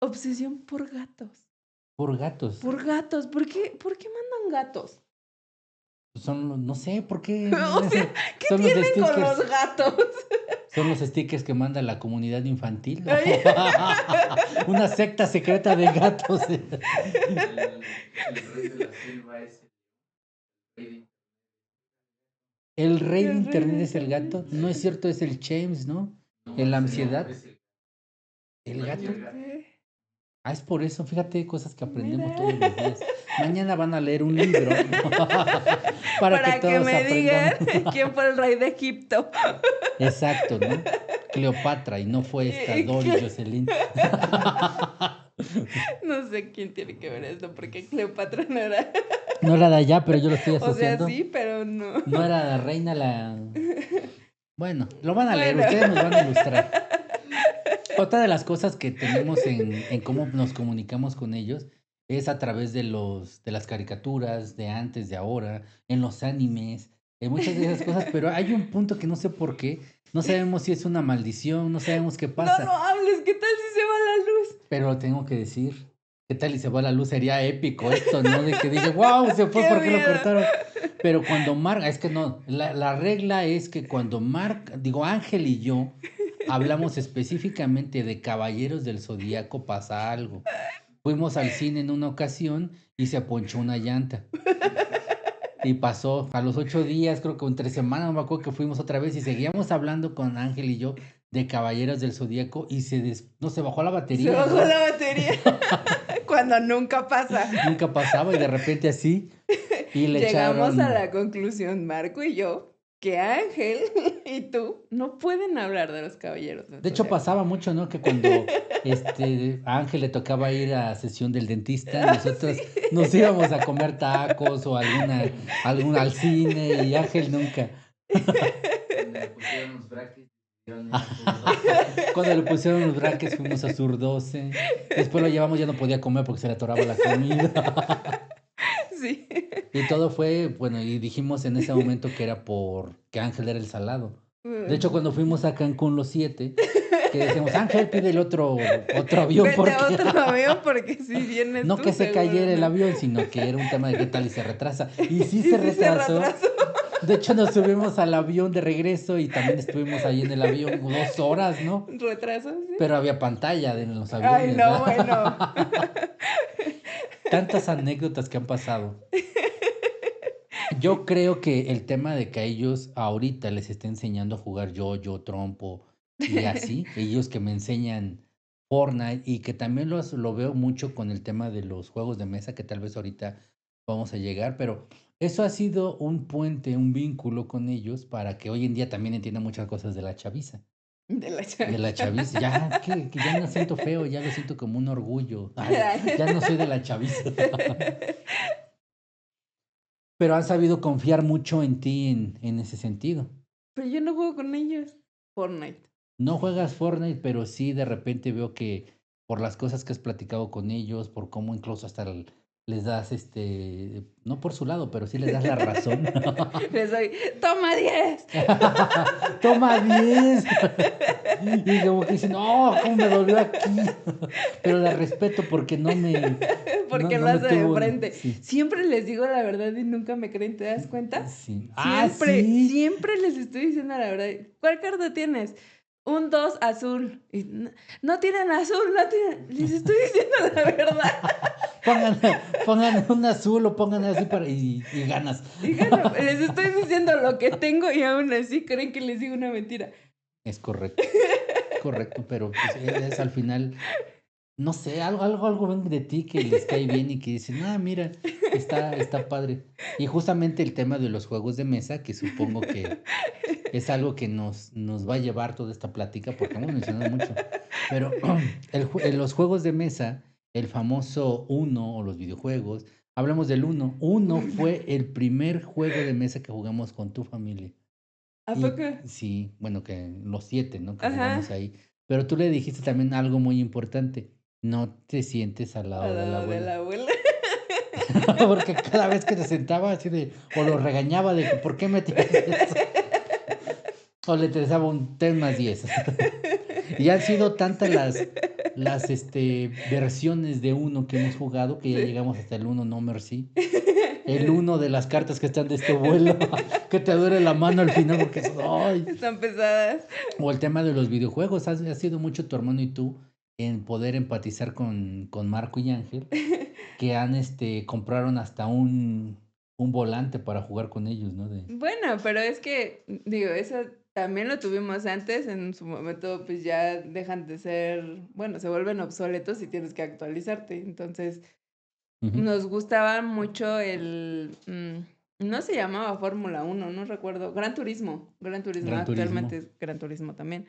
Obsesión por gatos. por gatos. Por gatos. ¿Por qué mandan gatos? No sé por qué. O sea, ¿qué Son los tienen con los stickers. gatos? Son los stickers que manda la comunidad infantil. Ay. Una secta secreta de gatos. El rey de la selva es el rey de El rey de El rey internet de es el internet. gato. No es cierto, es el James, ¿no? En la ansiedad. El gato. Sí. Ah, es por eso. Fíjate, cosas que aprendemos Mira. todos los días. Mañana van a leer un libro para que Para que todos me digan aprendamos. quién fue el rey de Egipto. Exacto, ¿no? Cleopatra y no fue esta Y Doris Jocelyn. no sé quién tiene que ver esto, porque Cleopatra no era. No era de allá, pero yo lo estoy O sea, asociando. sí, pero no. No era la reina la... Bueno, lo van a leer, Bueno. ustedes nos van a ilustrar. Otra de las cosas que tenemos en cómo nos comunicamos con ellos es a través de las caricaturas, de antes, de ahora, en los animes, en muchas de esas cosas, pero hay un punto que no sé por qué, no sabemos si es una maldición, no sabemos qué No pasa, lo hables, ¿qué tal si se va la luz? pero lo tengo que decir. ¿Qué tal y se va la luz? Sería épico esto, ¿no? De que dije, wow, se fue, ¡Qué ¿por qué lo miedo! cortaron? Pero cuando es que no, la regla es que cuando Ángel y yo hablamos específicamente de Caballeros del Zodíaco, pasa algo. Fuimos al cine en una ocasión y se ponchó una llanta. Y pasó a los 8 días, creo que entre semanas, no me acuerdo que fuimos otra vez y seguíamos hablando con Ángel y yo de Caballeros del Zodíaco y no se bajó la Se batería, bajó ¿no? la batería. Cuando nunca pasa. Nunca pasaba y de repente así y le Llegamos a echaron. la conclusión, Marco y yo, que Ángel y tú no pueden hablar de los caballeros del De hecho, Zodiaco. pasaba mucho, ¿no? Que cuando a Ángel le tocaba ir a sesión del dentista, nosotros Sí. nos íbamos a comer tacos o al cine y Ángel nunca. Cuando le pusieron los brackets fuimos a Sur 12. Después lo llevamos, ya no podía comer porque se le atoraba la comida. Sí. Y todo fue, bueno, y dijimos en ese momento que era que Ángel era el salado. De hecho, cuando fuimos a Cancún los 7, que decíamos, Ángel, pide el otro avión Vete porque a otro avión porque si vienes no tú que se seguro cayera el no. avión, sino que era un tema de qué tal y se retrasa. Y sí Y se sí se retrasó. retrasó. De hecho, nos subimos al avión de regreso y también estuvimos ahí en el avión 2 horas, ¿no? ¿Retraso? Sí. Pero había pantalla en los Ay, aviones, no, ¿verdad? bueno. Tantas anécdotas que han pasado. Yo creo que el tema de que a ellos ahorita les está enseñando a jugar yo, trompo y así, ellos que me enseñan Fortnite y que también lo veo mucho con el tema de los juegos de mesa que tal vez ahorita vamos a llegar, pero eso ha sido un puente, un vínculo con ellos para que hoy en día también entiendan muchas cosas de la chaviza. De la De la chaviza. chaviza, ya que ya no siento feo, ya lo siento como un orgullo. Ay, ya no soy de la chaviza. Pero han sabido confiar mucho en ti en ese sentido. Pero yo no juego con ellos. Fortnite. No juegas Fortnite, pero sí de repente veo que por las cosas que has platicado con ellos, por cómo incluso hasta les das, no por su lado, pero sí les das la razón. Les doy, toma 10. Toma 10. Y como que dicen, no, cómo me dolió aquí. Pero la respeto porque Porque no lo me hace de tuvo. frente. Sí, Siempre les digo la verdad y nunca me creen, ¿te das cuenta? sí. Ah, Siempre, sí. siempre les estoy diciendo la verdad. ¿Cuál carta tienes? Un 2 azul. Y no tienen azul, no tienen. Les estoy diciendo la verdad. Pongan un azul o pongan así y ganas. Y les estoy diciendo lo que tengo y aún así creen que les digo una mentira. Es correcto, pero pues es al final, no sé, algo ven de ti que les cae bien y que dicen, mira, está padre. Y justamente el tema de los juegos de mesa, que supongo que es algo que nos va a llevar toda esta plática, porque hemos mencionado mucho. Pero en los juegos de mesa, el famoso Uno o los videojuegos, hablamos del Uno. Uno fue el primer juego de mesa que jugamos con tu familia. ¿A Y poco? sí, bueno, que los 7, ¿no? Que Ajá. jugamos ahí. Pero tú le dijiste también algo muy importante. No te sientes al lado Al de la lado de abuela. la abuela. Porque cada vez que se sentaba así o lo regañaba de que ¿por qué me tienes eso? O le interesaba un ten más 10. Y han sido tantas las versiones de Uno que hemos jugado que ya Sí. llegamos hasta el Uno No Mercy. El uno de las cartas que están de este vuelo, que te duele la mano al final porque ¡ay! Están pesadas. O el tema de los videojuegos, ha sido mucho tu hermano y tú en poder empatizar con Marco y Ángel, que compraron hasta un volante para jugar con ellos, ¿no? Bueno, pero es que, digo, eso también lo tuvimos antes, en su momento pues ya dejan de ser, bueno, se vuelven obsoletos y tienes que actualizarte. Entonces, Ujú. nos gustaba mucho no se llamaba Fórmula 1, no recuerdo, Gran Turismo, Gran Turismo. actualmente es Gran Turismo también.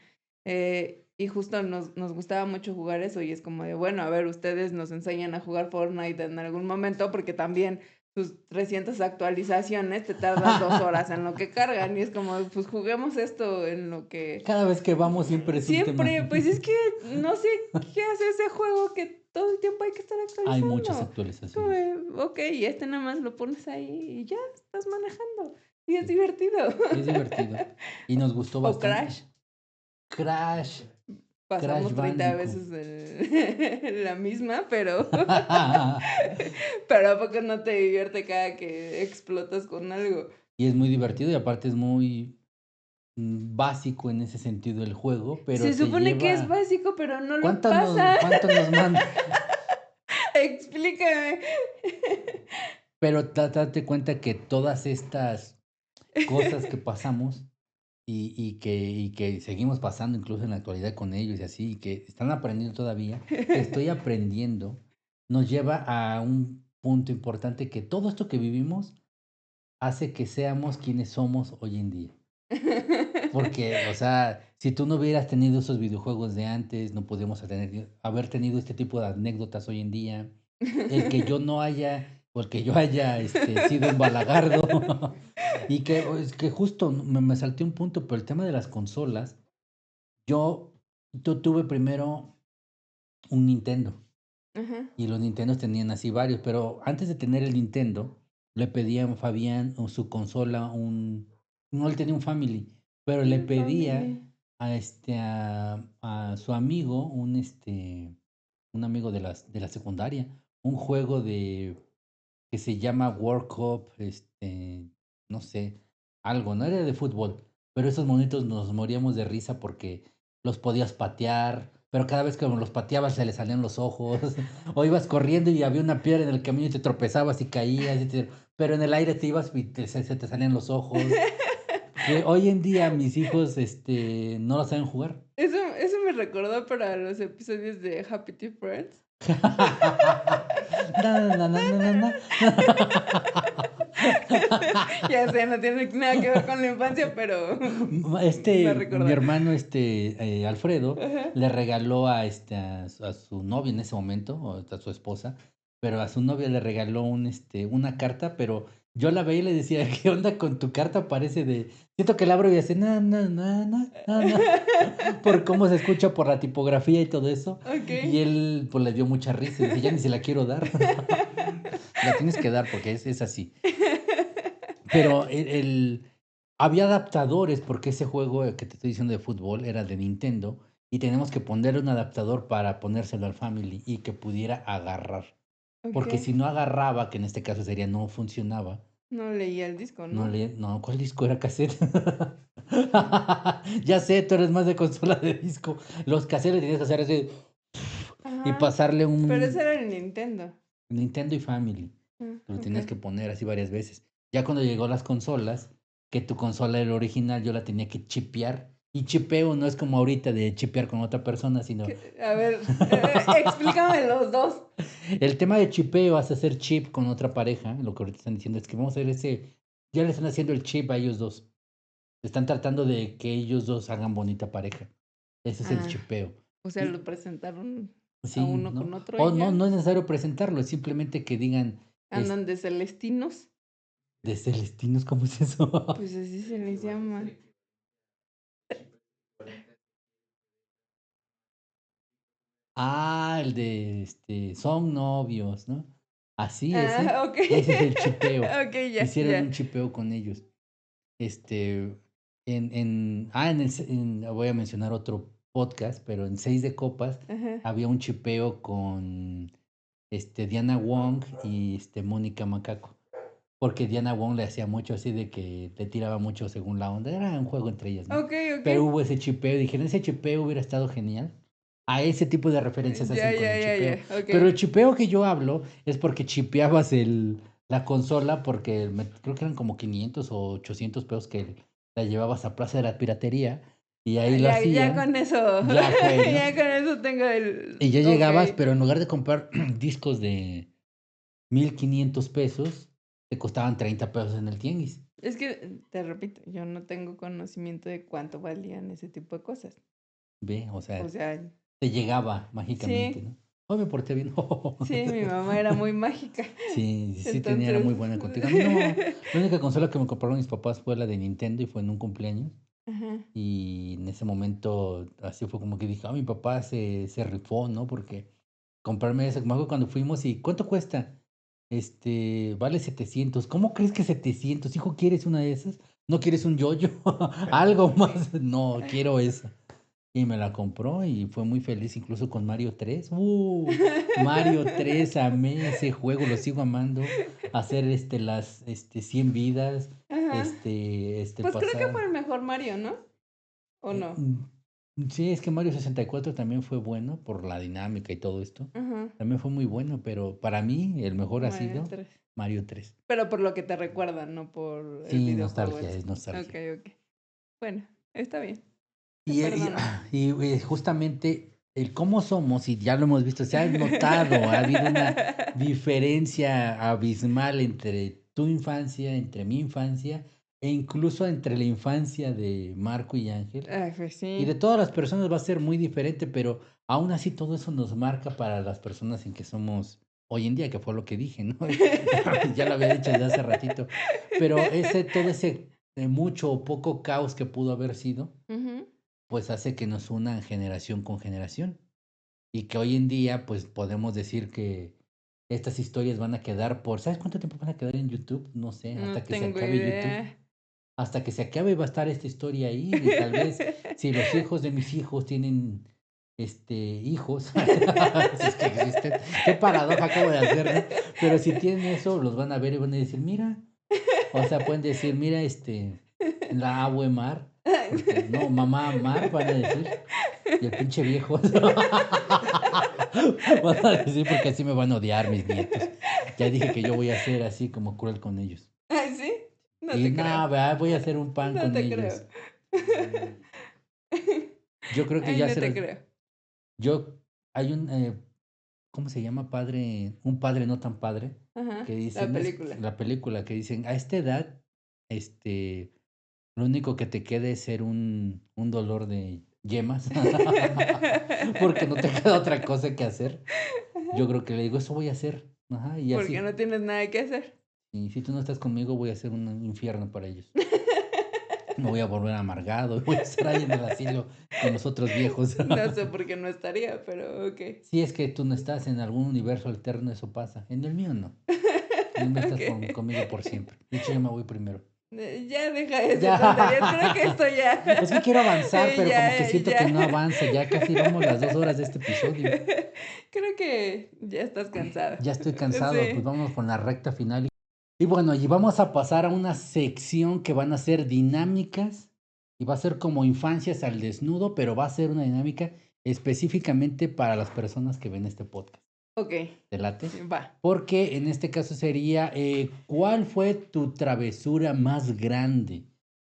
Y justo nos gustaba mucho jugar eso y es como de, bueno, a ver, ustedes nos enseñan a jugar Fortnite en algún momento porque también tus 300 actualizaciones te tardas 2 horas en lo que cargan y es como, pues juguemos esto en lo que... Cada vez que vamos siempre es un tema. Siempre, pues es que no sé qué hace ese juego que todo el tiempo hay que estar Hay muchas actualizando. Como, actualizaciones. ok, y este nada más lo pones ahí y ya estás manejando. Y es divertido. Y es divertido. Y nos gustó O bastante. Crash. Crash. Crash Pasamos 30 Bandicoot. veces la misma, pero ¿a poco no te divierte cada que explotas con algo? Y es muy divertido y aparte es muy básico en ese sentido el juego, Se pero te supone que es lleva... básico, pero no lo pasa. ¿Cuánto nos manda? Explícame. Pero date cuenta que todas estas cosas que pasamos y que seguimos pasando incluso en la actualidad con ellos y así, y que están aprendiendo todavía, que estoy aprendiendo, nos lleva a un punto importante que todo esto que vivimos hace que seamos quienes somos hoy en día. Porque, o sea, si tú no hubieras tenido esos videojuegos de antes, no podríamos haber tenido este tipo de anécdotas hoy en día. El que yo no haya, o el que yo haya sido un balagardo. Y que, es que justo me salté un punto, pero el tema de las consolas, yo, yo tuve primero un Nintendo. Ajá. Y los Nintendos tenían así varios, pero antes de tener el Nintendo, le pedían a Fabián o su consola no, él tenía un Family, pero le pedía Family. a su amigo, un amigo de la secundaria, un juego que se llama World Cup, no sé, algo, no era de fútbol, pero esos monitos nos moríamos de risa porque los podías patear, pero cada vez que los pateabas se les salían los ojos, o ibas corriendo y había una piedra en el camino y te tropezabas y caías, pero en el aire te ibas y se te salían los ojos. Que hoy en día mis hijos no lo saben jugar. Eso me recordó para los episodios de Happy Tea Friends. Na, na, na, na, na, na. Ya sé, no tiene nada que ver con la infancia, pero me Mi recordó. hermano, Alfredo, Ajá. le regaló a su novia en ese momento, o a su esposa, pero a su novia le regaló una carta, pero yo la veía y le decía, ¿qué onda con tu carta? Parece siento que la abro y hace, na, na, na, na, na, na, por cómo se escucha por la tipografía y todo eso. Ok. Y él, pues, le dio mucha risa y dice, ya ni se la quiero dar. La tienes que dar porque es así. Pero había adaptadores, porque ese juego que te estoy diciendo de fútbol era de Nintendo, y tenemos que ponerle un adaptador para ponérselo al Family y que pudiera agarrar. Ok. Porque si no agarraba, que en este caso sería no funcionaba, No leía el disco, ¿no? no, ¿cuál disco era cassette? Ya sé, tú eres más de consola de disco. Los cassettes tenías que hacer así y Ajá. pasarle Pero ese un era el Nintendo. Nintendo y Family. Ah, Lo ok. tenías que poner así varias veces. Ya cuando llegó las consolas, que tu consola era original, yo la tenía que chipear. Y chipeo no es como ahorita de chipear con otra persona, sino A ver, explícame los dos. el tema de chipeo hace hacer chip con otra pareja. Lo que ahorita están diciendo es que vamos a hacer ya le están haciendo el chip a ellos dos. Están tratando de que ellos dos hagan bonita pareja. Ese es el Ah, chipeo. o sea, lo Y presentaron a sí, uno ¿no? con otro O y no, ya. no es necesario presentarlo, es simplemente que digan, es Andan de celestinos. de Celestinos, ¿cómo es eso? Pues así se les llama. Ah, el de son novios, ¿no? Así, Ah, ok. ese es el chipeo. Ok, ya, Hicieron un ya. chipeo con ellos. Este, voy a mencionar otro podcast, pero en Seis de Copas Ajá. había un chipeo con Diana Wong y Mónica Macaco. Porque Diana Wong le hacía mucho así de que le tiraba mucho según la onda. Era un juego entre ellas, ¿no? Ok, ok. Pero hubo ese chipeo y dijeron, ese chipeo hubiera estado genial. A ese tipo de referencias Ya, hacen con ya, el ya, chipeo. ya. Ok. Pero el chipeo que yo hablo es porque chipeabas la consola porque creo que eran como 500 o 800 pesos que la llevabas a Plaza de la Piratería y ahí lo Ya hacían. con eso, Ya fue, ¿no? ya con eso tengo el... Y ya llegabas, Ok. pero en lugar de comprar discos de 1500 pesos, te costaban 30 pesos en el tianguis. Es que, te repito, yo no tengo conocimiento de cuánto valían ese tipo de cosas. Ve, o O sea, sea, te llegaba mágicamente, sí, ¿no? Hoy me porté bien. sí, mi mamá era muy mágica. Sí, sí tenía, era Entonces, muy buena contigo. A mí no, la única consola que me compraron mis papás fue la de Nintendo y fue en un cumpleaños. ajá, Y en ese momento así fue como que dije, mi papá se rifó, ¿no? Porque comprarme eso, me acuerdo cuando fuimos y ¿cuánto cuesta? Vale 700. ¿Cómo crees que 700? Hijo, ¿quieres una de esas? ¿No quieres un yoyo? Algo más. No, quiero esa. Y me la compró y fue muy feliz, incluso con Mario 3. Mario 3, amé ese juego, lo sigo amando. Hacer las 100 vidas, ajá. el Pues creo que fue pasar. el mejor Mario, ¿no? ¿O Eh, no? sí, es que Mario 64 también fue bueno por la dinámica y todo esto. Ajá, También fue muy bueno, pero para mí el mejor ha Mario sido 3. Mario 3. Pero por lo que te recuerdan, no por el Sí, videojuego en nostalgia, sí. es Ok, nostalgia. ok. Bueno, está bien. Te Y, y, perdono. justamente el cómo somos, y ya lo hemos visto, se ha notado, ha habido una diferencia abismal entre tu infancia, entre mi infancia, e incluso entre la infancia de Marco y Ángel. Ay, pues Y de sí. todas las personas va a ser muy diferente, pero aún así todo eso nos marca para las personas en que somos hoy en día, que fue lo que dije, ¿no? Ya lo había dicho desde hace ratito. Pero todo ese mucho o poco caos que pudo haber sido, Ujú. pues hace que nos unan generación con generación. Y que hoy en día, pues podemos decir que estas historias van a quedar ¿sabes cuánto tiempo van a quedar en YouTube? No sé, No hasta que se tengo acabe YouTube. idea. Hasta que se acabe va a estar esta historia ahí, y tal vez si los hijos de mis hijos tienen hijos, si es que existen, qué paradoja acabo de hacer, ¿no? Pero si tienen eso, los van a ver y van a decir, mira, o sea, pueden decir, mira, la abue Mar, porque no, mamá Mar, van a decir, y el pinche viejo, van a decir, porque así me van a odiar mis nietos. Ya dije que yo voy a ser así como cruel con ellos. Ay, ¿sí? No Y te creo. nada, ¿verdad? Voy a hacer un pan No con te creo. ellos. Yo creo que Ay, ya no se te los... creo. Yo, hay ¿cómo se llama? Un padre no tan padre, Ajá, que la dicen, película. la película, que dicen, a esta edad, lo único que te queda es ser un dolor de yemas, porque no te queda otra cosa que hacer. Yo creo que le digo, eso voy a hacer. Ajá, y Porque así. no tienes nada que hacer. Y si tú no estás conmigo, voy a hacer un infierno para ellos. Me voy a volver amargado, voy a estar ahí en el asilo con los otros viejos. No sé por qué no estaría, pero ok. Si es que tú no estás en algún universo alterno, eso pasa. En el mío no. En el mío estás Ok. conmigo por siempre. De hecho, yo me voy primero. Ya deja de decir tonterías. Creo que Ya. esto ya. Es que quiero avanzar, pero como que siento que no Ya. avanza. Ya casi vamos las 2 horas de este episodio. Creo que ya estás cansada. Ya estoy cansado, pues Sí. vámonos con la recta final. Y bueno, y vamos a pasar a una sección que van a ser dinámicas y va a ser como infancias al desnudo, pero va a ser una dinámica específicamente para las personas que ven este podcast. Ok. ¿Te late? Sí, va. Porque en este caso sería, ¿cuál fue tu travesura más grande?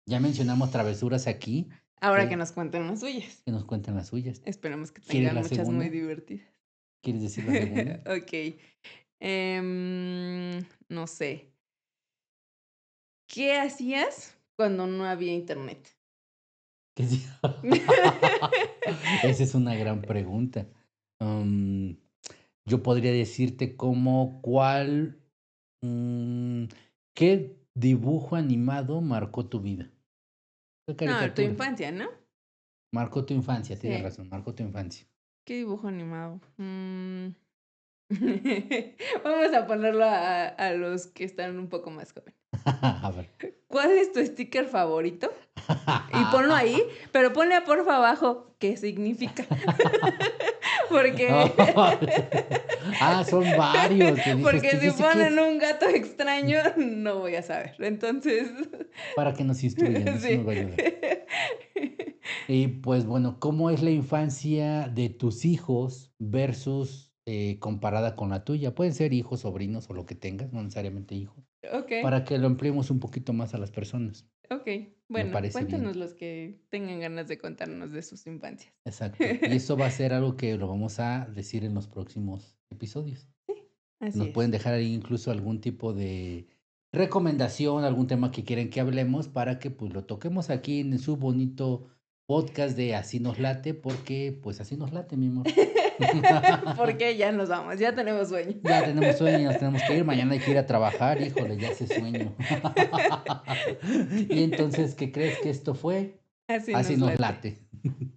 Ya mencionamos travesuras aquí, Ahora que que, nos cuenten las suyas. que nos cuenten las suyas. Esperemos que ¿Quieres tengan la muchas muy segunda? divertidas. ¿Quieres decir la segunda? Ok. No sé. ¿Qué hacías cuando no había internet? Que sí. Esa es una gran pregunta. Am, yo podría decirte mm, ¿qué dibujo animado marcó tu vida? ¿Qué No, tu caricatura? infancia, ¿no? Marcó tu infancia, tienes Sí. razón, marcó tu infancia. ¿Qué dibujo animado? Vamos a ponerlo a los que están un poco más jóvenes. A ver. ¿Cuál es tu sticker favorito? Y ponlo ahí, pero ponle a porfa abajo qué significa. Porque, Son varios que dices tú. porque ¿Y si ese qué ponen es? un gato extraño, no voy a saber. Entonces, Para que nos instruyan, eso nos sí. va a ayudar. Y pues bueno, ¿cómo es la infancia de tus hijos versus comparada con la tuya. Pueden ser hijos, sobrinos o lo que tengas, no necesariamente hijos, Ok, para que lo empleemos un poquito más a las personas. ok. Me Bueno, parece bien. cuéntenos los que tengan ganas de contarnos de sus infancias. Exacto. Y eso va a ser algo que lo vamos a decir en los próximos episodios. Así Nos pueden es. dejar ahí incluso algún tipo de recomendación, algún tema que quieren que hablemos para que pues lo toquemos aquí en su bonito podcast de Así nos late, porque pues así nos late, mi amor. Porque ya nos vamos, ya tenemos sueño. Ya tenemos sueño y nos tenemos que ir. Mañana hay que ir a trabajar, híjole, ya hace sueño. Y entonces, ¿qué crees que esto fue? Así Así nos nos late. late.